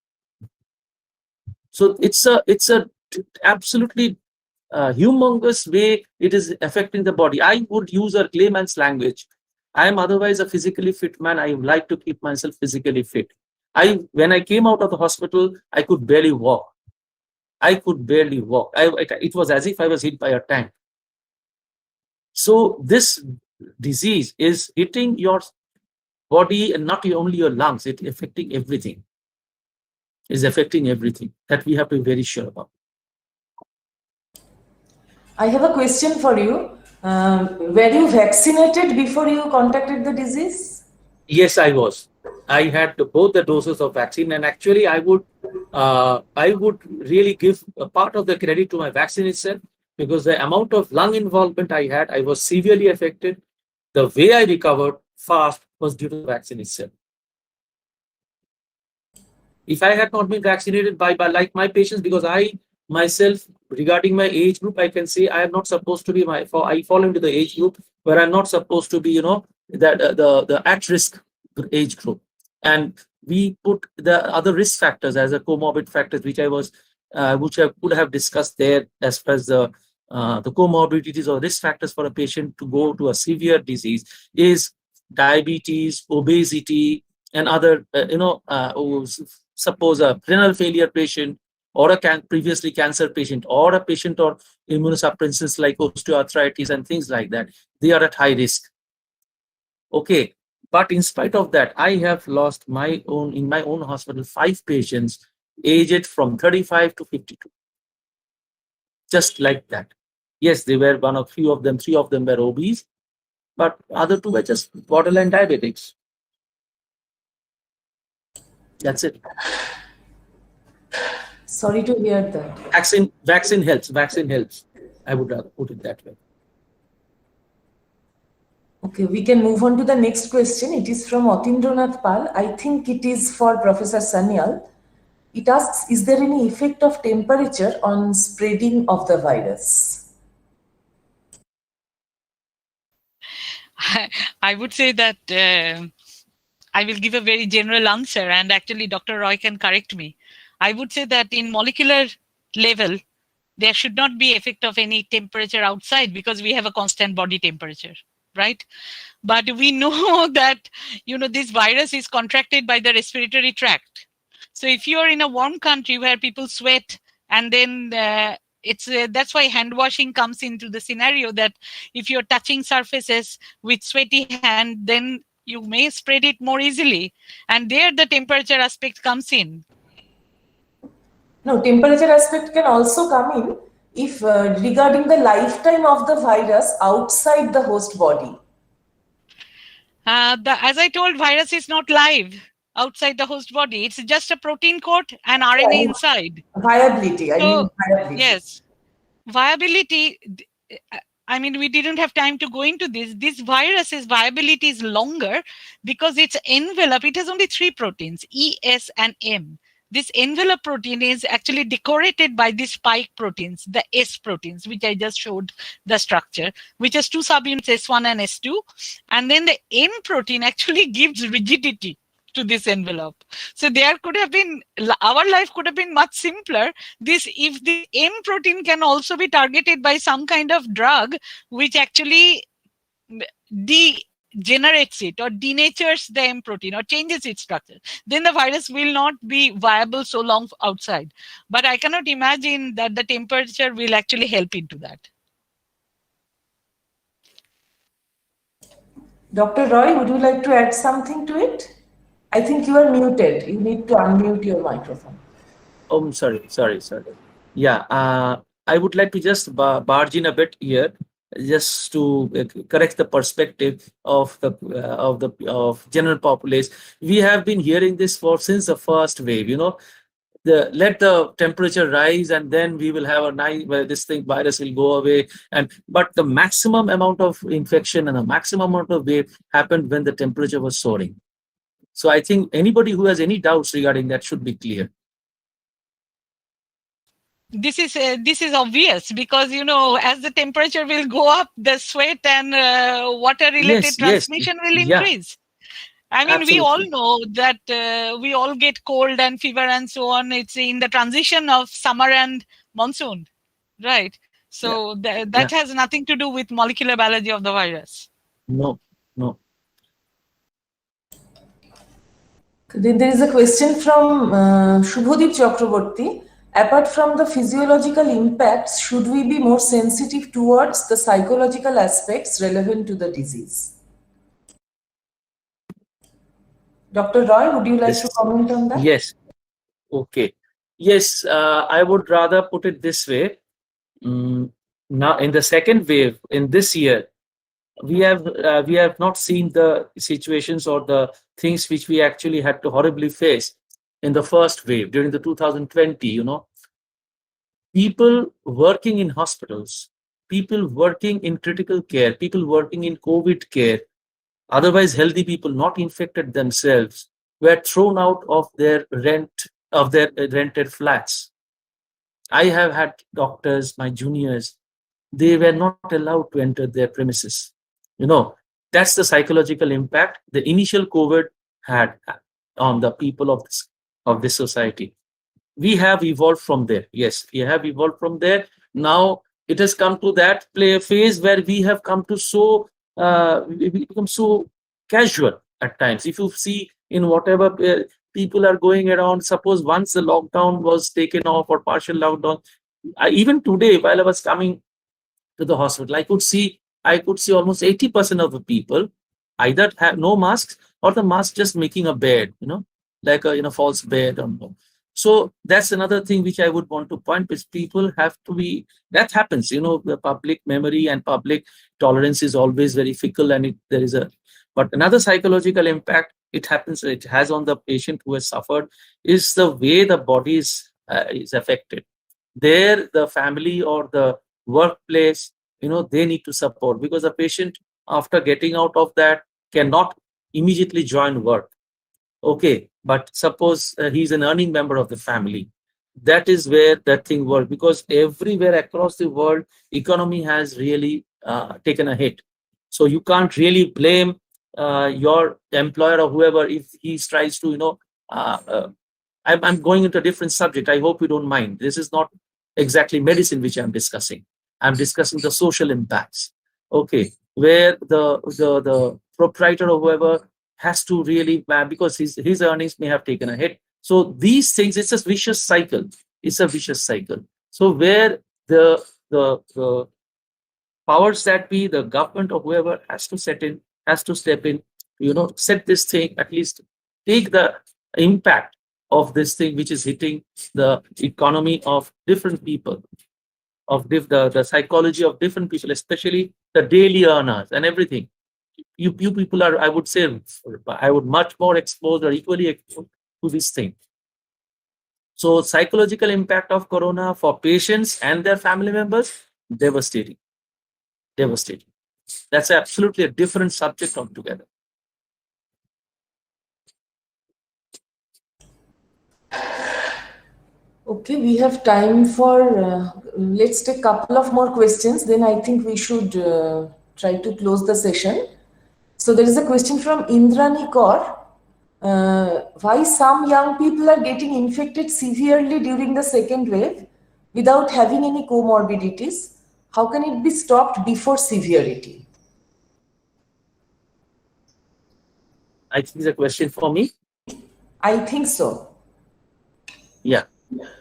So it's a absolutely humongous way it is affecting the body. I would use a layman's language. I am otherwise a physically fit man. I like to keep myself physically fit. When I came out of the hospital, I could barely walk. I could barely walk. It was as if I was hit by a tank. So this disease is hitting your body and not only your lungs. It's affecting everything. Is affecting everything. That we have to be very sure about. I have a question for you. Were you vaccinated before you contacted the disease? Yes, I was. I had both the doses of vaccine, and actually, I would really give a part of the credit to my vaccine itself, because the amount of lung involvement I had, I was severely affected. The way I recovered fast was due to the vaccine itself. If I had not been vaccinated by like my patients, because I myself, regarding my age group, I can say I am not supposed to be I fall into the age group where I'm not supposed to be, the at-risk age group. And we put the other risk factors as a comorbid factors, which I could have discussed there, as far as the comorbidities or risk factors for a patient to go to a severe disease is diabetes, obesity, and other, suppose a renal failure patient, or a previously cancer patient, or a patient or immunosuppressants like osteoarthritis and things like that, they are at high risk. Okay, but in spite of that, I have lost in my own hospital 5 patients aged from 35 to 52. Just like that. Yes, they were 3 of them were obese, but other 2 were just borderline diabetics. That's it. Sorry to hear that. Vaccine helps. Vaccine helps. I would put it that way. Okay, we can move on to the next question. It is from Atindranath Pal. I think it is for Professor Sanyal. It asks, is there any effect of temperature on spreading of the virus? I would say that I will give a very general answer, and actually Dr. Roy can correct me. I would say that in molecular level, there should not be effect of any temperature outside, because we have a constant body temperature, right? But we know that, this virus is contracted by the respiratory tract. So if you're in a warm country where people sweat, and then that's why hand washing comes into the scenario, that if you're touching surfaces with sweaty hand, then you may spread it more easily. And there the temperature aspect comes in. No, temperature aspect can also come in if regarding the lifetime of the virus outside the host body. As I told, virus is not live outside the host body. It's just a protein coat and RNA inside. Viability, viability. Yes. Viability, we didn't have time to go into this. This virus's viability is longer because its envelope, it has only 3 proteins, E, S, and M. This envelope protein is actually decorated by these spike proteins, the S proteins, which I just showed the structure, which has 2 subunits, S1 and S2. And then the N protein actually gives rigidity to this envelope. So there could have been, our life could have been much simpler. If the N protein can also be targeted by some kind of drug, which actually generates it or denatures the M protein or changes its structure, then the virus will not be viable so long outside. But I cannot imagine that the temperature will actually help into that. Dr. Roy, would you like to add something to it? I think you are muted. You need to unmute your microphone. Oh, sorry. Yeah, I would like to just barge in a bit here, just to correct the perspective of the general populace. We have been hearing this since the first wave. Let the temperature rise, and then we will have a night where this virus will go away. But the maximum amount of infection and the maximum amount of wave happened when the temperature was soaring. So I think anybody who has any doubts regarding that should be clear. This is obvious because as the temperature will go up, the sweat and water related transmission will increase. I mean, Absolutely. We all know that we all get cold and fever and so on. It's in the transition of summer and monsoon, right? So that has nothing to do with molecular biology of the virus. No. Then there is a question from Shubhodip Chakraborty. Apart from the physiological impacts, should we be more sensitive towards the psychological aspects relevant to the disease? Dr. Roy, would you like to comment on that? Yes. Okay. Yes, I would rather put it this way. Now, in the second wave, in this year, we have not seen the situations or the things which we actually had to horribly face in the first wave during the 2020. People working in hospitals, people working in critical care, people working in COVID care, otherwise healthy people not infected themselves, were thrown out of their rented flats. I have had doctors, my juniors, they were not allowed to enter their premises. That's the psychological impact the initial COVID had on the people of this society. We have evolved from there. Yes, we have evolved from there. Now it has come to that phase where we have come to we become so casual at times. If you see in whatever people are going around, suppose once the lockdown was taken off or partial lockdown, even today while I was coming to the hospital, I could see almost 80% of the people either have no masks or the mask just making a bed, like a false bed. So that's another thing which I would want to point, is people have to be, that happens, the public memory and public tolerance is always very fickle, and but another psychological impact it has on the patient who has suffered is the way the body is affected. There, the family or the workplace, they need to support, because the patient, after getting out of that, cannot immediately join work. Okay, but suppose he's an earning member of the family. That is where that thing works, because everywhere across the world, economy has really taken a hit. So you can't really blame your employer or whoever if he tries to, I'm going into a different subject. I hope you don't mind. This is not exactly medicine which I'm discussing. I'm discussing the social impacts. Okay, where the proprietor or whoever has to really, because his earnings may have taken a hit. So these things, it's a vicious cycle. It's a vicious cycle. So where the powers that be, the government or whoever has to step in, set this thing, at least take the impact of this thing which is hitting the economy of different people, of the psychology of different people, especially the daily earners and everything. You people are, I would say, I would much more exposed or equally exposed to this thing. So psychological impact of corona for patients and their family members, devastating. That's absolutely a different subject altogether. Okay, we have time for, let's take a couple of more questions, then I think we should try to close the session. So there is a question from Indrani Kaur. Why some young people are getting infected severely during the second wave without having any comorbidities? How can it be stopped before severity? I think it's a question for me. I think so. Yeah.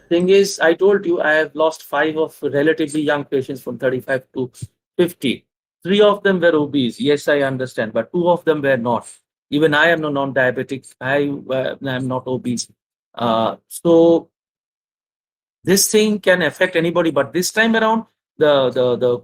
Thing is, I told you I have lost 5 of relatively young patients from 35 to 50. 3 of them were obese. Yes, I understand, but 2 of them were not. Even I am no non-diabetic. I am not obese. So this thing can affect anybody, but this time around, the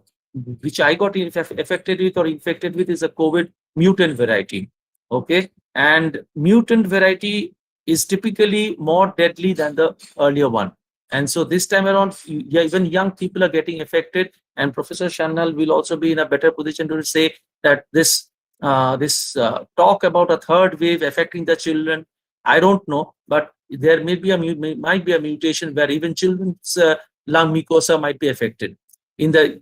which I got affected with or infected with is a COVID mutant variety. Okay, and mutant variety is typically more deadly than the earlier one. And so this time around, yeah, even young people are getting affected. And Professor Shannal will also be in a better position to say that this talk about a third wave affecting the children, I don't know, but there may be might be a mutation where even children's lung mucosa might be affected. In the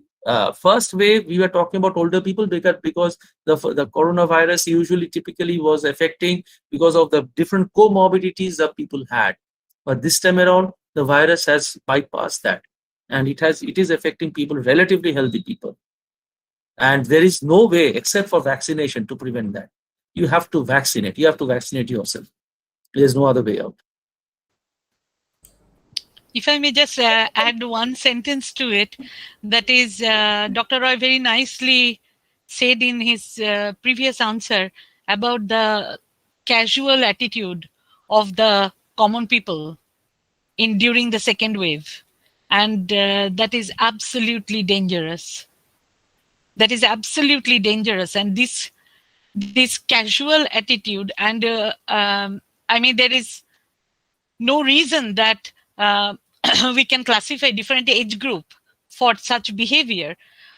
first wave, we were talking about older people because the coronavirus usually typically was affecting because of the different comorbidities that people had. But this time around, the virus has bypassed that, and it is affecting people, relatively healthy people. And there is no way except for vaccination to prevent that. You have to vaccinate. You have to vaccinate yourself. There's no other way out. If I may just add one sentence to it, that is, Dr. Roy very nicely said in his previous answer about the casual attitude of the common people during the second wave. And that is absolutely dangerous. That is absolutely dangerous. And this casual attitude, and I mean, there is no reason that we can classify different age group for such behavior.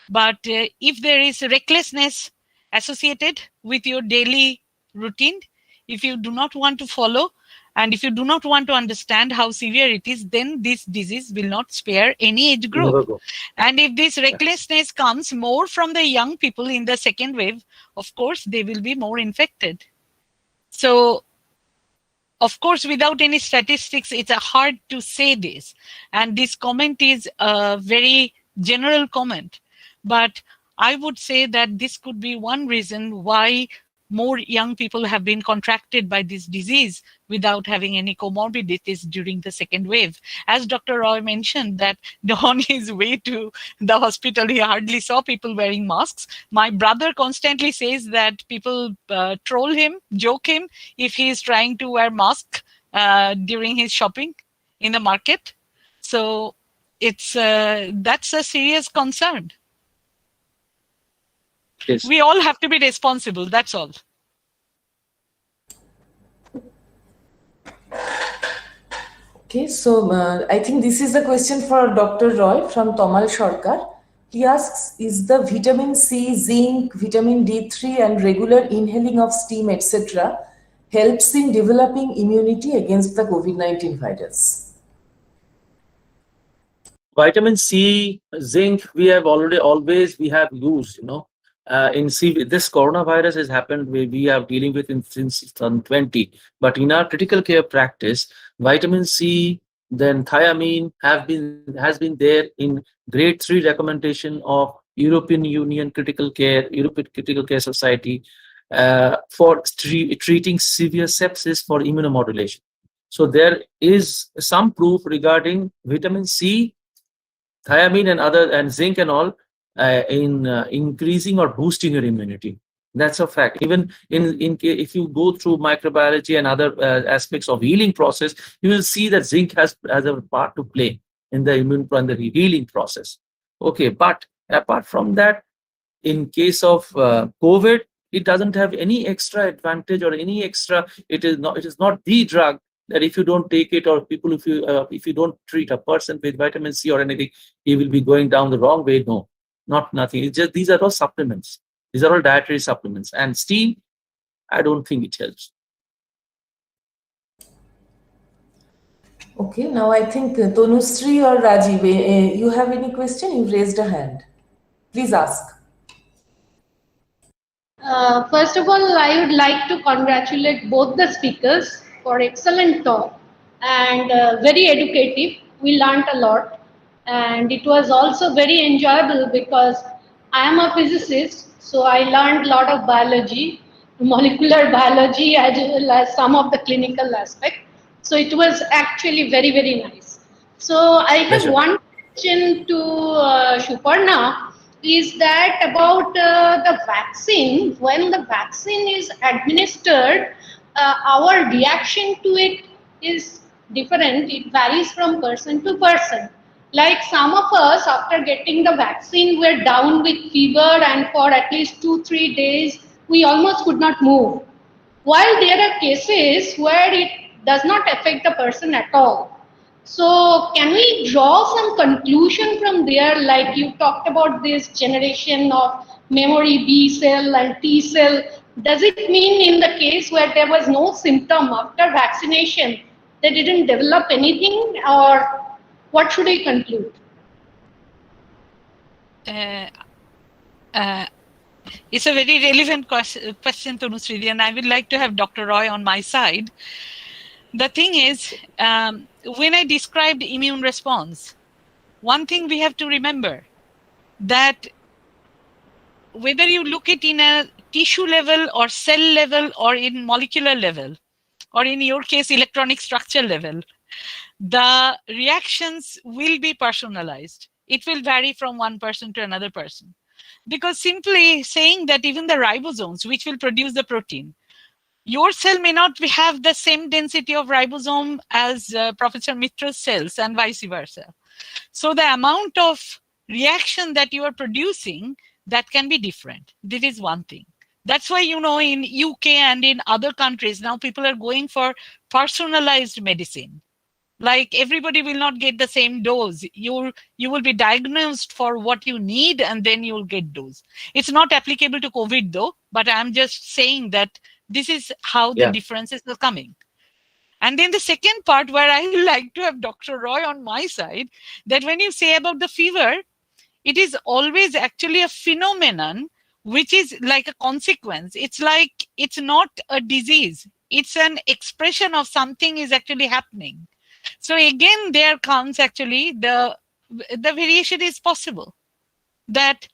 But if there is recklessness associated with your daily routine, if you do not want to follow, and if you do not want to understand how severe it is, then this disease will not spare any age group. And if this recklessness comes more from the young people in the second wave, of course, they will be more infected. So, of course, without any statistics, it's hard to say this. And this comment is a very general comment. But I would say that this could be one reason why more young people have been contracted by this disease without having any comorbidities during the second wave. As Dr. Roy mentioned, that on his way to the hospital, he hardly saw people wearing masks. My brother constantly says that people troll him, joke him, if he is trying to wear mask during his shopping in the market. So it's that's a serious concern. Yes. We all have to be responsible, that's all. Okay, so I think this is the question for Dr. Roy from Tomal Sarkar. He asks, is the vitamin C, zinc, vitamin D3 and regular inhaling of steam, etc. helps in developing immunity against the COVID-19 virus? Vitamin C, zinc, we have we have used, in this coronavirus has happened, we are dealing with since 2020. But in our critical care practice, vitamin C, then thiamine has been there in grade 3 recommendation of European Union European Critical Care Society for treating severe sepsis for immunomodulation. So there is some proof regarding vitamin C, thiamine and zinc and all in increasing or boosting your immunity. That's a fact. Even if you go through microbiology and other aspects of healing process, you will see that zinc has a part to play in the and the healing process. Okay, but apart from that, in case of COVID, it doesn't have any extra advantage or any extra. It is not the drug that if you don't take it, or people, if you don't treat a person with vitamin C or anything, he will be going down the wrong way. No, nothing. It's just these are all supplements. These are all dietary supplements. And steam, I don't think it helps. Okay, now I think Tanushree or Rajiv, you have any question? You raised a hand. Please ask. First of all, I would like to congratulate both the speakers for excellent talk and very educative. We learned a lot, and it was also very enjoyable because I am a physicist, so I learned a lot of biology, molecular biology as well as some of the clinical aspect. So it was actually very, very nice. So I have Pleasure. one question to Shuparna, is that about the vaccine. When the vaccine is administered, our reaction to it is different. It varies from person to person. Like some of us, after getting the vaccine, were down with fever, and for at least 2 3 days, we almost could not move. While there are cases where it does not affect the person at all. So, can we draw some conclusion from there? Like you talked about this generation of memory B cell and T cell. Does it mean in the case where there was no symptom after vaccination, they didn't develop anything, or what should I conclude? Uh, uh, it's a very relevant question, Tanushree, and I would like to have Dr. Roy on my side. The thing is, when I described immune response, one thing we have to remember that whether you look at in a tissue level or cell level or in molecular level, or in your case, electronic structure level, the reactions will be personalized. It will vary from one person to another person. Because simply saying that even the ribosomes, which will produce the protein, your cell may not have the same density of ribosome as Professor Mitra's cells and vice versa. So the amount of reaction that you are producing, that can be different. This is one thing. That's why, you know, in UK and in other countries, now people are going for personalized medicine. Like everybody will not get the same dose. You will be diagnosed for what you need and then you'll get dose. It's not applicable to COVID though, but I'm just saying that this is how the differences are coming. And then the second part where I like to have Dr. Roy on my side, that when you say about the fever, it is always actually a phenomenon which is like a consequence. It's like, it's not a disease. It's an expression of something is actually happening. So again, there comes actually the variation is possible. That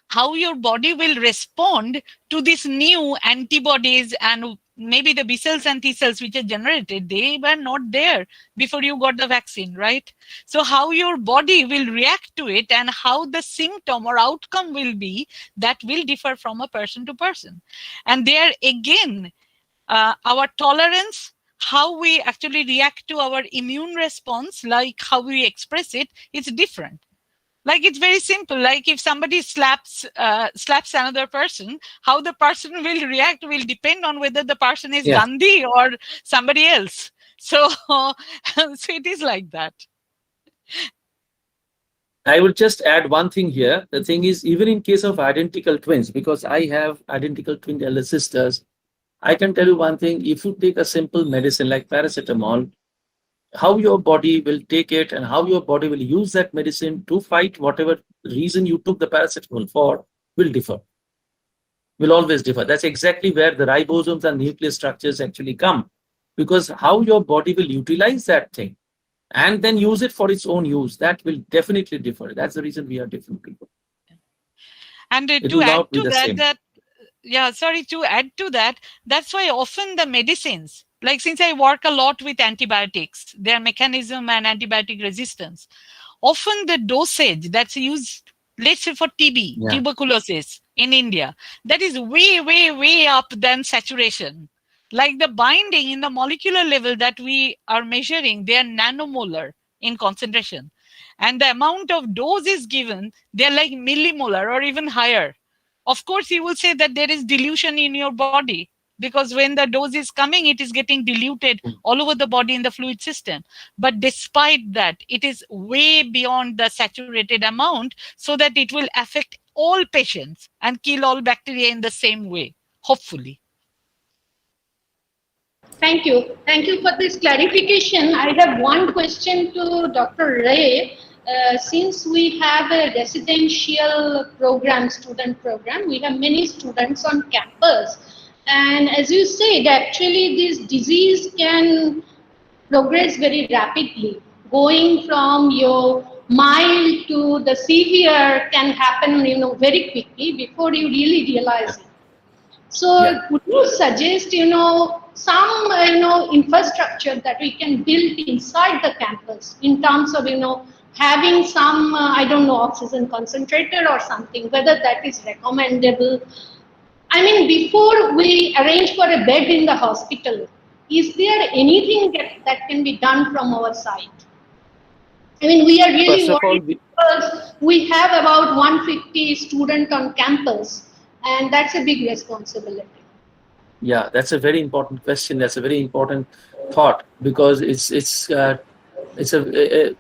how your body will respond to these new antibodies, and maybe the B cells and T cells which are generated, they were not there before you got the vaccine, right? So how your body will react to it and how the symptom or outcome will be, that will differ from a person to person. And there again, our tolerance, how we actually react to our immune response, like how we express it, is different. Like it's very simple. Like if somebody slaps another person, how the person will react will depend on whether the person is Gandhi or somebody else. So, so it is like that. I would just add one thing here. The thing is, even in case of identical twins, because I have identical twin elder sisters, I can tell you one thing. If you take a simple medicine like paracetamol, how your body will take it and how your body will use that medicine to fight whatever reason you took the paracetamol for will differ. Will always differ. That's exactly where the ribosomes and nucleus structures actually come, because how your body will utilize that thing and then use it for its own use, that will definitely differ. That's the reason we are different people. And to add to that, that's why often the medicines, like since I work a lot with antibiotics, their mechanism and antibiotic resistance, often the dosage that's used, let's say for TB, tuberculosis in India, that is way, way, way up than saturation. Like the binding in the molecular level that we are measuring, they are nanomolar in concentration. And the amount of dose is given, they're like millimolar or even higher. Of course, you will say that there is dilution in your body, because when the dose is coming, it is getting diluted all over the body in the fluid system. But despite that, it is way beyond the saturated amount, so that it will affect all patients and kill all bacteria in the same way, hopefully. Thank you. Thank you for this clarification. I have one question to Dr. Ray. Since we have a residential program, student program, we have many students on campus. And as you said, actually this disease can progress very rapidly. Going from your mild to the severe can happen, very quickly before you really realize it. So Yeah. would you suggest, some, infrastructure that we can build inside the campus in terms of, having some, I don't know, oxygen concentrator or something, whether that is recommendable? I mean, before we arrange for a bed in the hospital, is there anything that can be done from our side? I mean, we are First really of all, worried because we have about 150 students on campus, and that's a big responsibility. yeah, that's a very important question. That's a very important thought, because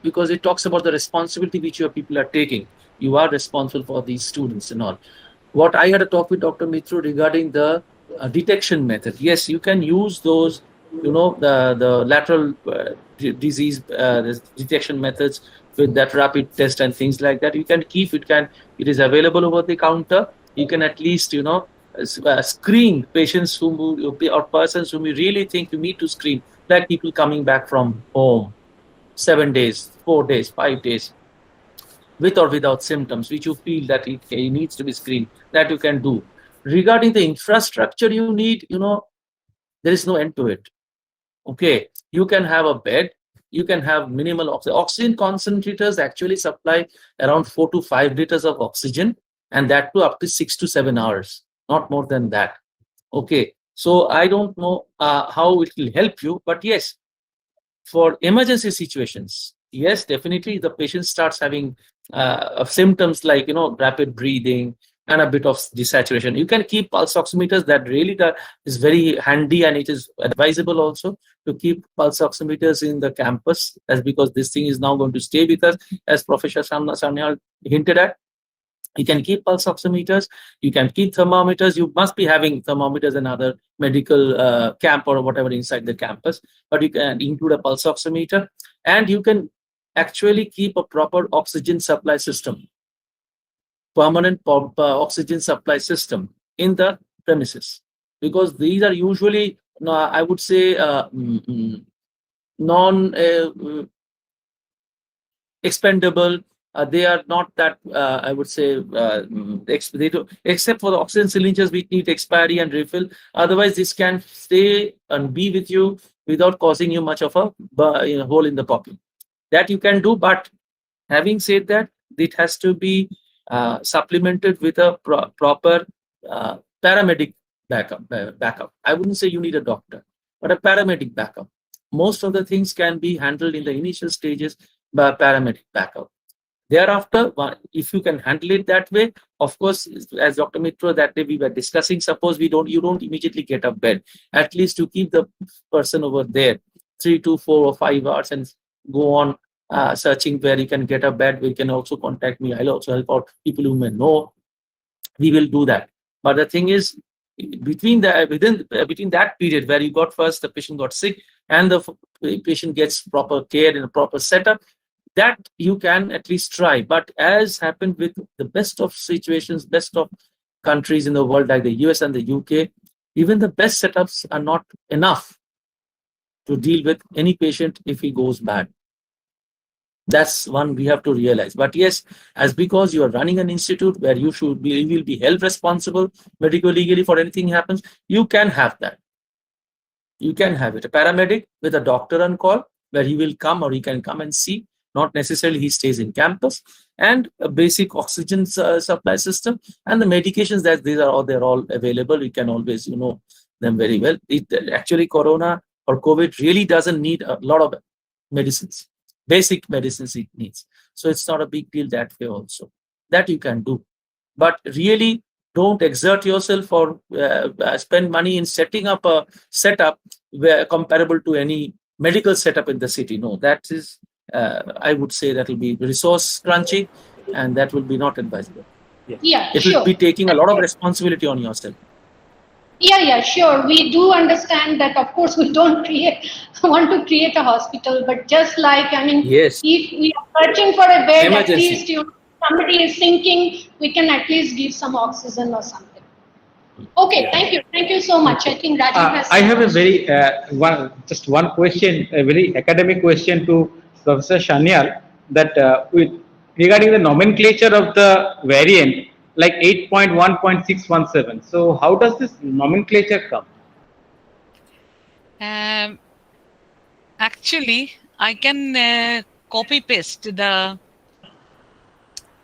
because it talks about the responsibility which your people are taking. You are responsible for these students and all. What I had a talk with Dr. Mitru regarding the detection method. Yes, you can use those, the lateral disease detection methods with that rapid test and things like that. You can keep it is available over the counter. You can at least, screen patients or persons whom you really think you need to screen, like people coming back from home 7 days, 4 days, 5 days, with or without symptoms, which you feel that it needs to be screened, that you can do. Regarding the infrastructure you need, there is no end to it. Okay, you can have a bed, you can have minimal oxygen. Oxygen concentrators actually supply around 4 to 5 liters of oxygen, and that too up to 6 to 7 hours, not more than that. Okay, so I don't know how it will help you, but yes, for emergency situations, yes, definitely the patient starts having symptoms like, rapid breathing and a bit of desaturation. You can keep pulse oximeters. That really is very handy, and it is advisable also to keep pulse oximeters in the campus, as because this thing is now going to stay with us, as Professor Sanyal hinted at. You can keep pulse oximeters, you can keep thermometers. You must be having thermometers and other medical camp or whatever inside the campus, but you can include a pulse oximeter, and you can actually keep a proper oxygen supply system, permanent oxygen supply system in the premises, because these are usually, I would say, non expendable. They are not that, I would say, except for the oxygen cylinders which need expiry and refill. Otherwise, this can stay and be with you without causing you much of a hole in the pocket. That you can do, but having said that, it has to be supplemented with a proper paramedic backup. I wouldn't say you need a doctor, but a paramedic backup. Most of the things can be handled in the initial stages by paramedic backup. Thereafter, if you can handle it that way, of course, as Dr. Mitra that day we were discussing, suppose you don't immediately get a bed, at least to keep the person over there 3 to 4 or 5 hours and go on searching where you can get a bed. We can also contact me. I'll also help out people who may know. We will do that. But the thing is, between that period where you got first, the patient got sick, and the patient gets proper care in a proper setup, that you can at least try. But as happened with the best of situations, best of countries in the world like the US and the UK, even the best setups are not enough to deal with any patient if he goes bad. That's one we have to realize. But yes, as because you are running an institute where you will be held responsible medico legally for anything happens, you can have that. You can have it. A paramedic with a doctor on call, where he will come or he can come and see. Not necessarily he stays in campus, and a basic oxygen supply system, and the medications that they're all available. You can always them very well. Actually, Corona or COVID really doesn't need a lot of medicines. Basic medicines it needs. So it's not a big deal that way also. That you can do. But really don't exert yourself or spend money in setting up a setup where comparable to any medical setup in the city. No, that is, I would say that will be resource crunchy, and that will be not advisable. Yeah, it will be taking a lot of responsibility on yourself. Yeah, sure. We do understand that, of course, we don't want to create a hospital, but just like, yes, if we are searching for a bed, emergency. at least somebody is thinking, we can at least give some oxygen or something. Okay, yeah. Thank you so much. I think Rajiv has. I have a very just one question, a very academic question to Professor Sanyal, that regarding the nomenclature of the variant, like 8.1.617. So how does this nomenclature come? Actually, I can copy paste the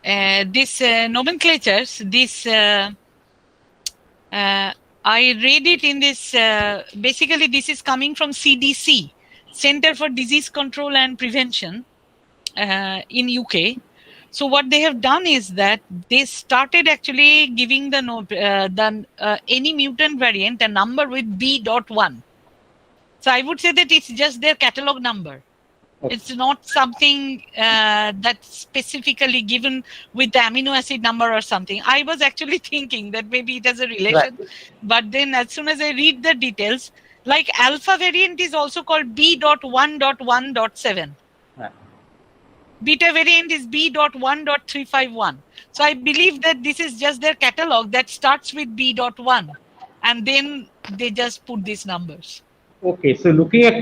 this nomenclatures. This I read it in this. Basically, this is coming from CDC, Center for Disease Control and Prevention, in UK. So what they have done is that they started actually giving any mutant variant a number with B.1. So I would say that it's just their catalog number. Okay. It's not something that's specifically given with the amino acid number or something. I was actually thinking that maybe it has a relation, Right. but then as soon as I read the details, like alpha variant is also called B.1.1.7. Right. Beta variant is B.1.351. So I believe that this is just their catalog that starts with B.1, and then they just put these numbers. Okay, so looking at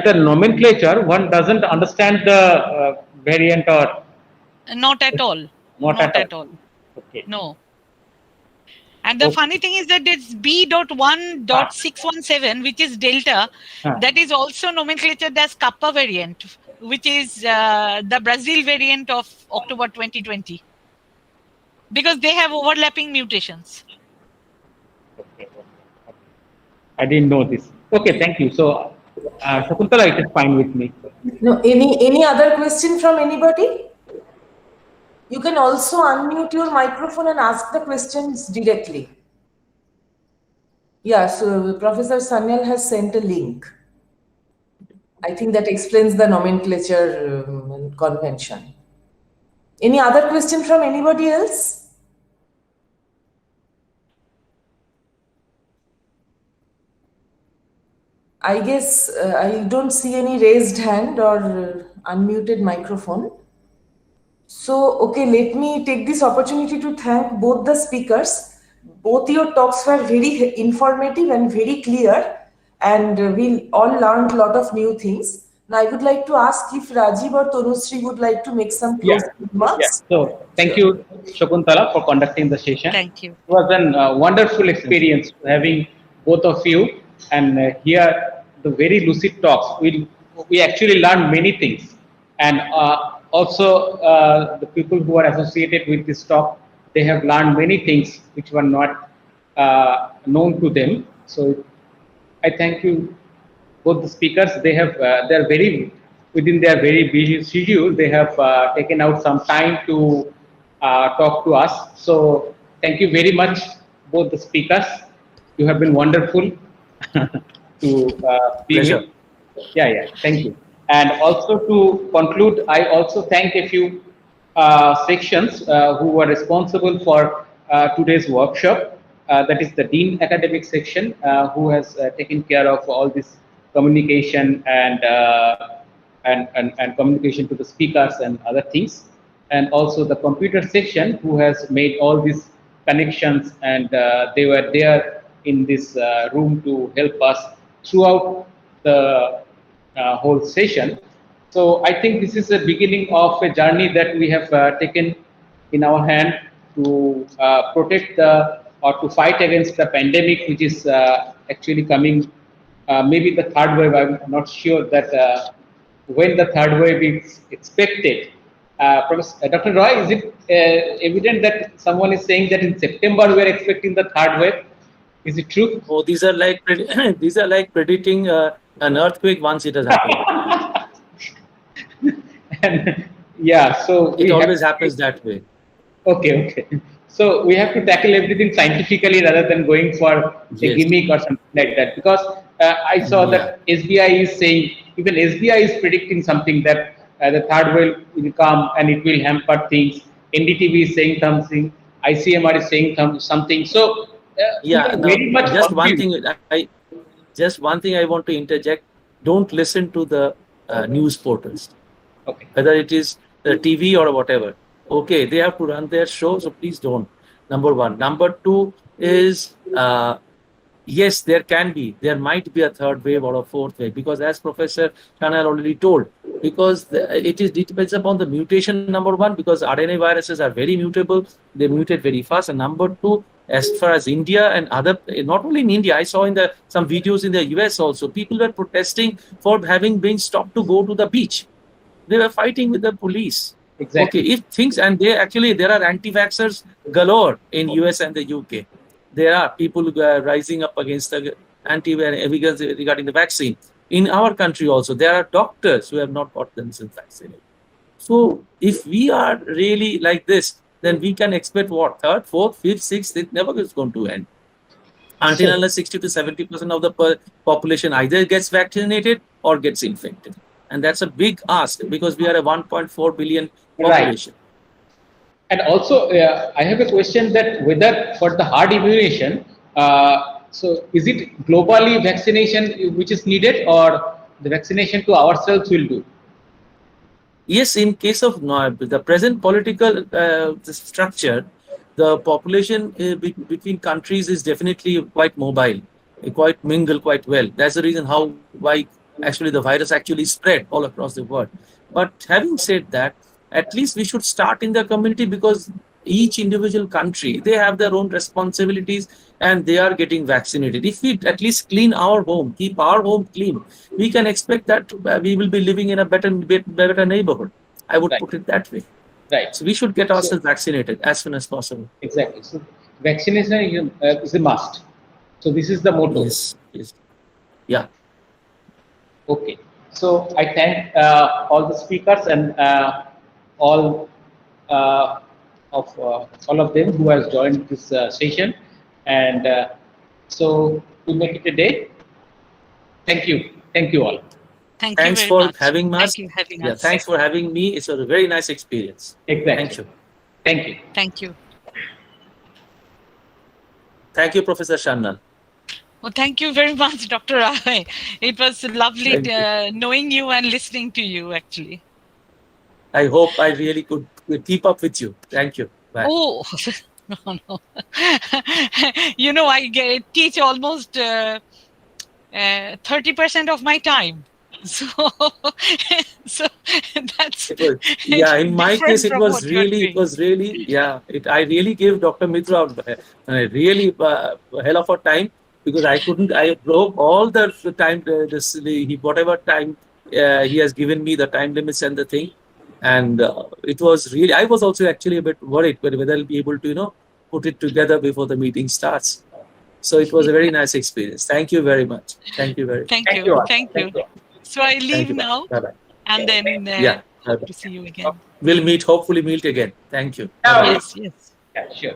the nomenclature, one doesn't understand the variant or Not at all. not at all. all. Okay. No. And the funny thing is that it's B.1.617, which is Delta, that is also nomenclatured as Kappa variant, which is the Brazil variant of October 2020. Because they have overlapping mutations. Okay. I didn't know this. Okay, thank you. So, Shakuntala, it is fine with me. No, any other question from anybody? You can also unmute your microphone and ask the questions directly. Yeah, so Professor Sanyal has sent a link. I think that explains the nomenclature convention. Any other question from anybody else? I guess I don't see any raised hand or unmuted microphone. So, okay, let me take this opportunity to thank both the speakers. Both your talks were very informative and very clear, and we all learned a lot of new things. Now, I would like to ask if Rajiv or Tanushree would like to make some closing remarks. Yeah. So, thank you, Shakuntala, for conducting the session. Thank you. It was a wonderful experience having both of you and hear the very lucid talks. We actually learned many things, and also the people who are associated with this talk, they have learned many things which were not known to them. So I thank you both the speakers. They have they're very within their very busy schedule. They have taken out some time to talk to us. So thank you very much, both the speakers. You have been wonderful to be Pleasure. with. Yeah. Thank you. And also to conclude, I also thank a few sections who were responsible for today's workshop. That is the Dean Academic section, who has taken care of all this communication and communication to the speakers and other things. And also the computer section, who has made all these connections, and they were there in this room to help us throughout the whole session. So I think this is the beginning of a journey that we have taken in our hand to protect or to fight against the pandemic, which is actually coming. Maybe the third wave. I'm not sure that when the third wave is expected. Dr. Roy, is it evident that someone is saying that in September we are expecting the third wave? Is it true? Oh, these are like predicting an earthquake once it has happened. And yeah, so it always happens that way. Okay. So we have to tackle everything scientifically rather than going for a gimmick or something like that. Because I saw that SBI is saying, even SBI is predicting something, that the third wave will come and it will hamper things. NDTV is saying something. ICMR is saying something. So very much just one thing I want to interject. Don't listen to the news portals. Okay. Whether it is the TV or whatever. Okay, they have to run their show, so please don't. Number one. Number two is Yes, there can be. There might be a third wave or a fourth wave because, as Professor Chanal already told, because it depends upon the mutation. Number one, because RNA viruses are very mutable, they mutate very fast. And number two, as far as India and other, not only in India, I saw in the some videos in the US also, people were protesting for having been stopped to go to the beach. They were fighting with the police. Exactly. Okay, if things and they actually there are anti-vaxxers galore in US and the UK. There are people rising up against the anti-evidence regarding the vaccine. In our country also, there are doctors who have not got themselves vaccinated. So if we are really like this, then we can expect what? Third, fourth, fifth, sixth, it never is going to end. Until So- unless 60 to 70% of the population either gets vaccinated or gets infected. And that's a big ask because we are a 1.4 billion population. Right. And also, I have a question that whether for the herd immunization, so is it globally vaccination which is needed, or the vaccination to ourselves will do? Yes, in case of the present political structure, the population between countries is definitely quite mobile, quite mingle quite well. That's the reason why actually the virus actually spread all across the world. But having said that, at least we should start in the community because each individual country, they have their own responsibilities and they are getting vaccinated. If we at least clean our home, keep our home clean, we can expect that we will be living in a better neighborhood. I would Right. put it that way. Right. So we should get So- ourselves vaccinated as soon as possible. Exactly. So vaccination is a must. So this is the motto. Yes, yes. Yeah. Okay. So I thank all the speakers and all all of them who has joined this session, and so to make it a day. Thank you. Thank you all. Thank you Thanks very for much. having us. Thank you having Yeah, us. thanks for having me. It's a very nice experience. Exactly. Thank you. Thank you. Thank you. Thank you, Professor Shannan. Well, thank you very much, Dr. Rai. It was lovely Thank you. knowing you and listening to you, actually. I hope I really could keep up with you. Thank you. Bye. Oh, no. You know, teach almost 30% of my time. So, so that's Yeah, in my different case, it from was what you're really, doing. yeah. I really gave Dr. Mitra a really hell of a time because I couldn't. I broke all the time. Whatever time he has given me, the time limits and the thing, and it was really. I was also actually a bit worried whether I'll be able to put it together before the meeting starts. So it was a very nice experience. Thank you very much. Thank you very much. Thank Thank you. you all. Thank you. Thank you. So I Thank leave you. now Bye bye. and then Yeah. hope Bye-bye. to see you again. We'll hopefully meet again. Thank you. Yeah. Bye-bye. Yes, yes. Yeah, sure.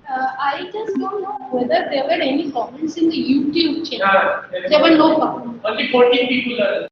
I just don't know whether there were any comments in the YouTube channel. There were no comments. Only 14 people are.